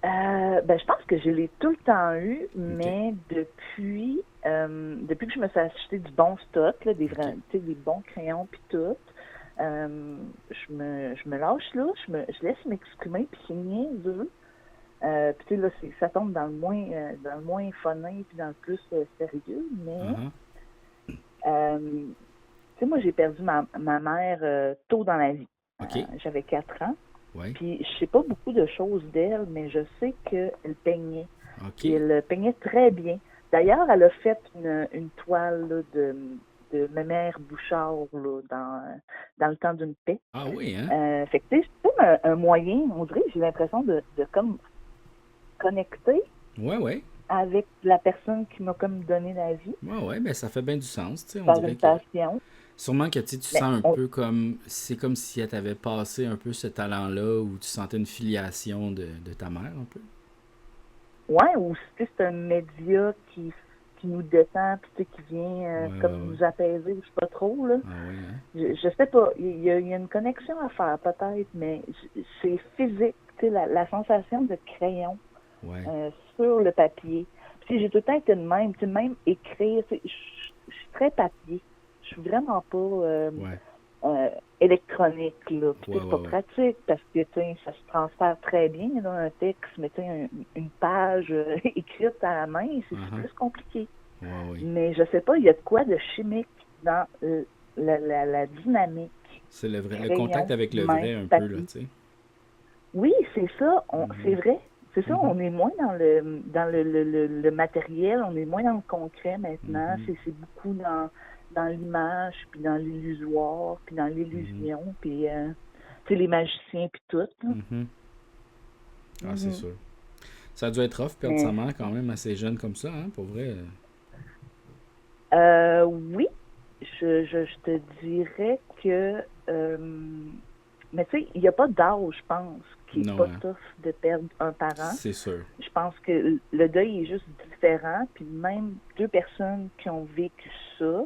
Speaker 4: Ben, je pense que je l'ai tout le temps eu, mais depuis que je me suis acheté du bon stock, là, des bons crayons puis tout, je me lâche là, je laisse m'exprimer, puis c'est niaiseux. Puis tu sais, là, ça tombe dans le moins funny puis dans le plus sérieux, mais tu sais, moi j'ai perdu ma mère tôt dans la vie. J'avais 4 ans.
Speaker 1: Ouais.
Speaker 4: Puis je sais pas beaucoup de choses d'elle, mais je sais qu'elle peignait.
Speaker 1: Okay.
Speaker 4: Et elle peignait très bien. D'ailleurs, elle a fait une toile là, de ma mère Bouchard là, dans le temps d'une paix.
Speaker 1: Ah oui, hein?
Speaker 4: Fait que tu sais, c'est comme un moyen, on dirait, j'ai l'impression de comme connecter avec la personne qui m'a comme donné la vie.
Speaker 1: Ouais, ben ça fait bien du sens, tu sais. On
Speaker 4: par
Speaker 1: dirait
Speaker 4: une passion.
Speaker 1: Sûrement que tu sens un peu comme... C'est comme si elle t'avait passé un peu ce talent-là, ou tu sentais une filiation de ta mère, un peu.
Speaker 4: Ouais, ou c'est un média qui qui nous détend, puis tu sais, qui vient nous apaiser, je sais pas trop, là.
Speaker 1: Ah oui, hein?
Speaker 4: Je sais pas, il y a une connexion à faire, peut-être, mais c'est physique, tu sais, la sensation de crayon sur le papier. Puis j'ai tout le temps été de même, tu sais, même écrire, je suis très papier. Je suis vraiment pas électronique, là. Puis c'est pas pratique parce que, tu sais, ça se transfère très bien, là, un texte, mais tu sais, une page écrite à la main, c'est plus compliqué. Mais je sais pas, il y a de quoi de chimique dans la dynamique.
Speaker 1: C'est le contact avec le vrai un peu, là, tu sais.
Speaker 4: Oui, c'est ça, c'est vrai. C'est ça, on est moins dans le matériel, on est moins dans le concret maintenant. C'est beaucoup dans l'image, puis dans l'illusoire, puis dans l'illusion, puis tu sais, les magiciens, puis tout.
Speaker 1: Ah, c'est sûr. Ça a dû être rough, perdre sa mère quand même assez jeune comme ça, hein, pour vrai.
Speaker 4: Oui, je te dirais que... mais tu sais, il n'y a pas d'âge, je pense, qui n'est pas tough de perdre un parent.
Speaker 1: C'est sûr.
Speaker 4: Je pense que le deuil est juste différent, puis même deux personnes qui ont vécu ça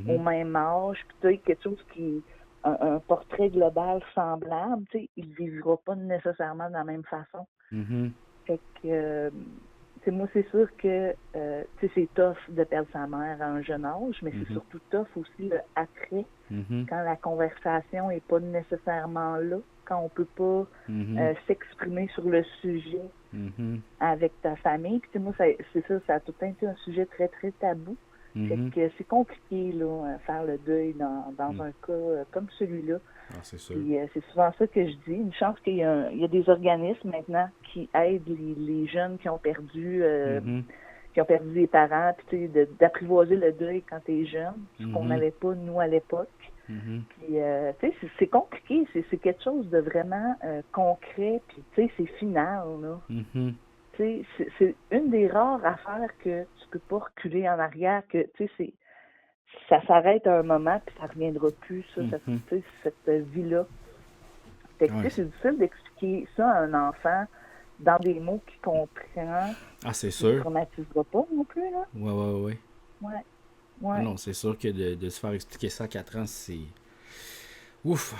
Speaker 4: au même âge, puis tu sais, quelque chose qui... Un portrait global semblable, tu sais, il ne vivra pas nécessairement de la même façon. Fait que... moi, c'est sûr que c'est tough de perdre sa mère à un jeune âge, mais c'est surtout tough aussi le après, quand la conversation n'est pas nécessairement là, quand on peut pas s'exprimer sur le sujet avec ta famille. Puis moi, c'est ça, ça a tout le temps été un sujet très, très tabou. Fait que c'est compliqué, là, faire le deuil dans un cas comme celui-là.
Speaker 1: Ah, c'est sûr.
Speaker 4: Puis, c'est souvent ça que je dis. Une chance qu'il y a des organismes maintenant qui aident les jeunes qui ont perdu des parents, puis d'apprivoiser le deuil quand tu es jeune, ce qu'on n'avait pas, nous, à l'époque. Puis, c'est compliqué. C'est quelque chose de vraiment concret, puis c'est final, là. C'est une des rares affaires que tu peux pas reculer en arrière, que ça s'arrête à un moment puis ça reviendra plus, cette vie-là. Fait que c'est difficile d'expliquer ça à un enfant dans des mots qu'il comprend.
Speaker 1: Ah, c'est sûr.
Speaker 4: Ne traumatisera pas non plus, là.
Speaker 1: Ouais. Non, c'est sûr que de se faire expliquer ça à 4 ans, c'est... Ouf,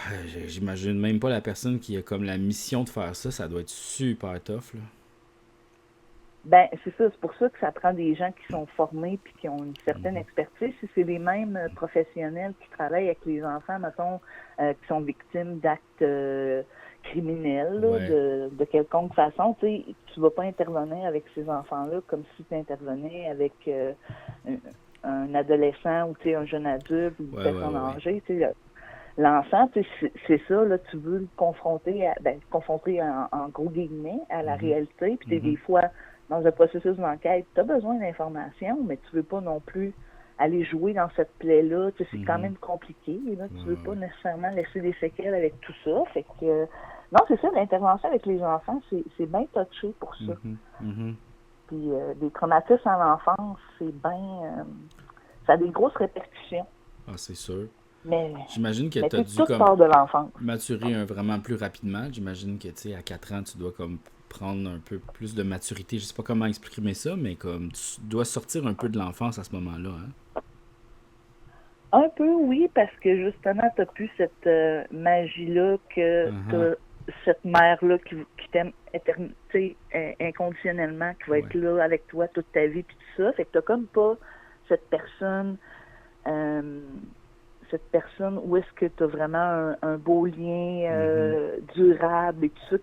Speaker 1: j'imagine même pas la personne qui a comme la mission de faire ça, ça doit être super tough, là.
Speaker 4: Ben, c'est ça. C'est pour ça que ça prend des gens qui sont formés puis qui ont une certaine expertise. Si c'est les mêmes professionnels qui travaillent avec les enfants, mettons, qui sont victimes d'actes criminels, là, de quelconque façon, tu vas pas intervenir avec ces enfants-là comme si tu intervenais avec un adolescent ou un jeune adulte ou une personne âgée. L'enfant, c'est ça, là, tu veux le confronter, en gros guillemets à la réalité. Puis des fois, dans un processus d'enquête, tu as besoin d'informations, mais tu veux pas non plus aller jouer dans cette plaie-là. C'est quand même compliqué. Là, tu veux pas nécessairement laisser des séquelles avec tout ça. Fait que non, c'est ça, l'intervention avec les enfants, c'est bien touché pour ça. Puis des traumatismes en enfance, c'est bien... ça a des grosses répercussions.
Speaker 1: Ah, c'est sûr.
Speaker 4: Mais
Speaker 1: j'imagine que tu as dû
Speaker 4: de l'enfance.
Speaker 1: Maturer vraiment plus rapidement. J'imagine que à 4 ans, tu dois comme prendre un peu plus de maturité. Je sais pas comment exprimer ça, mais comme tu dois sortir un peu de l'enfance à ce moment-là. Hein?
Speaker 4: Un peu, oui, parce que justement, tu n'as plus cette magie-là que t'as cette mère-là qui t'aime inconditionnellement, qui va être là avec toi toute ta vie, puis tout ça. Fait que tu n'as comme pas cette personne où est-ce que tu as vraiment un beau lien durable et tout ça,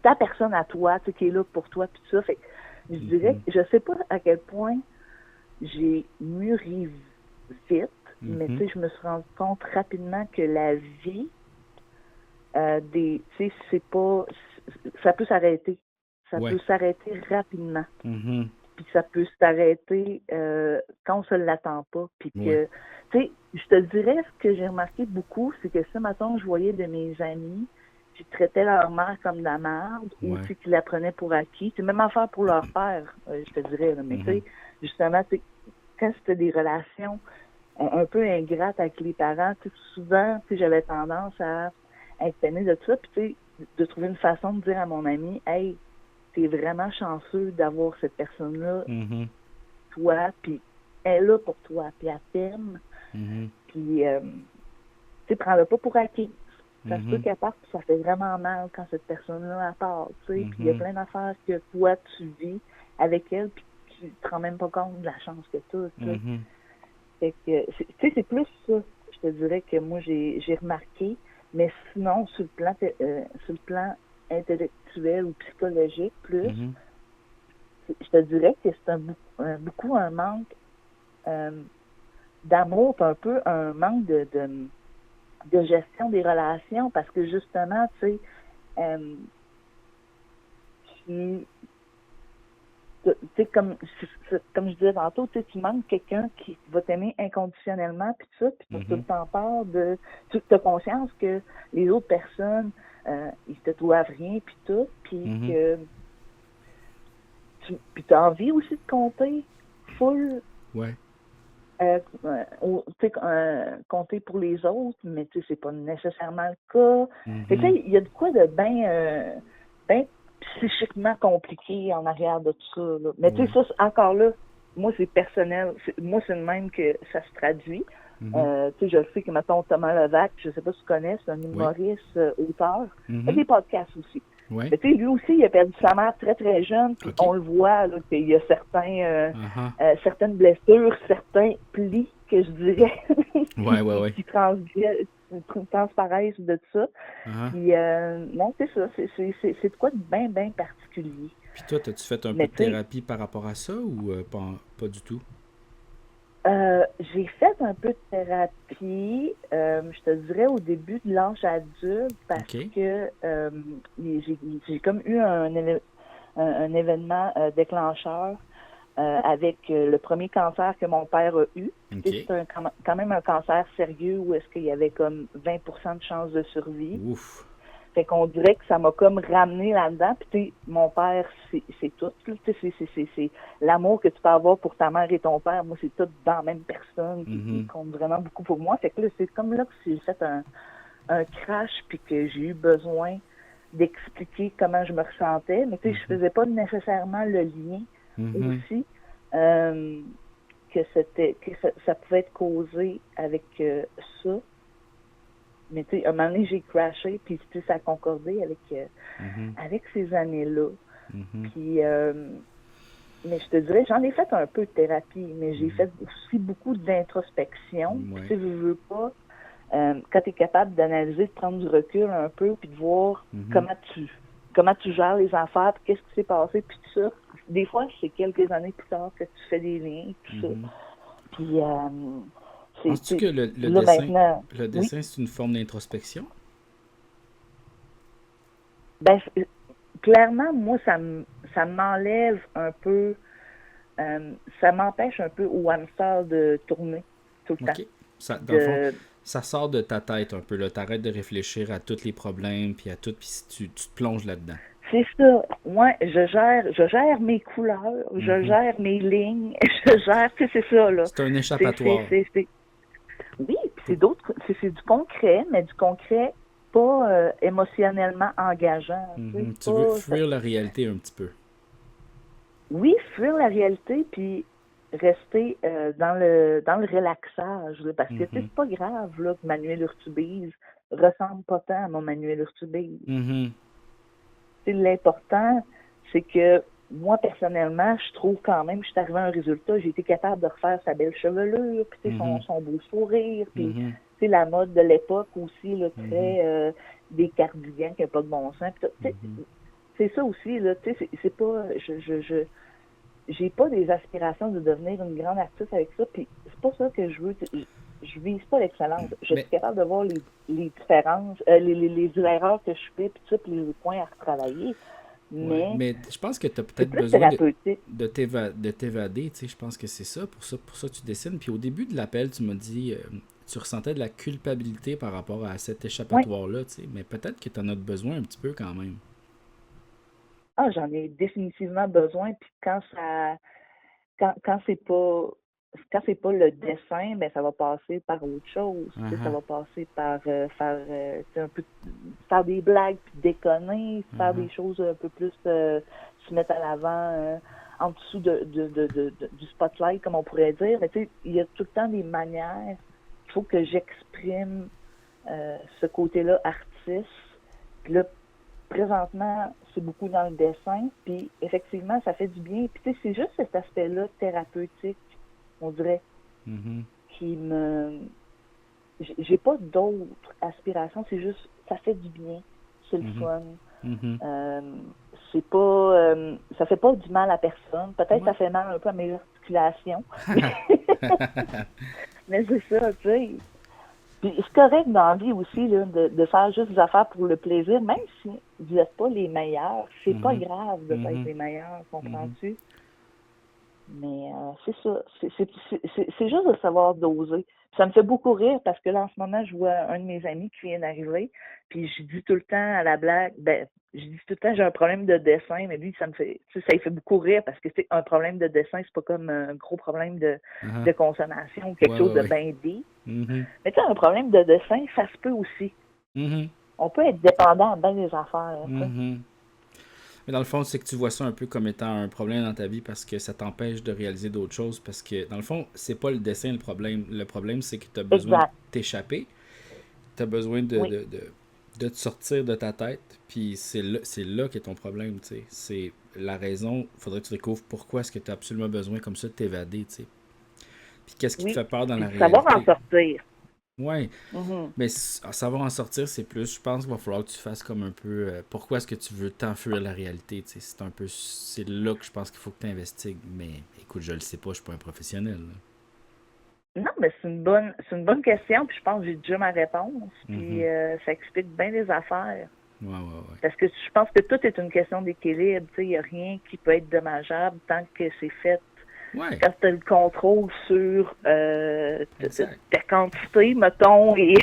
Speaker 4: ta personne à toi, qui est là pour toi, puis tout ça. Fait que je dirais, je sais pas à quel point j'ai mûri vite, mais je me suis rendu compte rapidement que la vie c'est pas... Ça peut s'arrêter. Ça peut s'arrêter rapidement. Puis ça peut s'arrêter quand on se l'attend pas. Puis que, je te dirais, ce que j'ai remarqué beaucoup, c'est que ça, mettons, je voyais de mes amis qui traitaient leur mère comme de la merde, ou qui la prenaient pour acquis. C'est même affaire pour leur père, je te dirais. Là. Mais justement, quand c'était des relations un peu ingrates avec les parents, souvent, j'avais tendance à être peinée de ça, puis de trouver une façon de dire à mon ami, hey, t'es vraiment chanceux d'avoir cette personne-là toi, puis elle est là pour toi, puis elle t'aime, puis tu sais, prends-le pas pour acquis. Ça se peut qu'elle parte, puis ça fait vraiment mal quand cette personne-là elle part, tu sais, puis il y a plein d'affaires que toi, tu vis avec elle, puis tu te rends même pas compte de la chance que tu as, tu sais. Fait que, tu sais, c'est plus ça, je te dirais, que moi, j'ai remarqué, mais sinon, sur le plan intellectuel ou psychologique, plus, je te dirais que c'est beaucoup un manque d'amour, puis un peu un manque de gestion des relations, parce que justement, tu sais, comme je disais tantôt, tu manques quelqu'un qui va t'aimer inconditionnellement, puis tout ça, puis tu as tout le temps peur de... Tu as conscience que les autres personnes, ils te doivent rien, puis tout, puis que... Puis tu as envie aussi de compter full...
Speaker 1: Ouais.
Speaker 4: Compter pour les autres, mais tu sais, c'est pas nécessairement le cas. Fait que là, il y a de quoi de bien psychiquement compliqué en arrière de tout ça, là. Mais tu sais, ça, encore là, moi, c'est personnel. Moi, c'est le même que ça se traduit. Tu sais, je sais que, mettons, Thomas Levac, je sais pas si tu connais, c'est un humoriste, auteur. Il fait des podcasts aussi.
Speaker 1: Ouais.
Speaker 4: Mais tu sais, lui aussi, il a perdu sa mère très, très jeune, puis on le voit, là, qu'il y a certaines blessures, certains plis, que je dirais, qui transparaissent de ça. Puis, non, c'est ça, c'est de quoi de bien, bien particulier.
Speaker 1: Puis toi, as-tu fait un peu de thérapie par rapport à ça, ou pas du tout?
Speaker 4: J'ai fait un peu de thérapie, je te dirais au début de l'âge adulte, parce que j'ai comme eu un événement déclencheur avec le premier cancer que mon père a eu. C'est quand même un cancer sérieux où est-ce qu'il y avait comme 20% de chances de survie.
Speaker 1: Ouf.
Speaker 4: Fait qu'on dirait que ça m'a comme ramené là-dedans. Puis tu sais, mon père, c'est tout. C'est l'amour que tu peux avoir pour ta mère et ton père. Moi, c'est tout dans la même personne qui compte vraiment beaucoup pour moi. Fait que là, c'est comme là que j'ai fait un crash puis que j'ai eu besoin d'expliquer comment je me ressentais. Mais tu sais, je faisais pas nécessairement le lien aussi que ça pouvait être causé avec ça. Mais tu sais, à un moment donné, j'ai crashé, puis ça a concordé avec ces années-là. Puis, mais je te dirais, j'en ai fait un peu de thérapie, mais j'ai fait aussi beaucoup d'introspection. Puis tu sais, je veux pas, quand tu es capable d'analyser, de prendre du recul un peu, puis de voir comment tu gères les affaires, puis qu'est-ce qui s'est passé, puis tout ça. Des fois, c'est quelques années plus tard que tu fais des liens, tout ça. Puis...
Speaker 1: penses-tu que le dessin, c'est une forme d'introspection?
Speaker 4: Ben, clairement, moi, ça m'enlève un peu, ça m'empêche un peu au hamster de tourner tout le temps.
Speaker 1: Ça, dans le fond, ça sort de ta tête un peu, là. T'arrêtes de réfléchir à tous les problèmes, puis à tout, puis tu te plonges là-dedans.
Speaker 4: C'est ça. Ouais, je gère mes couleurs, je gère mes lignes, je gère, tu sais, c'est ça, là.
Speaker 1: C'est un échappatoire.
Speaker 4: Oui, puis c'est du concret, mais du concret pas émotionnellement engageant.
Speaker 1: Tu veux fuir la réalité un petit peu.
Speaker 4: Oui, fuir la réalité, puis rester dans le relaxage, là, parce que c'est pas grave là, que Manuel Urtubise ressemble pas tant à mon Manuel Urtubise. L'important, c'est que moi, personnellement, je trouve quand même que je suis arrivée à un résultat. J'ai été capable de refaire sa belle chevelure, puis son beau sourire, puis la mode de l'époque aussi, là, très des cardigans qui n'ont pas de bon sens. C'est ça aussi, là, c'est pas... j'ai pas des aspirations de devenir une grande artiste avec ça, puis c'est pas ça que je veux. Je vise pas l'excellence. Je suis capable de voir les différences, les erreurs que je fais, puis les points à retravailler.
Speaker 1: Mais je pense que tu as peut-être besoin de t'évader, tu sais, je pense que c'est ça, pour ça que tu dessines. Puis au début de l'appel, tu m'as dit, tu ressentais de la culpabilité par rapport à cet échappatoire-là, tu sais, mais peut-être que tu en as besoin un petit peu quand même.
Speaker 4: Ah, j'en ai définitivement besoin, puis quand c'est pas le dessin, ben ça va passer par autre chose. Ça va passer par faire des blagues, puis déconner, faire des choses un peu plus se mettre à l'avant en dessous du spotlight, comme on pourrait dire. Mais tu sais, il y a tout le temps des manières. Il faut que j'exprime ce côté-là artiste. Puis là, présentement, c'est beaucoup dans le dessin. Puis effectivement, ça fait du bien. Puis tu sais, c'est juste cet aspect-là thérapeutique, on dirait, qui me... J'ai pas d'autres aspirations. C'est juste, ça fait du bien. C'est le fun. C'est pas ça fait pas du mal à personne. Peut-être ça fait mal un peu à mes articulations. Mais c'est ça, tu sais. Puis c'est correct dans la vie aussi là, de faire juste des affaires pour le plaisir, même si vous n'êtes pas les meilleurs. C'est pas grave de pas être les meilleurs, comprends-tu? Mais c'est ça. C'est juste de savoir doser. Ça me fait beaucoup rire parce que là, en ce moment, je vois un de mes amis qui vient d'arriver, puis je dis tout le temps à la blague, je dis tout le temps, j'ai un problème de dessin, mais lui, ça lui fait beaucoup rire parce que c'est un problème de dessin, c'est pas comme un gros problème de consommation ou quelque chose de bien dit. Mais tu sais, un problème de dessin, ça se peut aussi. On peut être dépendant de bien des affaires.
Speaker 1: Mais dans le fond, c'est que tu vois ça un peu comme étant un problème dans ta vie parce que ça t'empêche de réaliser d'autres choses. Parce que, dans le fond, c'est pas le dessin le problème. Le problème, c'est que tu as besoin de t'échapper. Tu as besoin de te sortir de ta tête. Puis c'est là qu'est ton problème, tu sais. C'est la raison, il faudrait que tu découvres pourquoi est-ce que tu as absolument besoin comme ça de t'évader, tu sais. Puis qu'est-ce qui te fait peur dans la réalité?
Speaker 4: Savoir en sortir.
Speaker 1: Oui, mais savoir en sortir, c'est plus, je pense qu'il va falloir que tu fasses comme un peu, pourquoi est-ce que tu veux t'enfuir la réalité, tu sais, c'est là que je pense qu'il faut que tu investigues, mais écoute, je le sais pas, je suis pas un professionnel. Là.
Speaker 4: Non, mais c'est une bonne question, puis je pense que j'ai déjà ma réponse, puis ça explique bien les affaires.
Speaker 1: Ouais.
Speaker 4: Parce que je pense que tout est une question d'équilibre, tu sais, il n'y a rien qui peut être dommageable tant que c'est fait.
Speaker 1: Ouais.
Speaker 4: Quand tu as le contrôle sur ta quantité, mettons, et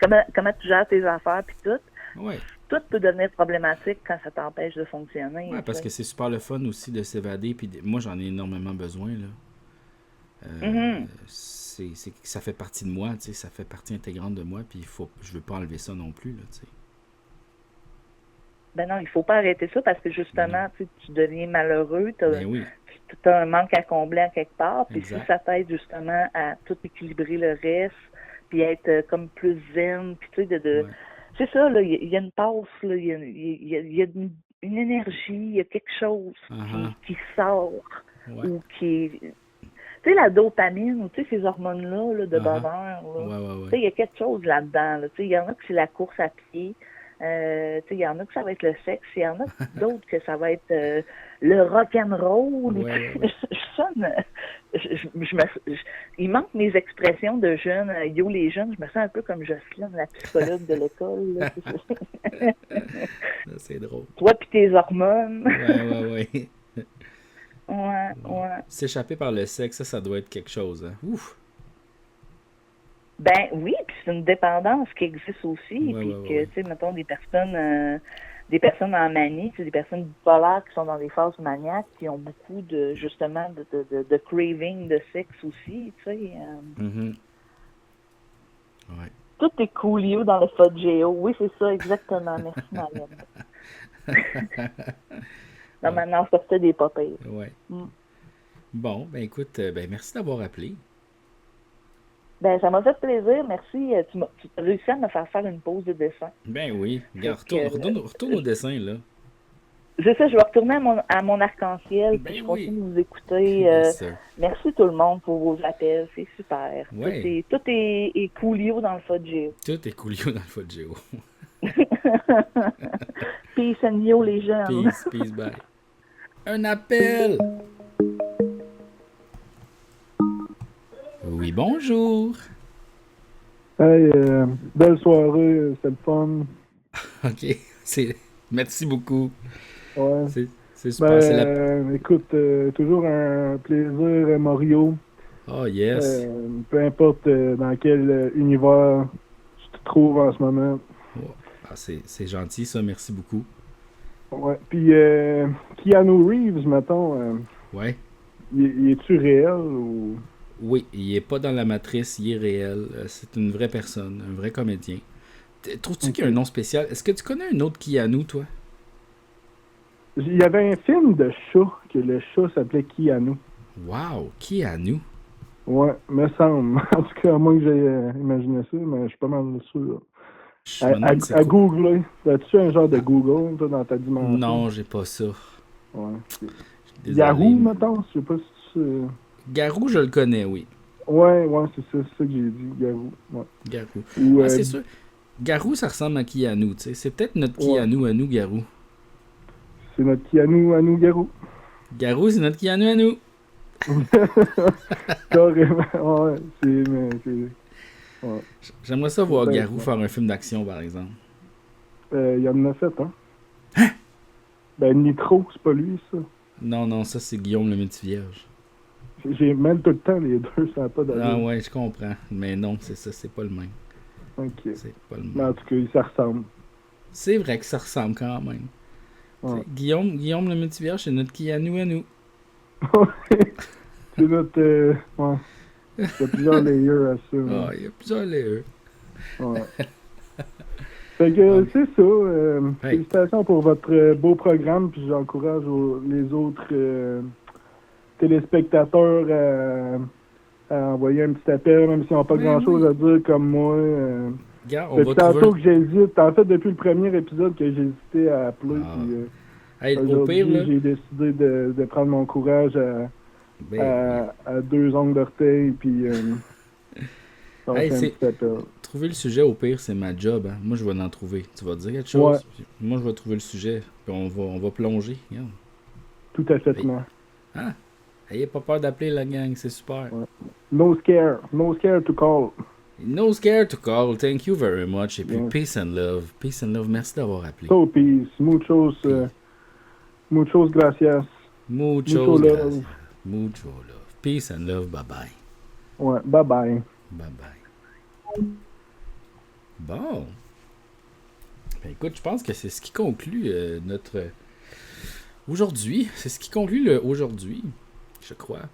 Speaker 4: comment tu gères tes affaires, puis tout.
Speaker 1: Ouais.
Speaker 4: Tout peut devenir problématique quand ça t'empêche de fonctionner.
Speaker 1: Ouais, parce que c'est super le fun aussi de s'évader, puis moi, j'en ai énormément besoin, là. Ça fait partie de moi, tu sais, ça fait partie intégrante de moi, puis je veux pas enlever ça non plus, là, tu sais.
Speaker 4: Ben non, il faut pas arrêter ça parce que justement, tu deviens malheureux, tu as un manque à combler à quelque part, puis si ça t'aide justement à tout équilibrer le reste, puis être comme plus zen, puis tu sais, c'est ça, là, il y a une passe, là, il y a une énergie, il y a quelque chose qui sort, ou qui est... Tu sais, la dopamine, ou tu sais, ces hormones-là là, de bonheur, tu sais, il y a quelque chose là-dedans, là, tu sais, il y en a que c'est la course à pied, il y en a que ça va être le sexe, il y en a d'autres que ça va être le rock'n'roll. Il manque mes expressions de jeune. Yo, les jeunes, je me sens un peu comme Jocelyne, la psychologue de l'école.
Speaker 1: C'est drôle.
Speaker 4: Toi puis tes hormones.
Speaker 1: Ouais. S'échapper par le sexe, ça doit être quelque chose. Hein? Ouf.
Speaker 4: Ben oui, puis c'est une dépendance qui existe aussi, puis que, tu sais, mettons, des personnes en manie, des personnes bipolaires qui sont dans des phases maniaques, qui ont beaucoup de, justement, de craving de sexe aussi, tu sais. Tout est coolio dans le Fudgeo. Oui, c'est ça, exactement. Merci, Marianne. Non, maintenant, ça fait des papiers.
Speaker 1: Ouais. Bon, ben écoute, merci d'avoir appelé.
Speaker 4: Ben, ça m'a fait plaisir, merci. Tu as réussi à me faire une pause de dessin.
Speaker 1: Ben oui. Regarde, retourne au dessin, là.
Speaker 4: C'est ça, je vais retourner à mon arc-en-ciel, puis je continue de vous écouter. Merci tout le monde pour vos appels, c'est super.
Speaker 1: Ouais.
Speaker 4: Tout est coolio dans le Fudgeo.
Speaker 1: Tout est coolio dans le Fudgeo.
Speaker 4: Peace and yo, les jeunes.
Speaker 1: Peace, bye. Un appel! Oui, bonjour.
Speaker 5: Hey, belle soirée, c'est le fun.
Speaker 1: OK, merci beaucoup.
Speaker 5: Ouais.
Speaker 1: C'est super.
Speaker 5: Écoute, toujours un plaisir, Mario.
Speaker 1: Oh, yes.
Speaker 5: Peu importe dans quel univers tu te trouves en ce moment.
Speaker 1: C'est gentil, ça, merci beaucoup.
Speaker 5: Ouais, puis Keanu Reeves, mettons,
Speaker 1: ouais.
Speaker 5: Il est-tu réel ou...
Speaker 1: Oui, il est pas dans la matrice, il est réel. C'est une vraie personne, un vrai comédien. Trouves-tu qu'il y a un nom spécial? Est-ce que tu connais un autre Keanu, toi?
Speaker 5: Il y avait un film de chat, que le chat s'appelait Keanu.
Speaker 1: Wow, Keanu.
Speaker 5: Ouais, me semble. En tout cas, à moins que j'ai imaginé ça, mais je suis pas mal sûr.
Speaker 1: Je me demande c'est
Speaker 5: À
Speaker 1: quoi.
Speaker 5: googler. As-tu un genre de Google, toi, dans ta dimension?
Speaker 1: Non, j'ai pas ça.
Speaker 5: Ouais.
Speaker 1: Désolé.
Speaker 5: Yahoo, mettons, je sais pas si tu...
Speaker 1: Garou, je le connais, oui.
Speaker 5: Ouais, c'est ça que j'ai dit, Yahoo. Ouais.
Speaker 1: Garou.
Speaker 5: Ou,
Speaker 1: C'est sûr. Garou, ça ressemble à Keanu, tu sais. C'est peut-être notre
Speaker 5: Ouais.
Speaker 1: Keanu à nous, Garou.
Speaker 5: C'est notre Keanu à nous, Garou.
Speaker 1: Garou, c'est notre Keanu à nous.
Speaker 5: Carrément, ouais. Ouais.
Speaker 1: J'aimerais ça voir
Speaker 5: Ben,
Speaker 1: Garou
Speaker 5: ouais.
Speaker 1: faire un film d'action, par exemple.
Speaker 5: Il en a fait, hein? Ben, Nitro, c'est pas lui, ça.
Speaker 1: Non, ça, c'est Guillaume le Multivierge.
Speaker 5: J'ai même tout le temps les deux, ça n'a pas d'allure.
Speaker 1: Ah ouais, je comprends. Mais non, c'est ça, c'est pas le même.
Speaker 5: Ok.
Speaker 1: C'est pas le même.
Speaker 5: Mais en tout cas, ça ressemble.
Speaker 1: C'est vrai que ça ressemble quand même.
Speaker 5: Ouais.
Speaker 1: Guillaume le Multivierge, c'est notre Keanu à nous.
Speaker 5: C'est notre... ouais. Il y a plusieurs layers à ça.
Speaker 1: Ah, il y a plusieurs layers.
Speaker 5: Ouais. Fait que c'est ça.
Speaker 1: Hey.
Speaker 5: Félicitations pour votre beau programme, puis j'encourage les autres téléspectateurs à envoyer un petit appel, même s'ils n'ont pas
Speaker 1: Ben
Speaker 5: grand-chose
Speaker 1: oui.
Speaker 5: à dire comme moi.
Speaker 1: Regarde, on
Speaker 5: Depuis
Speaker 1: va
Speaker 5: tantôt
Speaker 1: trouver...
Speaker 5: que j'hésite. En fait, depuis le premier épisode que j'ai hésité à appeler,
Speaker 1: Ah.
Speaker 5: puis
Speaker 1: Hey, au
Speaker 5: aujourd'hui,
Speaker 1: pire, là...
Speaker 5: j'ai décidé de prendre mon courage
Speaker 1: Ben,
Speaker 5: à deux ongles d'orteil, puis on
Speaker 1: Hey,
Speaker 5: fait un
Speaker 1: c'est-
Speaker 5: petit appel.
Speaker 1: trouver le sujet, au pire, c'est ma job. Hein. Moi, je vais en trouver. Tu vas dire quelque chose?
Speaker 5: Ouais.
Speaker 1: Puis moi, je vais trouver le sujet. Puis on va plonger. Regarde.
Speaker 5: Tout à fait.
Speaker 1: Ah! Ayez pas peur d'appeler la gang, c'est super.
Speaker 5: Ouais. No scare to call.
Speaker 1: No scare to call. Thank you very much. Et puis,
Speaker 5: Yes.
Speaker 1: peace and love. Peace and love. Merci d'avoir appelé.
Speaker 5: So peace, muchos gracias.
Speaker 1: Mucho
Speaker 5: Mucho
Speaker 1: gracias.
Speaker 5: love.
Speaker 1: Mucho love. Peace and love. Bye bye.
Speaker 5: Ouais, bye bye.
Speaker 1: Bye bye. Bon. Ben écoute, je pense que c'est ce qui conclut notre... aujourd'hui. C'est ce qui conclut le aujourd'hui, je crois.